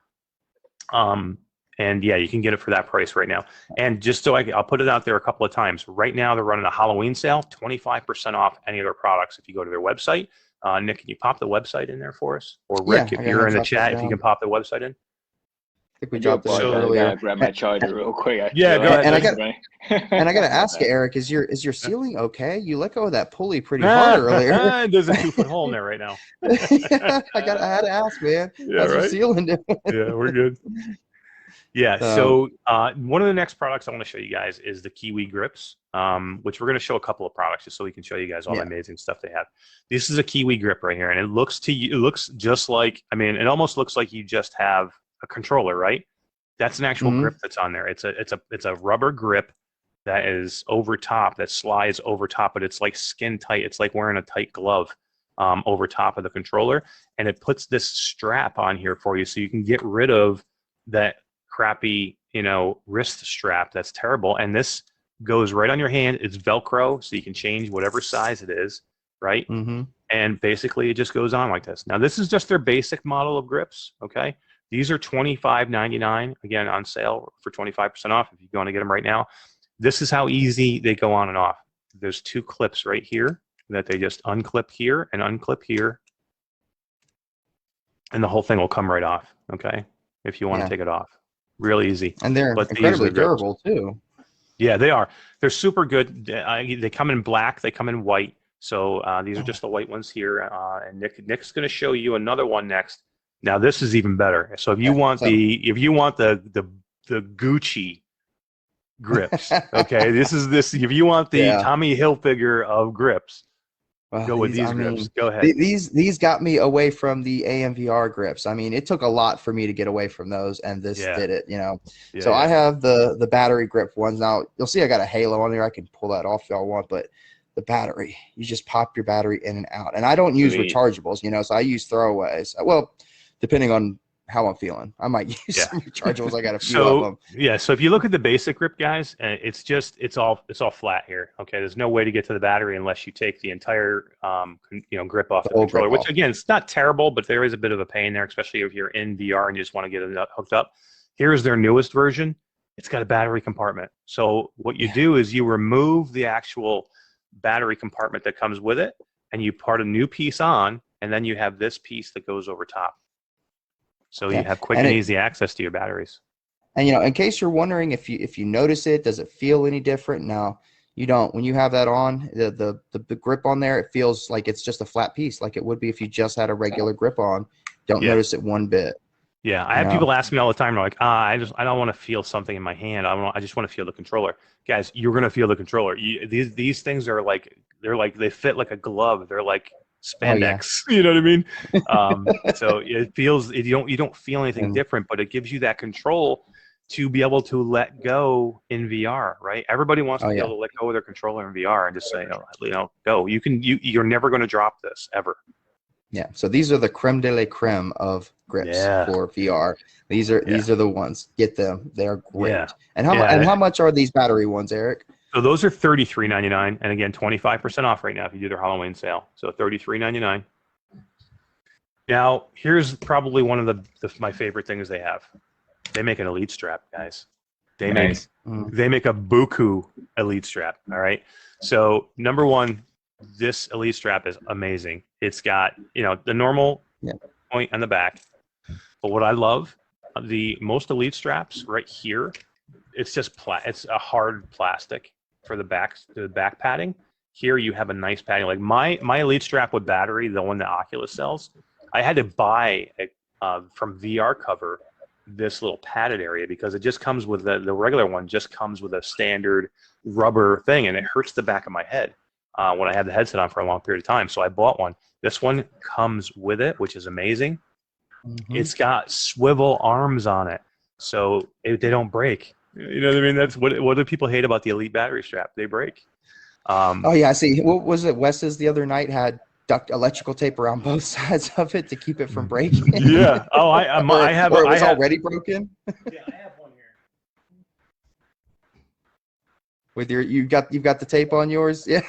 And yeah, you can get it for that price right now. And just so I'll put it out there a couple of times. Right now, they're running a Halloween sale, 25% off any of their products if you go to their website. Nick, can you pop the website in there for us? Or Rick, if you're in the chat, if you can pop the website in. I think we dropped this earlier. I grab my charger real quick. Yeah, go ahead. And I got to ask you, Eric, is your ceiling okay? You let go of that pulley pretty hard earlier. There's a 2-foot hole in there right now. I had to ask, man. How's your ceiling doing? Yeah, we're good. Yeah, so one of the next products I want to show you guys is the Kiwi grips, which we're going to show a couple of products just so we can show you guys all the amazing stuff they have. This is a Kiwi grip right here, and it looks just like, it almost looks like you just have a controller, right? That's an actual grip that's on there. It's a rubber grip that is over top, that slides over top, but it's like skin tight. It's like wearing a tight glove over top of the controller, and it puts this strap on here for you so you can get rid of that crappy wrist strap that's terrible, and this goes right on your hand. It's Velcro, so you can change whatever size it is, right? And basically it just goes on like this. Now this is just their basic model of grips. Okay, these are $25.99, again on sale for 25% off if you want to get them right now. This is how easy they go on and off. There's 2 clips right here that they just unclip here and unclip here, and the whole thing will come right off. Okay, if you want to take it off. Real easy. And they're incredibly durable too. Yeah, they are. They're super good. They come in black. They come in white. So these are just the white ones here. And Nick's going to show you another one next. Now this is even better. So if you want the Gucci grips, okay, if you want the Tommy Hilfiger of grips, go with these grips. Go ahead. These got me away from the AMVR grips. It took a lot for me to get away from those, and this did it. So I have the battery grip ones. Now you'll see I got a halo on there. I can pull that off if y'all want, but the battery, you just pop your battery in and out. And I don't use rechargeables, so I use throwaways. Well, depending on how I'm feeling. I might use some rechargeables. I got a few so, of them. Yeah, so if you look at the basic grip, guys, it's all flat here. Okay, there's no way to get to the battery unless you take the entire grip off the controller. Which again, it's not terrible, but there is a bit of a pain there, especially if you're in VR and you just want to get it hooked up. Here's their newest version. It's got a battery compartment. So what you do is you remove the actual battery compartment that comes with it, and you part a new piece on, and then you have this piece that goes over top. So you have quick and easy access to your batteries. And in case you're wondering if you notice it, does it feel any different? No, you don't. When you have that on, the grip on there, it feels like it's just a flat piece, like it would be if you just had a regular grip on. Don't notice it one bit. Yeah, I have people ask me all the time. They're like, I don't want to feel something in my hand. I just want to feel the controller. Guys, you're gonna feel the controller. These things are they fit like a glove. They're like spandex. You know what I mean? So it feels you don't feel anything different, but it gives you that control to be able to let go in VR, right? Everybody wants to be able to let go of their controller in VR and just say, go. You're never going to drop this ever. Yeah. So these are the creme de la creme of grips for VR. These are the ones. Get them. They're great. Yeah. And how much are these battery ones, Eric? So those are $33.99, and again, 25% off right now if you do their Halloween sale. So $33.99. Now, here's probably one of my favorite things they have. They make an Elite strap, guys. They make a buku Elite strap. All right. So number one, this Elite strap is amazing. It's got the normal point on the back, but what I love, the most Elite straps right here, it's just it's a hard plastic for the back padding. Here you have a nice padding. Like my Elite strap with battery, the one that Oculus sells, I had to buy from VR Cover this little padded area because it just comes with the regular one just comes with a standard rubber thing, and it hurts the back of my head when I had the headset on for a long period of time. So I bought one. This one comes with it, which is amazing. It's got swivel arms on it, so they don't break. You know what I mean? That's what do people hate about the Elite battery strap? They break. I see. What was it? Wes's the other night had electrical tape around both sides of it to keep it from breaking. Yeah. Oh, I have. Or it was already broken. Yeah, I have one here. With you've got the tape on yours. Yeah.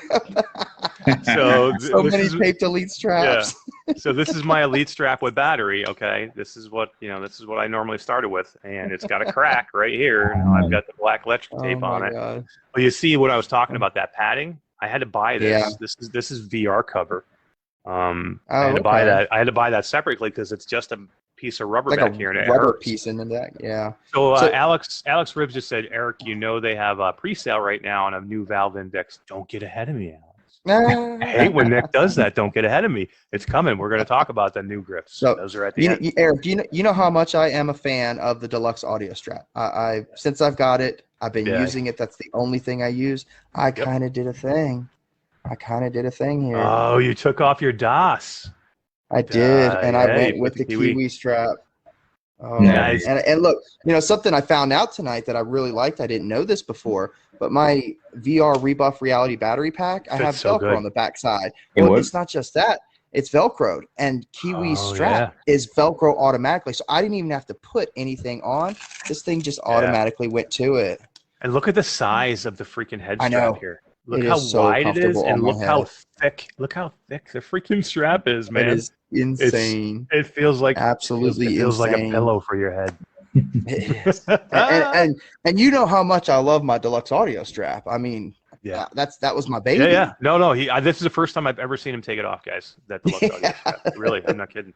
So many taped Elite straps. Yeah. So this is my Elite strap with battery. Okay, this is what I normally started with, and it's got a crack right here. Now I've got the black electrical tape on it. God. Well, you see what I was talking about, that padding. I had to buy this. Yeah. This is VR Cover. I had to buy that. I had to buy that separately because it's just a piece of rubber back here, and it rubber hurts. Piece in the back. Yeah. So Alex Ribbs just said, Eric, they have a pre-sale right now on a new Valve Index. Don't get ahead of me, Alex. I hate when Nick does that. Don't get ahead of me. It's coming. We're going to talk about the new grips. So those are at the end. Eric, you know how much I am a fan of the Deluxe Audio Strap. Since I've got it, I've been using it. That's the only thing I use. I kind of did a thing. Here. Oh, you took off your DOS. I did, and I went with the Kiwi strap. Oh, nice. And look, something I found out tonight that I really liked. I didn't know this before, but my VR Rebuff Reality battery pack, I have Velcro on the back side. Well, it's not just that. It's Velcroed, and Kiwi's strap is Velcro automatically. So I didn't even have to put anything on. This thing just automatically went to it. And look at the size of the freaking head strap here. Look it how so wide it is, and look how thick. Look how thick the freaking strap is, man. It is insane. It feels like absolutely. It feels like a pillow for your head. It is. and you know how much I love my Deluxe Audio strap. I mean, that was my baby. Yeah. No. This is the first time I've ever seen him take it off, guys. That Deluxe Audio strap. Really, I'm not kidding.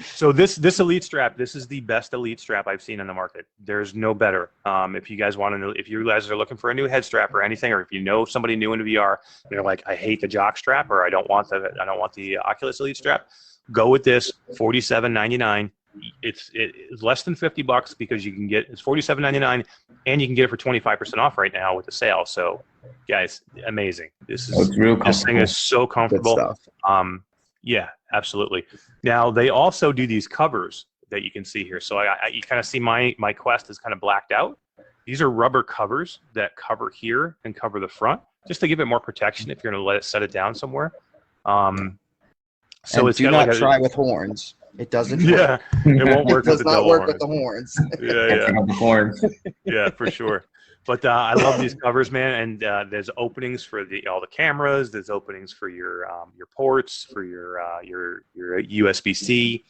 So this Elite strap, this is the best Elite strap I've seen on the market. There's no better. If you guys are looking for a new head strap or anything, or if you know somebody new into VR, they're like, I hate the jock strap, or I don't want the Oculus Elite strap, go with this. $47.99. It's less than $50 because you can get it's $47.99, and you can get it for 25% off right now with the sale. So, guys, amazing. This thing is so comfortable. Good stuff. Yeah, absolutely. Now they also do these covers that you can see here. So you kind of see my Quest is kind of blacked out. These are rubber covers that cover here and cover the front, just to give it more protection if you're going to set it down somewhere. So and do not try with horns. It doesn't Yeah, work. it won't It work with does the not double work horns. with the horns. Yeah, The horns. yeah, for sure. But I love these covers, man. And there's openings for all the cameras. There's openings for your ports, for your USB-C,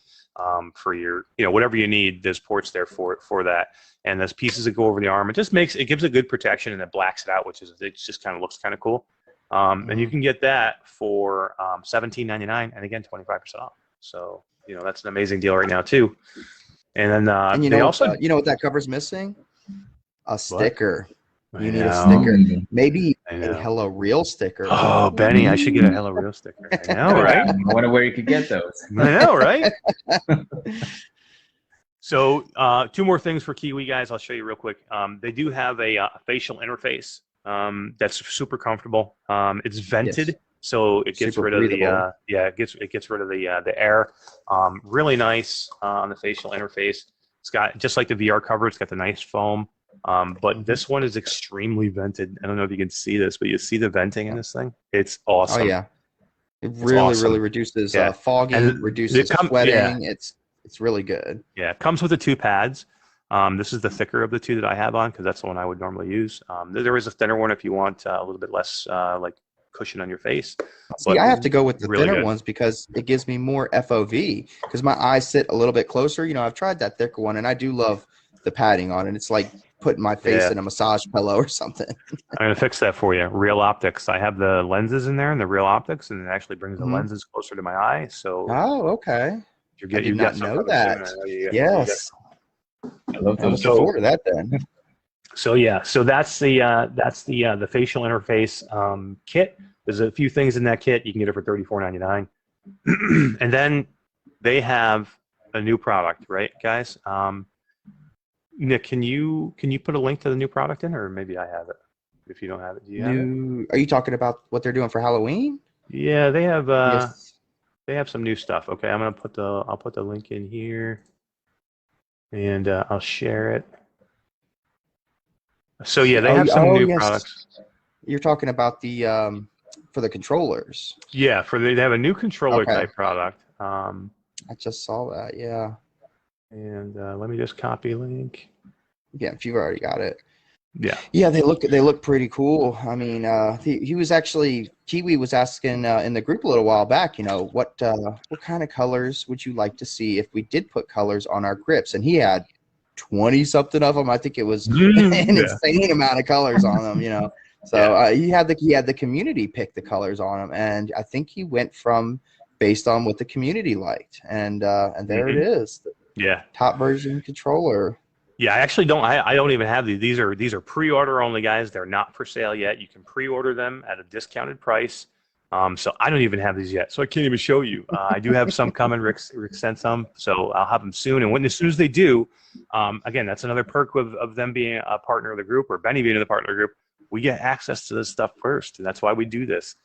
for your whatever you need. There's ports there for that. And there's pieces that go over the arm. It just gives a good protection, and it blacks it out, it just kind of looks kind of cool. And you can get that for $17.99, and again 25% off. So that's an amazing deal right now too. And then And they also you know what that cover's missing? A sticker. What? You need a sticker. Maybe I a know. HelloReal sticker. Oh, Benny, I should get a HelloReal sticker. I know, right? I wonder where you could get those. I know, right? So 2 more things for Kiwi, guys. I'll show you real quick. They do have a facial interface that's super comfortable. It's vented. Yes. So it gets Super rid of breathable. it gets rid of the air. Really nice on the facial interface. It's got, just like the VR cover, it's got the nice foam. But this one is extremely vented. I don't know if you can see this, but you see the venting in this thing? It's awesome. Oh yeah, it really awesome. really reduces Yeah. fogging, reduces sweating. Yeah. It's really good. Yeah, it comes with the 2 pads. This is the thicker of the 2 that I have on, because that's the one I would normally use. There is a thinner one if you want a little bit less like cushion on your face. See, I have to go with the really thinner good. ones because it gives me more FOV, because my eyes sit a little bit closer. I've tried that thicker one, and I do love the padding on it. It's like putting my face in a massage pillow or something. I'm going to fix that for you. Real optics. I have the lenses in there and the real optics, and it actually brings the lenses closer to my eye. So Oh, okay. you I did not know that. Yes. I love I'm those. looking forward to that then. So that's the facial interface kit. There's a few things in that kit. You can get it for $34.99. And then they have a new product, right, guys? Nick, can you put a link to the new product in, or maybe I have it? If you don't have it, do you have it? Are you talking about what they're doing for Halloween? Yeah, they have Yes. they have some new stuff. Okay, I'll put the link in here, and I'll share it. So yeah, they have some new products. You're talking about the for the controllers. Yeah, they have a new controller type product. I just saw that. Yeah. And let me just copy link. Yeah, if you've already got it. Yeah. Yeah, they look pretty cool. I mean, he was actually, Kiwi was asking in the group a little while back, what kind of colors would you like to see if we did put colors on our grips? And he had 20 something of them. I think it was an insane amount of colors on them. So he had the community pick the colors on them, and I think he went based on what the community liked, and there it is. Yeah. Top version controller. Yeah, I actually don't. I don't even have these. These are pre-order only, guys. They're not for sale yet. You can pre-order them at a discounted price. So I don't even have these yet, so I can't even show you. I do have some coming. Rick sent some, so I'll have them soon. And as soon as they do, again, that's another perk of them being a partner of the group, or Benny being the partner of the group. We get access to this stuff first, and that's why we do this.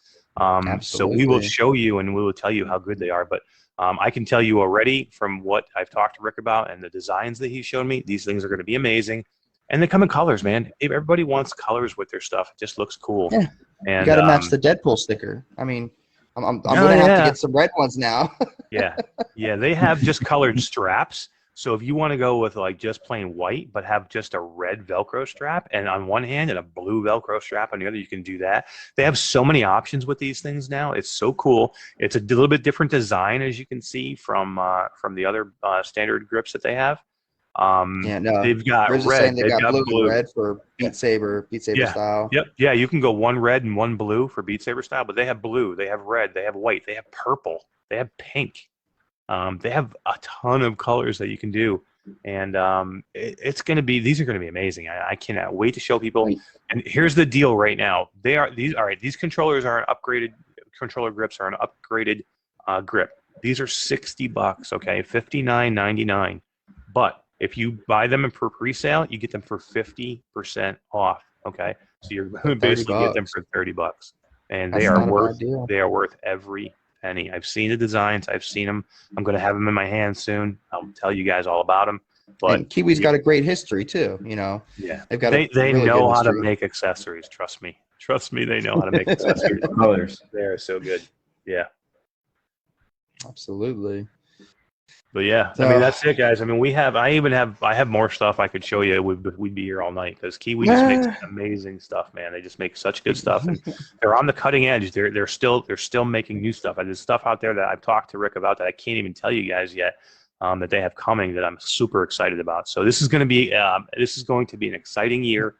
So we will show you, and we will tell you how good they are. But I can tell you already from what I've talked to Rick about and the designs that he showed me, these things are going to be amazing. And they come in colors, man. Everybody wants colors with their stuff. It just looks cool. Yeah. And you got to match the Deadpool sticker. I mean, I'm going to have to get some red ones now. Yeah. They have just colored straps. So if you want to go with like just plain white, but have just a red Velcro strap, and on one hand and a blue Velcro strap on the other, you can do that. They have so many options with these things now. It's so cool. It's a little bit different design, as you can see from the other standard grips that they have. They've got red. They've got blue and red for Beat Saber style. Yep. Yeah, you can go one red and one blue for Beat Saber style, but they have blue, they have red, they have white, they have purple, they have pink. They have a ton of colors that you can do, and these are going to be amazing. I cannot wait to show people. And here's the deal right now. These controllers are an upgraded controller grips are an upgraded grip. These are $60, okay, $59.99. But if you buy them for pre-sale, you get them for 50% off. Okay, so you're going to basically get them for $30, and they are worth every penny. I've seen the designs. I've seen them. I'm going to have them in my hands soon. I'll tell you guys all about them. But and Kiwi's got a great history too. Yeah, they've got they know how to make accessories. Trust me, they know how to make accessories. Colors. They're so good. Yeah, absolutely. But yeah, I mean that's it, guys. I mean I have more stuff I could show you. We'd be here all night because Kiwi just makes amazing stuff, man. They just make such good stuff, and they're on the cutting edge. They're still making new stuff. There's stuff out there that I've talked to Rick about that I can't even tell you guys yet. That they have coming that I'm super excited about. So this is going to be an exciting year.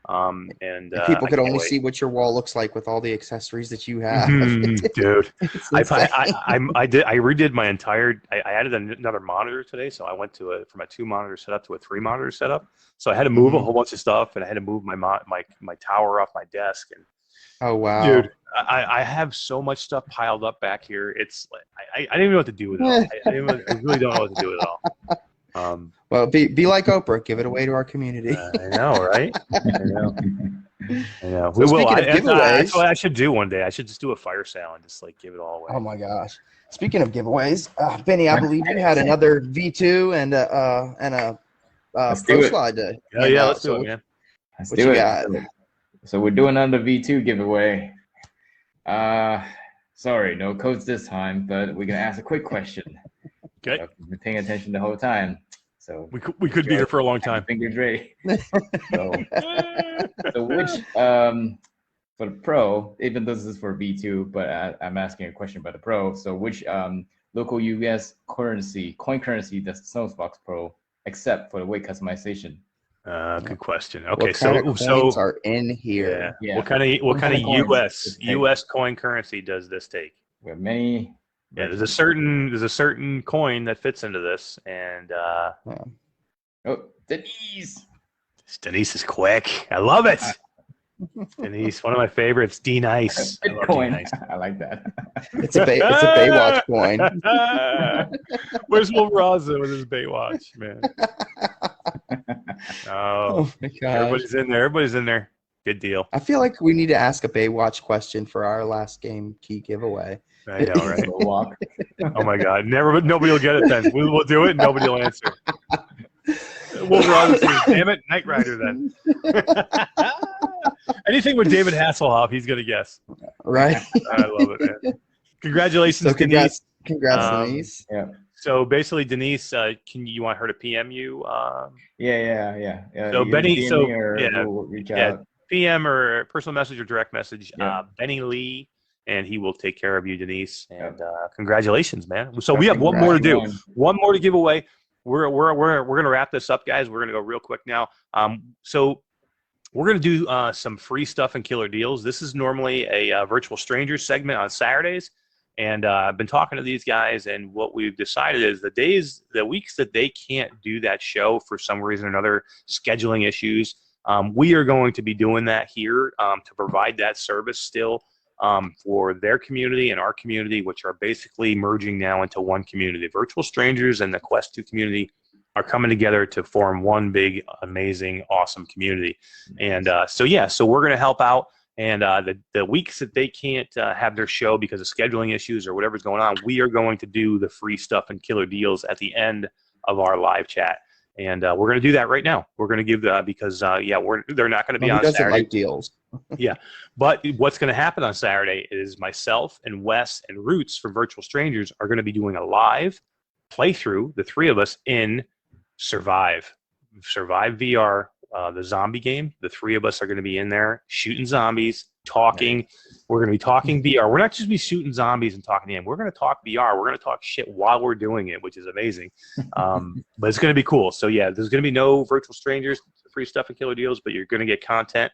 And people could only see what your wall looks like with all the accessories that you have. Dude, I redid my entire. I added another monitor today, so I went from a 2-monitor setup to a 3-monitor setup. So I had to move a whole bunch of stuff, and I had to move my tower off my desk. And oh wow, dude, I have so much stuff piled up back here. It's like I didn't even know what to do with it all. I really don't know what to do with it all. Well, be like Oprah. Give it away to our community. I know, right? I know. So we will. That's what I should do one day. I should just do a fire sale and just like give it all away. Oh my gosh! Speaking of giveaways, Benny, I believe you had another V2 and a ProSlide. Yeah, let's do it, man. Let's do it. So we're doing another V2 giveaway. Sorry, no codes this time, but we're gonna ask a quick question. Okay. I've been paying attention the whole time. So we could be here for a long time. Fingers ready. So which for the Pro, even though this is for V2, but I'm asking a question about the Pro. So which local US coin currency does SnowFox Pro accept for the weight customization? Good question. Okay, what kind of coins are in here? Yeah. What kind of US coin currency does this take? We have many. Yeah, there's a certain coin that fits into this, and Denise. Denise is quick. I love it. Denise, one of my favorites. D Nice. Bitcoin. I like that. It's a Baywatch coin. Where's Will Raza with his Baywatch, man? Oh my gosh. Everybody's in there. Good deal. I feel like we need to ask a Baywatch question for our last game key giveaway. I know, right? Oh my God! Nobody will get it then. We'll do it, and nobody will answer. Will Raza says, "Damn it, Knight Rider." Then anything with David Hasselhoff, he's gonna guess. Right. I love it, man. Congratulations, Denise. Congrats, Denise. Yeah. So basically, Denise, you want her to PM you? Yeah. So Benny, we'll reach out. PM or personal message or direct message. Benny Lee. And he will take care of you, Denise. And congratulations, man. So we have one more to do. One more to give away. We're gonna wrap this up, guys. We're gonna go real quick now. So we're gonna do some free stuff and killer deals. This is normally a virtual strangers segment on Saturdays, and I've been talking to these guys, and what we've decided is the weeks that they can't do that show for some reason or another, scheduling issues, we are going to be doing that here to provide that service still. For their community and our community, which are basically merging now into one community. Virtual Strangers and the Quest 2 community are coming together to form one big, amazing, awesome community. And so we're going to help out. And the weeks that they can't have their show because of scheduling issues or whatever's going on, we are going to do the free stuff and killer deals at the end of our live chat. And we're going to do that right now. We're going to give because they're not going to be on Saturday. Like deals. Yeah, but what's going to happen on Saturday is myself and Wes and Roots from Virtual Strangers are going to be doing a live playthrough, the three of us in Survive VR, the zombie game. The three of us are going to be in there shooting zombies, talking. Nice. We're going to be talking VR. We're not just be shooting zombies and talking to him. We're going to talk VR. We're going to talk shit while we're doing it, which is amazing. But it's going to be cool. So yeah, there's going to be no Virtual Strangers, free stuff and killer deals, but you're going to get content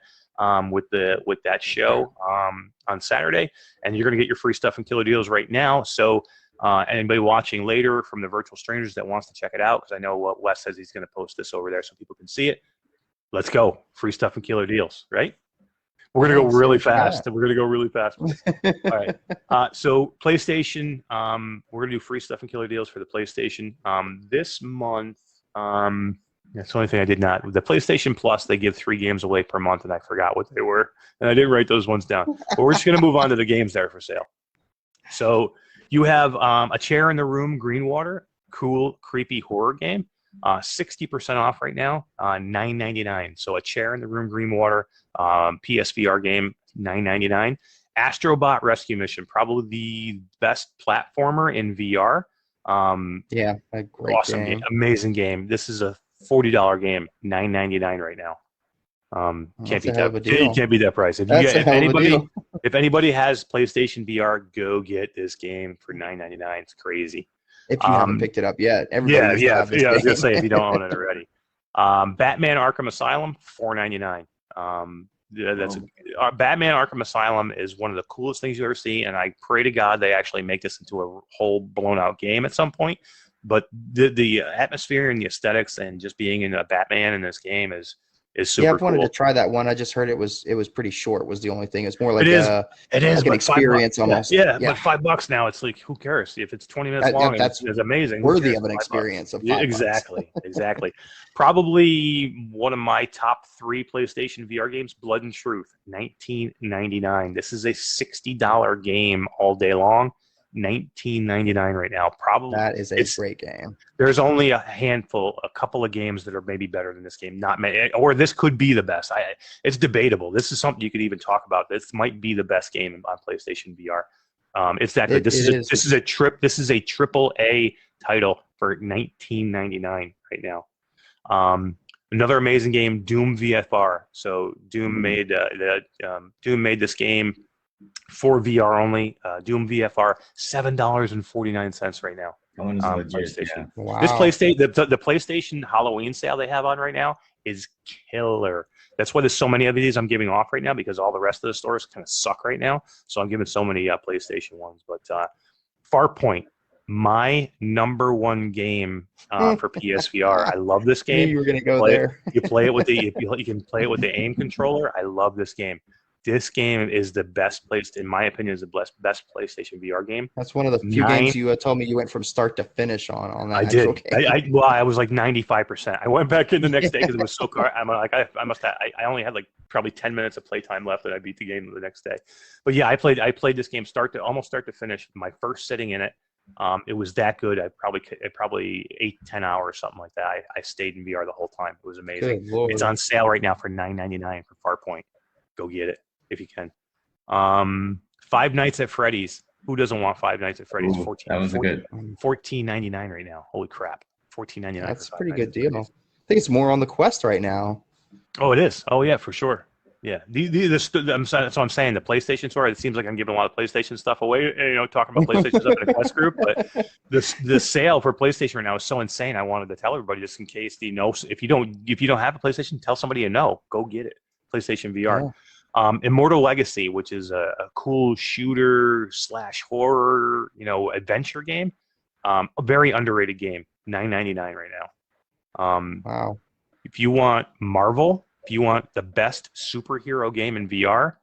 with that show on Saturday, and you're going to get your free stuff and killer deals right now. So anybody watching later from the Virtual Strangers that wants to check it out, because I know what Wes says he's going to post this over there so people can see it. Let's go. Free stuff and killer deals, right? We're going to go really fast. We're going to go really fast. All right. So PlayStation, we're going to do free stuff and killer deals for the PlayStation. This month, that's the only thing I did not. The PlayStation Plus, they give 3 games away per month, and I forgot what they were. And I didn't write those ones down. But we're just going to move on to the games that are for sale. So you have A Chair in the Room, Greenwater, cool, creepy horror game. 60% off right now, $9.99. So A Chair in the Room, Greenwater, PSVR game, $9.99. Astrobot Rescue Mission, probably the best platformer in VR. Yeah, a great Awesome game, amazing game. This is a $40 game, $9.99 right now. Can't beat that. You can't beat that price. If anybody has PlayStation VR, go get this game for $9.99. It's crazy. If you haven't picked it up yet, everybody needs to have this game. I was gonna say if you don't own it already. Batman Arkham Asylum, $4.99. Batman Arkham Asylum is one of the coolest things you ever see, and I pray to God they actually make this into a whole blown out game at some point. But the atmosphere and the aesthetics and just being in a Batman in this game is super I've wanted cool. to try that one. I just heard it was pretty short. Was the only thing. It's more like it is like an experience almost. Yeah, but $5 now. It's like, who cares if it's 20 minutes long? That's it's amazing. Worthy of an experience of $5. Exactly. Probably one of my top 3 PlayStation VR games, Blood and Truth, $19.99. This is a $60 game all day long. $19.99 right now. Probably that is a great game. There's only a couple of games that are maybe better than this game. Not many, or this could be the best. It's debatable. This is something you could even talk about. This might be the best game on PlayStation VR. It's that good. This is a triple A title for $19.99 right now. Another amazing game, Doom VFR. So Doom made this game for VR only. Doom VFR, $7.49 right now. PlayStation. Wow. This PlayStation, the PlayStation Halloween sale they have on right now is killer. That's why there's so many of these I'm giving off right now, because all the rest of the stores kind of suck right now. So I'm giving so many PlayStation ones. But Farpoint, my number 1 game for PSVR. I love this game. You were gonna go there. You play it with you can play it with the aim controller. I love this game. This game is the best placed, in my opinion, is the best PlayStation VR game. That's one of the few games you told me you went from start to finish on that. I did. I was like 95%. I went back in the next day because it was so car. I'm like, I only had like probably 10 minutes of playtime left, and I beat the game the next day. But yeah, I played this game almost start to finish. My first sitting in it. It was that good. I probably 8-10 hours, something like that. I stayed in VR the whole time. It was amazing. It's on sale right now for $9.99 for Farpoint. Go get it if you can. Five Nights at Freddy's. Who doesn't want Five Nights at Freddy's? $14.99 right now. Holy crap! $14.99. That's a pretty good deal. I think it's more on the Quest right now. Oh, it is. Oh yeah, for sure. Yeah, so I'm saying the PlayStation Store. It seems like I'm giving a lot of PlayStation stuff away. Talking about PlayStation stuff in a Quest group, but the sale for PlayStation right now is so insane. I wanted to tell everybody just in case if you don't have a PlayStation, tell somebody you know. Go get it. PlayStation VR. Yeah. Immortal Legacy, which is a cool shooter / horror, adventure game. A very underrated game. $9.99 right now. Wow. If you want Marvel. If you want the best superhero game in VR,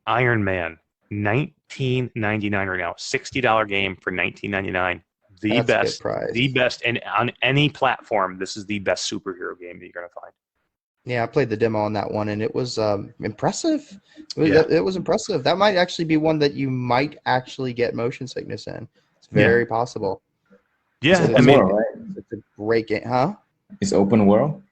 Iron Man, $19.99 right now. $60 game for $19.99. The best, and on any platform, this is the best superhero game that you're gonna find. Yeah, I played the demo on that one, and it was impressive. It was impressive. That might actually be one that you might actually get motion sickness in. It's very possible. Yeah, it's a great game, huh? It's open world.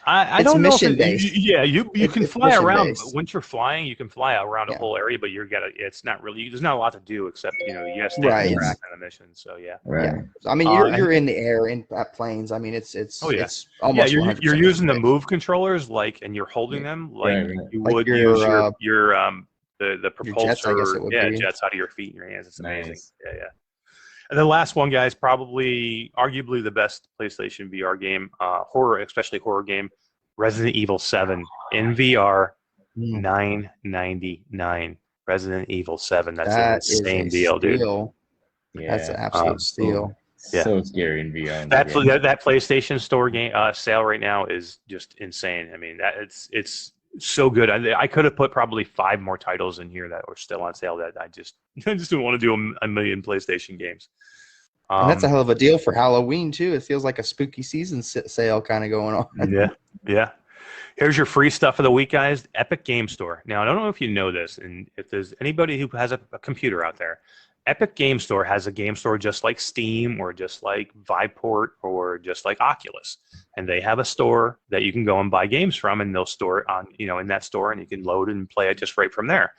I don't know. Mission based. Yeah, you can fly around. Once you're flying, you can fly around a whole area, but it's not really. There's not a lot to do except you have to stay on track on the mission. So yeah. Right. Yeah. I mean, you're in the air at planes. I mean, it's almost. You're using the move controllers and you're holding them like you would use the propulsor. Jets, I guess it would be. Jets out of your feet and your hands. It's amazing. Nice. Yeah. And the last one, guys, probably arguably the best PlayStation VR game, especially horror game, Resident Evil 7 in VR, $9.99. Resident Evil 7. That's an insane deal, dude. Yeah. That's an absolute steal. Yeah. So scary in VR. That PlayStation Store game sale right now is just insane. I mean, it's so good. I could have put probably 5 more titles in here that were still on sale that I just didn't want to do a million PlayStation games. And that's a hell of a deal for Halloween too. It feels like a spooky season sale kind of going on. Yeah. Here's your free stuff of the week, guys. Epic Game Store. Now, I don't know if you know this, and if there's anybody who has a computer out there, Epic Game Store has a game store just like Steam or just like Viveport or just like Oculus. And they have a store that you can go and buy games from, and they'll store it on, in that store, and you can load and play it just right from there.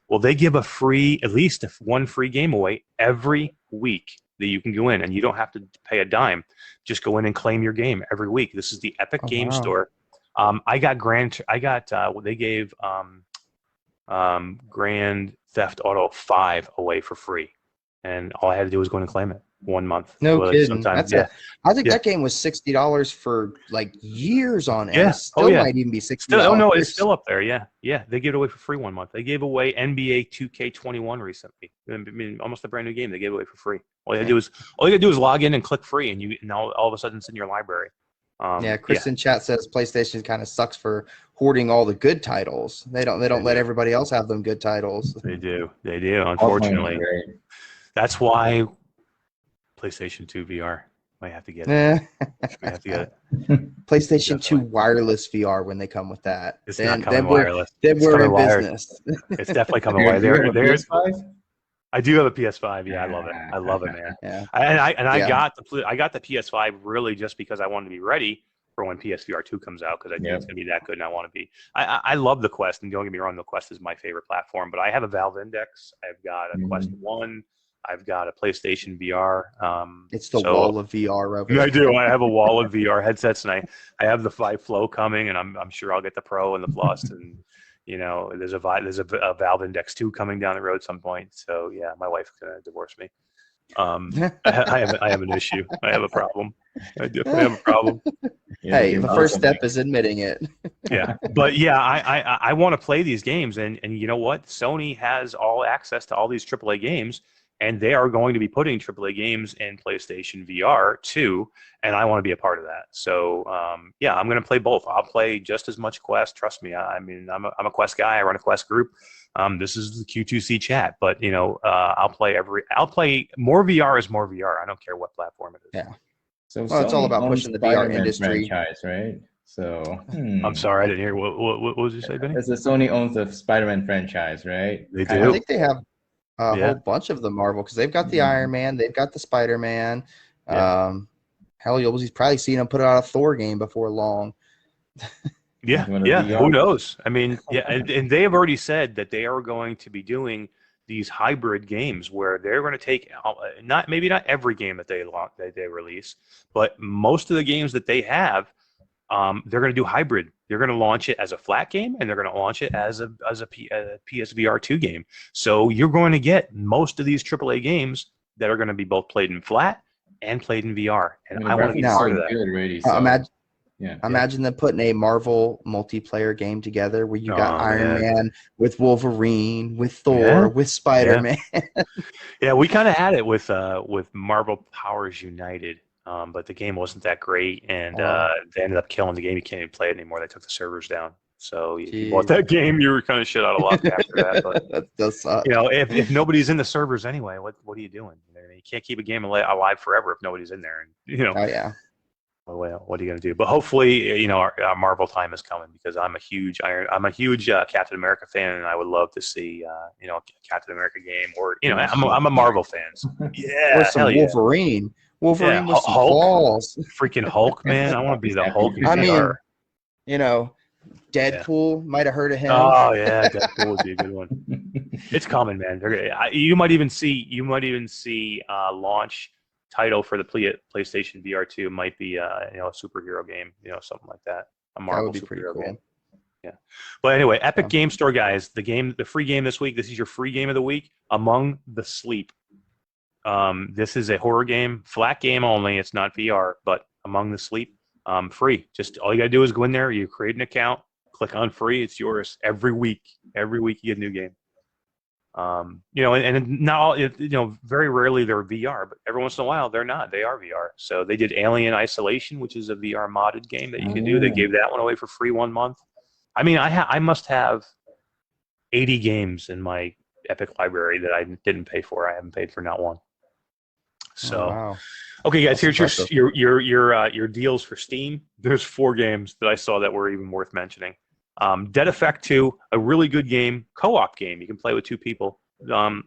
Well, they give at least one free game away every week. that you can go in, and you don't have to pay a dime. Just go in and claim your game every week. This is the Epic Game Store. I got they gave Grand Theft Auto 5 away for free, and all I had to do was go in and claim it 1 month. No well, kidding. I think that game was $60 for like years on end. Yeah. It still might even be $60. Oh no, it's still up there. Yeah. They gave it away for free 1 month. They gave away NBA 2K21 recently. I mean, almost a brand new game. They gave it away for free. All you gotta do is log in and click free, and now all of a sudden it's in your library. Chris in chat says PlayStation kind of sucks for hoarding all the good titles. They don't let everybody else have them good titles. They do. Unfortunately, that's why PlayStation 2 VR might have to get it. We have to get it. PlayStation 2 wireless VR when they come with that. It's not coming wireless. Then we're in business. It's definitely coming wireless. I do have a PS5. Yeah, I love it. I love it, man. Yeah. I got the PS5 really just because I wanted to be ready for when PSVR 2 comes out, because I think it's going to be that good, and I want to be. I love the Quest, and don't get me wrong, the Quest is my favorite platform, but I have a Valve Index. I've got a Quest 1. I've got a PlayStation VR. It's the wall of VR over I do. I have a wall of VR headsets, and I have the 5 Flow coming, and I'm sure I'll get the Pro and the Plus, and there's a Valve Index 2 coming down the road at some point. So yeah, my wife's gonna divorce me. I have an issue. I have a problem. I definitely have a problem. Hey, the first step is admitting it. Yeah, but yeah, I want to play these games, and you know what? Sony has all access to all these AAA games, and they are going to be putting AAA games in PlayStation VR too, and I want to be a part of that. So yeah, I'm going to play both. I'll play just as much Quest. Trust me. I mean, I'm a Quest guy. I run a Quest group. This is the Q2C chat, but I'll play more VR is more VR. I don't care what platform it is. Yeah. So it's all about pushing the VR industry. Franchise, right? So I'm sorry, I didn't hear. What did you say, Benny? As Sony owns the Spider-Man franchise, right? They do. I think they have a whole bunch of the Marvel, because they've got the Iron Man, they've got the Spider-Man. Hell, you'll probably seen them put out a Thor game before long. Yeah. Who knows? I mean, and they have already said that they are going to be doing these hybrid games where they're going to take maybe not every game that they release, but most of the games that they have, they're going to do hybrid. They're going to launch it as a flat game, and they're going to launch it as a PSVR 2 game. So you're going to get most of these AAA games that are going to be both played in flat and played in VR. And I want to be part of that. Already, so. Imagine them putting a Marvel multiplayer game together where you got Iron Man with Wolverine, with Thor, with Spider-Man. Yeah, we kind of had it with Marvel Powers United, but the game wasn't that great, and they ended up killing the game. You can't even play it anymore. They took the servers down. So if you bought that game, you were kind of shit out of luck after that. But that does suck. If nobody's in the servers anyway, what are you doing? You can't keep a game alive forever if nobody's in there. And Oh yeah. Well, what are you going to do? But hopefully, our Marvel time is coming, because I'm a huge Captain America fan, and I would love to see a Captain America game, or I'm a Marvel fan. So, yeah, or some Wolverine. Wolverine with some Hulk, balls. Freaking Hulk, man! I want to be the Hulk. I mean, Deadpool might have heard of him. Oh yeah, Deadpool would be a good one. It's coming, man. You might even see launch title for the PlayStation VR 2 might be a superhero game, something like that. A Marvel that would be pretty cool. Game. Yeah. But anyway, Epic Game Store, guys. The free game this week. This is your free game of the week. Among the Sleep. This is a horror game, flat game only. It's not VR, but Among the Sleep, free. Just all you gotta do is go in there. You create an account, click on free. It's yours every week. Every week you get a new game. And not all, very rarely they're VR, but every once in a while they're not. They are VR. So they did Alien Isolation, which is a VR modded game that you can do. They gave that one away for free 1 month. I mean, I must have 80 games in my Epic library that I didn't pay for. I haven't paid for not one. So, Okay, guys, here's your deals for Steam. There's 4 games that I saw that were even worth mentioning. Dead Effect 2, a really good game, co-op game. You can play with 2 people,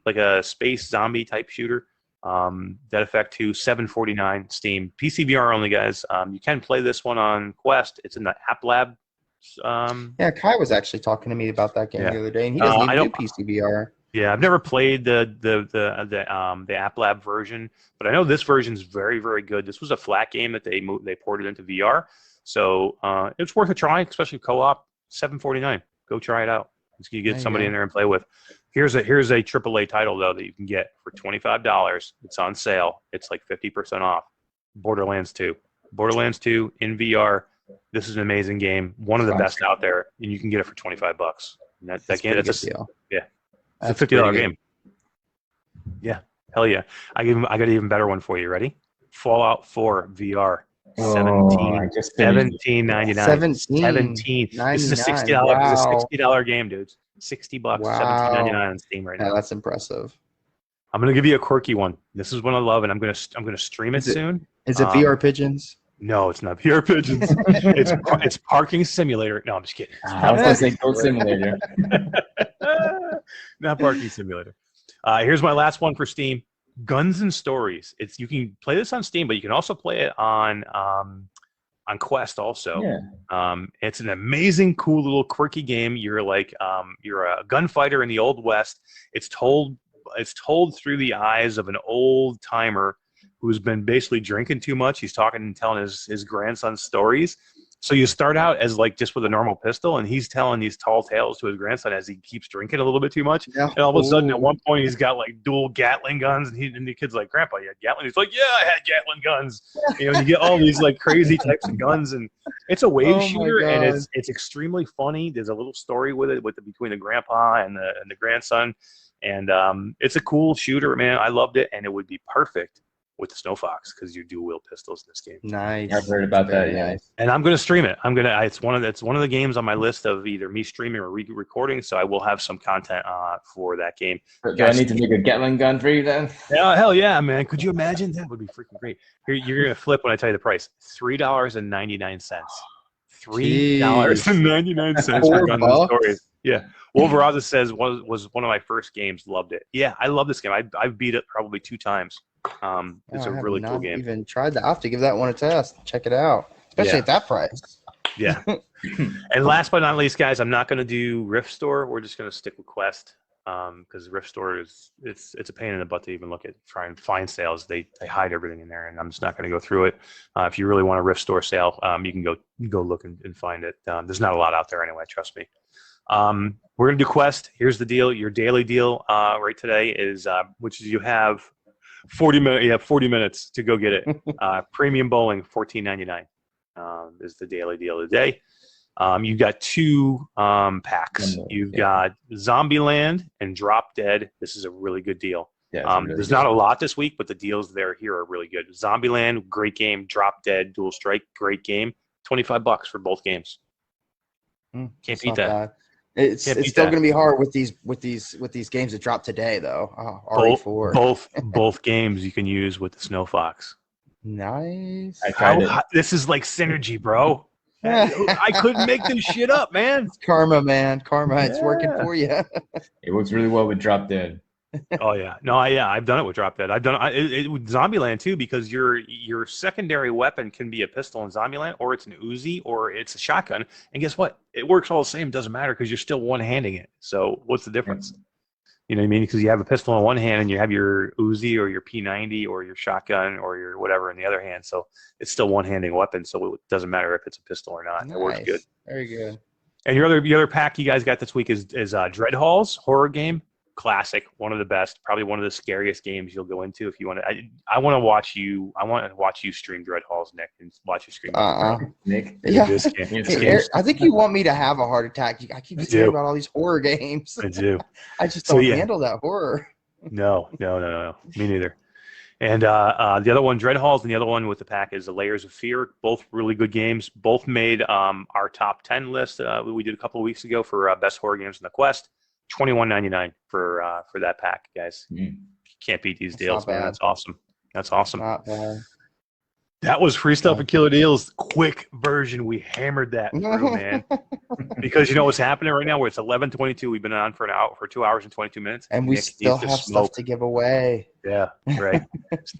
like a space zombie type shooter. Dead Effect 2, $7.49 Steam. PCVR only, guys. You can play this one on Quest. It's in the App Lab. Kai was actually talking to me about that game the other day, and he doesn't even do PCVR. Yeah, I've never played the App Lab version, but I know this version is very, very good. This was a flat game that they ported into VR, so it's worth a try, especially co-op. $7.49. Go try it out. You get somebody in there and play with. Here's a AAA title though that you can get for $25. It's on sale. It's like 50% off. Borderlands 2. Borderlands 2 in VR. This is an amazing game. One of the best out there, and you can get it for $25. And that's a deal. Yeah. It's a $50 game. Yeah. Hell yeah. I got an even better one for you. Ready? Fallout 4 VR. $17.99. 17. This is a $60. Wow. This is a $60 game, dudes. $60. Wow. $17.99 on Steam right now. That's impressive. I'm gonna give you a quirky one. This is one I love, and I'm gonna stream it soon. Is it VR Pigeons? No, it's not VR Pigeons. it's Parking Simulator. No, I'm just kidding. I was gonna say Goat Simulator. Not Parking Simulator. Here's my last one for Steam. Guns and Stories. You can play this on Steam, but you can also play it on Quest also. Yeah. It's an amazing, cool little quirky game. You're you're a gunfighter in the Old West. It's told through the eyes of an old timer who's been basically drinking too much. He's talking and telling his grandson stories. So you start out as just with a normal pistol, and he's telling these tall tales to his grandson as he keeps drinking a little bit too much. Yeah. And all of a sudden, at one point, he's got dual Gatling guns, and the kid's like, "Grandpa, you had Gatling?" He's like, "Yeah, I had Gatling guns." You get all these crazy types of guns, and it's a wave shooter, and it's extremely funny. There's a little story with it between the grandpa and the grandson, and it's a cool shooter, man. I loved it, and it would be perfect with the SnowFox because you do wield pistols in this game. Nice. I've heard about that. Yeah. And I'm gonna stream it. It's one of the games on my list of either me streaming or recording. So I will have some content for that game. Do I need to make a Gatling gun for you then? Yeah, hell yeah, man. Could you imagine? That would be freaking great. You're gonna flip when I tell you the price. $3.99. $3.99 for Guns and Stories. Yeah. Wolveraza says was one of my first games. Loved it. Yeah, I love this game. I've beat it probably 2 times. It's a really cool game. Even tried that. I'll have to give that one a test. Check it out, especially at that price. Yeah. And last but not least, guys, I'm not going to do Rift Store. We're just going to stick with Quest because Rift Store it's a pain in the butt to even try and find sales. They hide everything in there, and I'm just not going to go through it. If you really want a Rift Store sale, you can go look and find it. There's not a lot out there anyway. Trust me. We're going to do Quest. Here's the deal. Your daily deal right today is which is you have 40 minutes. You have 40 minutes to go get it. Premium bowling, $14.99 is the daily deal of the day. You've got 2 packs. You've got Zombieland and Drop Dead. This is a really good deal. Yeah, there's not a lot this week, but the deals here are really good. Zombieland, great game. Drop Dead, Dual Strike, great game. $25 for both games. Can't beat that. Bad. It's still going to be hard with these games that drop today, though. RE4. Both games you can use with the SnowFox. Nice. This is like synergy, bro. I couldn't make this shit up, man. It's karma, man. Karma. It's working for you. It works really well with Drop Dead. Oh yeah, I've done it with Drop Dead. I've done it with Zombieland too, because your secondary weapon can be a pistol in Zombieland, or it's an Uzi, or it's a shotgun. And guess what? It works all the same. It doesn't matter because you're still one-handing it. So what's the difference? You know what I mean? Because you have a pistol in one hand and you have your Uzi or your P90 or your shotgun or your whatever in the other hand. So it's still one-handing weapon. So it doesn't matter if it's a pistol or not. Nice. It works good. Very good. And your other pack you guys got this week is Dread Halls horror game. Classic, one of the best, probably one of the scariest games you'll go into if you want to. I want to watch you. I want to watch you stream Dread Halls, Nick, and watch you stream. Nick, yeah. I think you want me to have a heart attack. I keep saying about all these horror games. I do. I just don't handle that horror. No. Me neither. And the other one, Dread Halls, and the other one with the pack is the Layers of Fear. Both really good games. Both made our top 10 list. We did a couple of weeks ago for best horror games in the Quest. $21.99 for that pack, guys. Can't beat these deals, man. That's awesome. Not bad. That was Free Stuff and Killer Deals quick version. We hammered that through, man. Because you know what's happening right now? Where it's 11:22. We've been on for 2 hours and 22 minutes, and we still have stuff to give away. Yeah, right.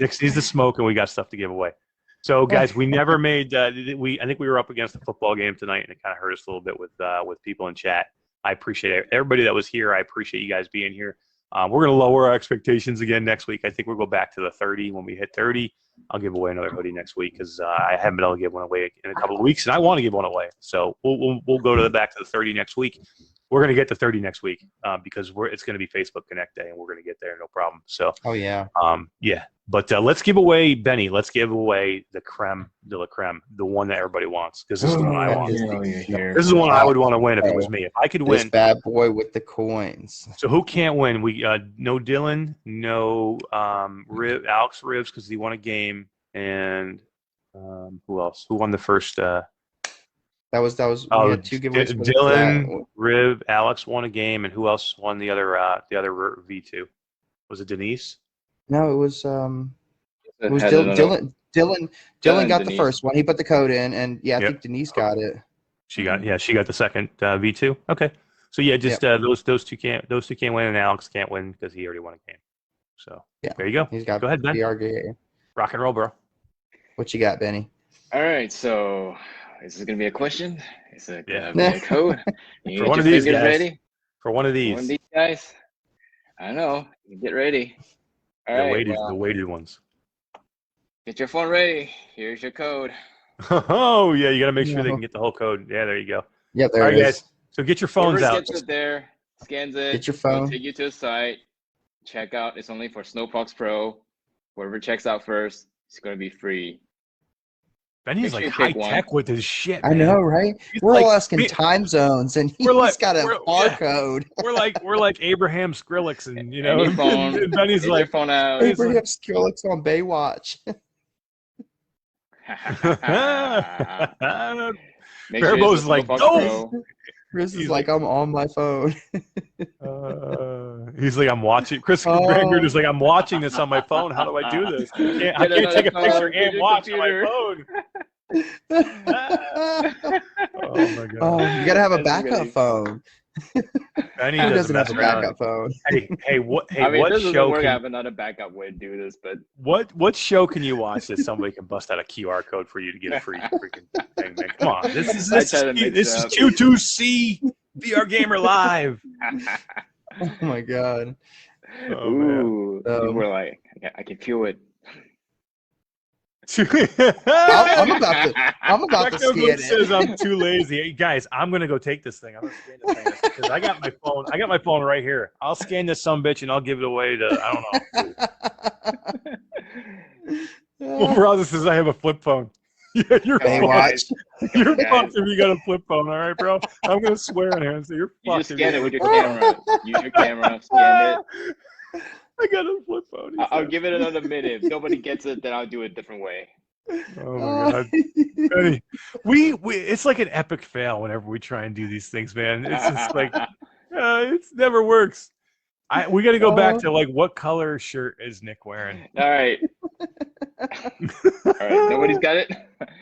Nick needs to smoke, and we got stuff to give away. So, guys, we never made. I think we were up against a football game tonight, and it kind of hurt us a little bit with people in chat. I appreciate it. Everybody that was here, I appreciate you guys being here. We're going to lower our expectations again next week. I think we'll go back to the 30. When we hit 30, I'll give away another hoodie next week because I haven't been able to give one away in a couple of weeks, and I want to give one away. So we'll go to back to the 30 next week. We're going to get to 30 next week because it's going to be Facebook Connect Day, and we're going to get there, no problem. So, yeah. Yeah. But let's give away, Benny, let's give away the creme de la creme, the one that everybody wants, because this is the one I want. This is the one I would want to win if it was me. If I could win. This bad boy with the coins. So who can't win? We no Dylan, no Alex Ribs because he won a game, and who else? Who won the first? That was. We had 2 giveaways. Dylan, Rib, Alex won a game, and who else won the other V2? Was it Denise? No, it was Dylan. Dylan got the first one. He put the code in, and I think Denise got it. She got the second V2. Okay, so just those two can't win, and Alex can't win because he already won a game. So there you go. He's got go ahead, Ben. VR. Rock and roll, bro. What you got, Benny? All right, so is this gonna be a question? Is it gonna be a code? You For one of these guys. Ready? For one of these. One of these guys. I know. Get ready. All right, the weighted ones. Get your phone ready. Here's your code. Oh yeah, you got to make sure they can get the whole code. Yeah, there you go. Yeah, there All right, it guys. is. So get your phones Whoever out. Gets it there, scans it. Get your phone. It'll take you to the site. Check out. It's only for SnowFox Pro. Whoever checks out first, it's going to be free. Benny's like high tech with his shit. Man. I know, right? We're all asking time zones, and he's got a barcode. We're like Abraham Skrillex, and your phone, and Benny's like your phone out. Abraham Skrillex on Baywatch. Faribault's like, go. Chris is like, I'm on my phone. He's like, I'm watching. Chris Granger is like, I'm watching this on my phone. How do I do this? I can't take a picture and watch on my phone. Oh my god! You gotta have a backup phone. Benny doesn't have a backup phone. What this show? Doesn't work. I have another backup way to do this, but what show can you watch that somebody can bust out a QR code for you to get a free freaking thing, man? Come on, this is Q2C VR Gamer Live. Oh my god! Oh, ooh, we're like, I can feel it. I'm about to scan it. Says I'm too lazy. Hey, guys, I'm gonna go take this thing. I'm gonna scan this thing because I got my phone. I got my phone right here. I'll scan this sumbitch and I'll give it away to I don't know. Well, Rosa says I have a flip phone. Yeah, you're Baywatch. You're fucked if you got a flip phone. All right, bro. I'm gonna swear on here and say you're fucked. You just scan it with your camera. Use your camera. Scan it. I got a flip phone. I'll give it another minute. If nobody gets it, then I'll do it a different way. Oh my god, Benny, we it's like an epic fail whenever we try and do these things, man. It's just like it never works. We got to go back to like what color shirt is Nick wearing? All right. All right. Nobody's got it.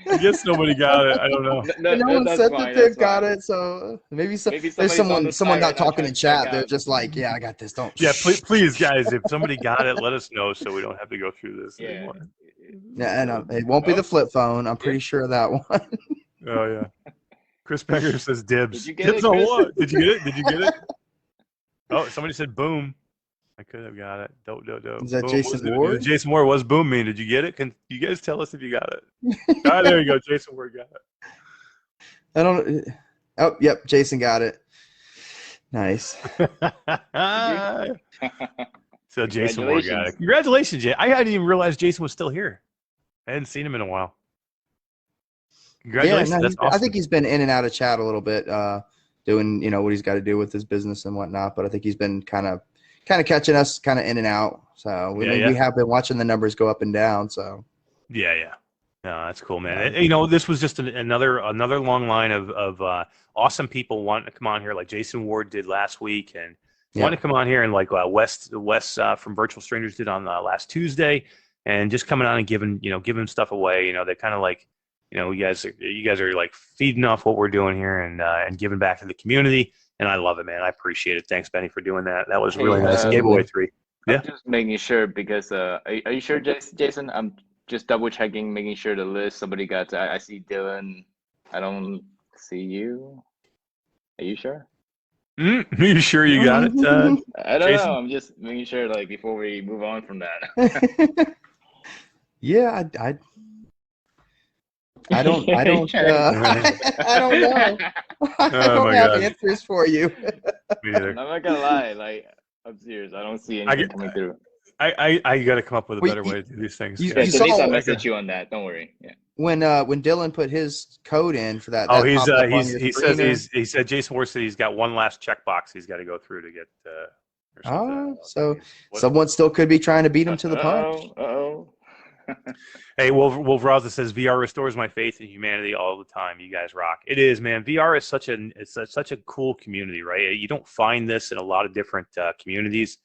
I guess nobody got it. I don't know. No one said that they've got it, so maybe there's someone not talking in chat. They're just like, yeah, I got this. Don't. Yeah, please, guys, if somebody got it, let us know so we don't have to go through this anymore. Yeah, and it won't be the flip phone. I'm pretty sure of that one. Oh yeah. Chris Becker says dibs. Did you get dibs it, on Chris? what? Did you get it? Did you get it? Oh, somebody said boom. I could have got it. Dope. Is that boom. Jason Ward? Jason Ward was boom mean. Did you get it? Can you guys tell us if you got it? Ah, there you go. Jason Ward got it. I don't. Oh, yep. Jason got it. Nice. So Jason Ward got it. Congratulations, Jay. I hadn't even realized Jason was still here. I hadn't seen him in a while. Congratulations. Yeah, no, That's awesome. I think he's been in and out of chat a little bit, doing what he's got to do with his business and whatnot. But I think he's been kind of catching us kind of in and out. So we have been watching the numbers go up and down. So yeah. No, that's cool, man. This was just another long line of awesome people wanting to come on here, like Jason Ward did last week, and wanting to come on here, and like Wes from Virtual Strangers did on last Tuesday, and just coming on and giving stuff away. They kind of like, you guys are like feeding off what we're doing here and giving back to the community, and I love it, man. I appreciate it. Thanks, Benny, for doing that. That was really nice. Gave away 3. I'm just making sure because are you sure, Jason? I'm just double checking, making sure the list somebody got. I see Dylan. I don't see you. Are you sure? You sure you got it? I don't Jason? know. I'm just making sure, like, before we move on from that. Yeah, I don't I don't I don't know. I Oh don't my have God. answers for you. Me neither. I'm not gonna lie. Like, I'm serious. I don't see anything coming through. I got to come up with a Wait, better way to do these things. you- Yeah, you Denise, saw- I'll message you on that. Don't worry. Yeah. when Dylan put his code in for that, Oh, that he's popped up on your he screen, says or- he said Jason Ward said he's got one last checkbox he's got to go through to get or something. so What- someone still could be trying to beat him to the punch. Uh-oh. Hey, Wolf Raza says VR restores my faith in humanity all the time. You guys rock. It is, man. VR is such a cool community, right? You don't find this in a lot of different communities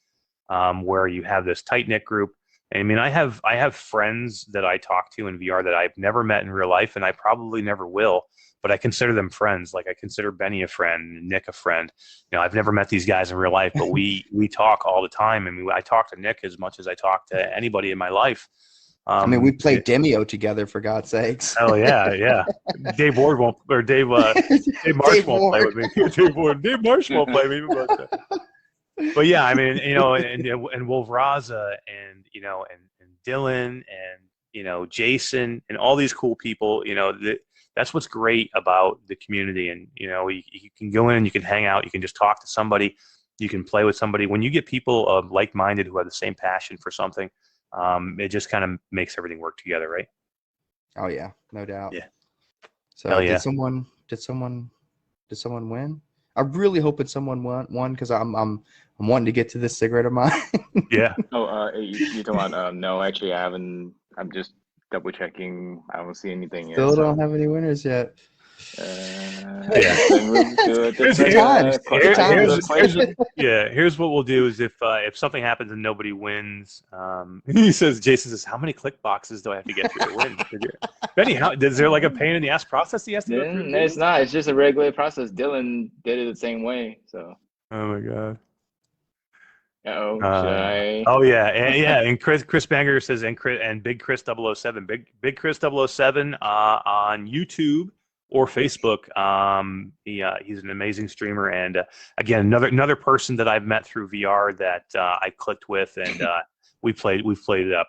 where you have this tight knit group. I mean, I have friends that I talk to in VR that I've never met in real life, and I probably never will. But I consider them friends. Like I consider Benny a friend, Nick a friend. You know, I've never met these guys in real life, but we talk all the time. I mean, I talk to Nick as much as I talk to anybody in my life. I mean, we played Demio together, for God's sakes. Oh yeah. Dave Ward won't, or Dave Marsh Dave won't play Ward. with me. Dave Marsh won't play with me, but yeah, I mean, you know, and Wolf Raza, and you know, and Dylan, and you know, Jason, and all these cool people. You know, that's what's great about the community, and you know, you can go in and you can hang out, you can just talk to somebody, you can play with somebody. When you get people like-minded who have the same passion for something. It just kind of makes everything work together, right? Oh yeah, no doubt. Yeah. So Hell yeah. did someone win? I'm really hoping someone won because I'm wanting to get to this cigarette of mine. Yeah. Oh, you talking about? No, actually, I haven't. I'm just double checking. I don't see anything yet. Still don't have any winners yet. Here's what we'll do is if something happens and nobody wins, Jason says, how many click boxes do I have to get through to win? Benny, is there like a pain in the ass process he has to go through? No, it's not. It's just a regular process. Dylan did it the same way. So. Oh my God. Uh-oh. Should I? Oh yeah, and Chris Banger says and Big Chris 007, Big Chris 007 on YouTube or Facebook. He's an amazing streamer, and again another person that I've met through VR that I clicked with, and we've played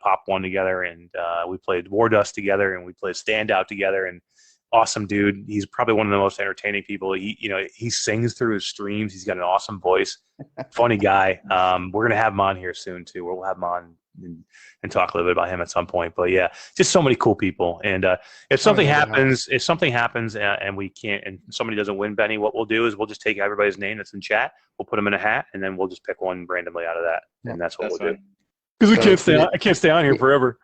Pop 1 together, and we played War Dust together, and we played Standout together, and awesome dude. He's probably one of the most entertaining people. He sings through his streams. He's got an awesome voice. Funny guy. We're gonna have him on here soon too. We'll have him on and talk a little bit about him at some point. But yeah, just so many cool people. And if something happens and we can't, and somebody doesn't win, Benny, what we'll do is we'll just take everybody's name that's in chat. We'll put them in a hat, and then we'll just pick one randomly out of that, and that's what we'll do. Because I can't stay on here forever.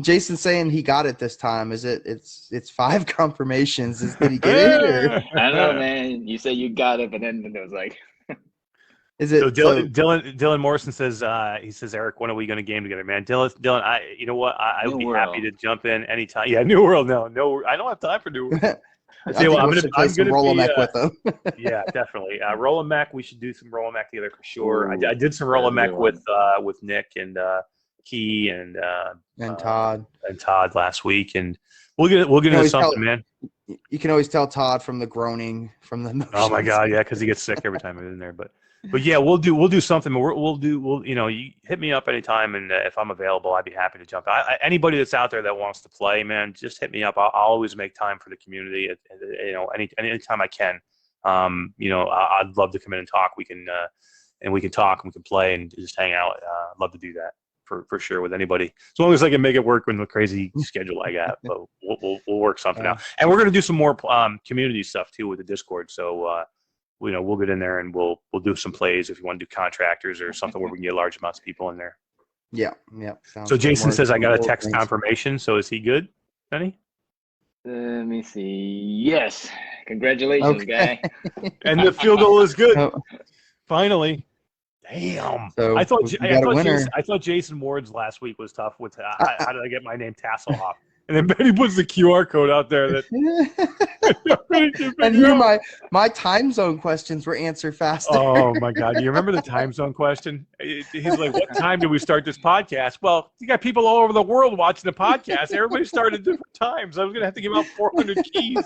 Jason's saying he got it this time. Is it? It's 5 confirmations. Did he get it? Or? I don't know, man. You said you got it, but then it was like. Is it? So Dylan Morrison says he says, Eric, when are we going to game together, man? Dylan, you know what? I would be happy to jump in anytime. Yeah, New World. No, I don't have time for New World. I'm gonna play some Roll-A-Mech with them. Yeah, definitely. Roll-A-Mech. We should do some Roll-A-Mech together for sure. I did some Roll-A-Mech with Nick and Key and Todd last week, and we'll get into something, man. You can always tell Todd from the groaning from the motions. Oh my God, yeah, because he gets sick every time he's in there. But yeah, we'll do something. We'll you hit me up anytime, and if I'm available, I'd be happy to jump. Anybody that's out there that wants to play, man, just hit me up. I'll always make time for the community. Anytime I can. I'd love to come in and talk. We can talk and we can play and just hang out. I'd love to do that for sure with anybody, as long as I can make it work with the crazy schedule I got. But we'll work something out, and we're gonna do some more community stuff too with the Discord. So. We'll get in there and we'll do some plays if you want to do contractors or something where we can get large amounts of people in there. Yeah. So Jason says I got a text confirmation. So is he good, Benny? Let me see. Yes. Congratulations, guy. And the field goal is good. Finally. Damn. So I thought Jason Ward's last week was tough with how did I get my name Tasselhoff? And then Benny puts the QR code out there that. And here my time zone questions were answered faster. Oh my God! You remember the time zone question? He's like, "What time did we start this podcast?" Well, you got people all over the world watching the podcast. Everybody started at different times. I was gonna have to give out 400 keys.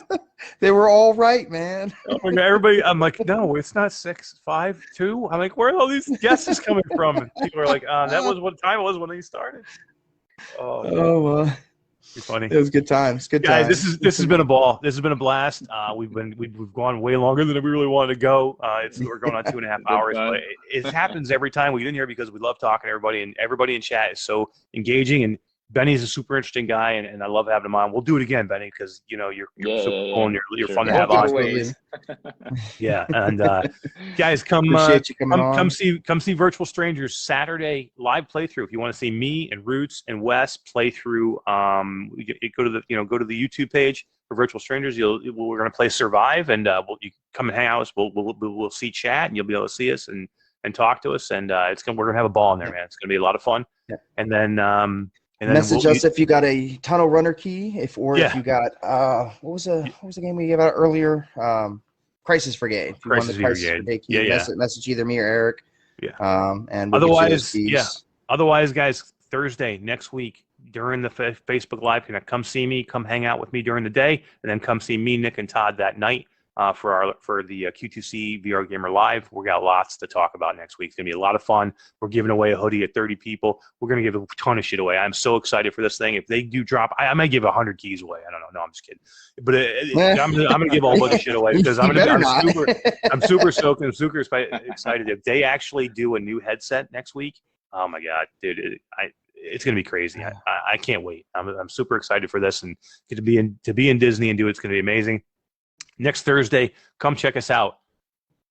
They were all right, man. Oh my God! Everybody, I'm like, no, it's not 6, 5, 2. I'm like, where are all these guesses coming from? And people are like, that was what time it was when they started. Oh. Funny. It was good times. Good guys. times. This has been a ball. This has been a blast. We've gone way longer than we really wanted to go. We're going on 2.5 hours, but it happens every time we get in here because we love talking to everybody, and everybody in chat is so engaging. And Benny's a super interesting guy, and I love having him on. We'll do it again, Benny, because you're super cool and you're fun to have on. Yeah, and guys, come see Virtual Strangers Saturday live playthrough. If you want to see me and Roots and Wes play through, go to the YouTube page for Virtual Strangers. We're going to play Survive, and you come and hang out with us. We'll see chat, and you'll be able to see us and talk to us, and we're gonna have a ball in there, man. It's gonna be a lot of fun. Yeah. And then message us if you got a tunnel runner key, if you got what was the game we gave out earlier? Crisis Brigade. If you want the Crisis Brigade key, message either me or Eric. Yeah. And otherwise, guys, Thursday next week during the Facebook Live, come see me, come hang out with me during the day, and then come see me, Nick, and Todd that night. For the Q2C VR Gamer Live. We got lots to talk about next week. It's going to be a lot of fun. We're giving away a hoodie at 30 people. We're going to give a ton of shit away. I'm so excited for this thing. If they do drop, I might give 100 keys away. I don't know. No, I'm just kidding. But I'm going to give a whole bunch of shit away because I'm super stoked and super excited. If they actually do a new headset next week, oh my God, dude, it's going to be crazy. I can't wait. I'm super excited for this, and to be in Disney and do it's going to be amazing. Next Thursday, come check us out.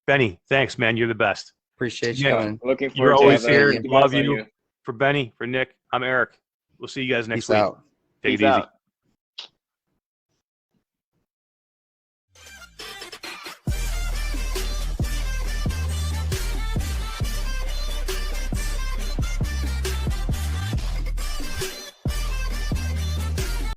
Benny, thanks, man. You're the best. Appreciate you coming. Looking forward You're always to here. Love you. For Benny, for Nick, I'm Eric. We'll see you guys next week. Out. Take it easy.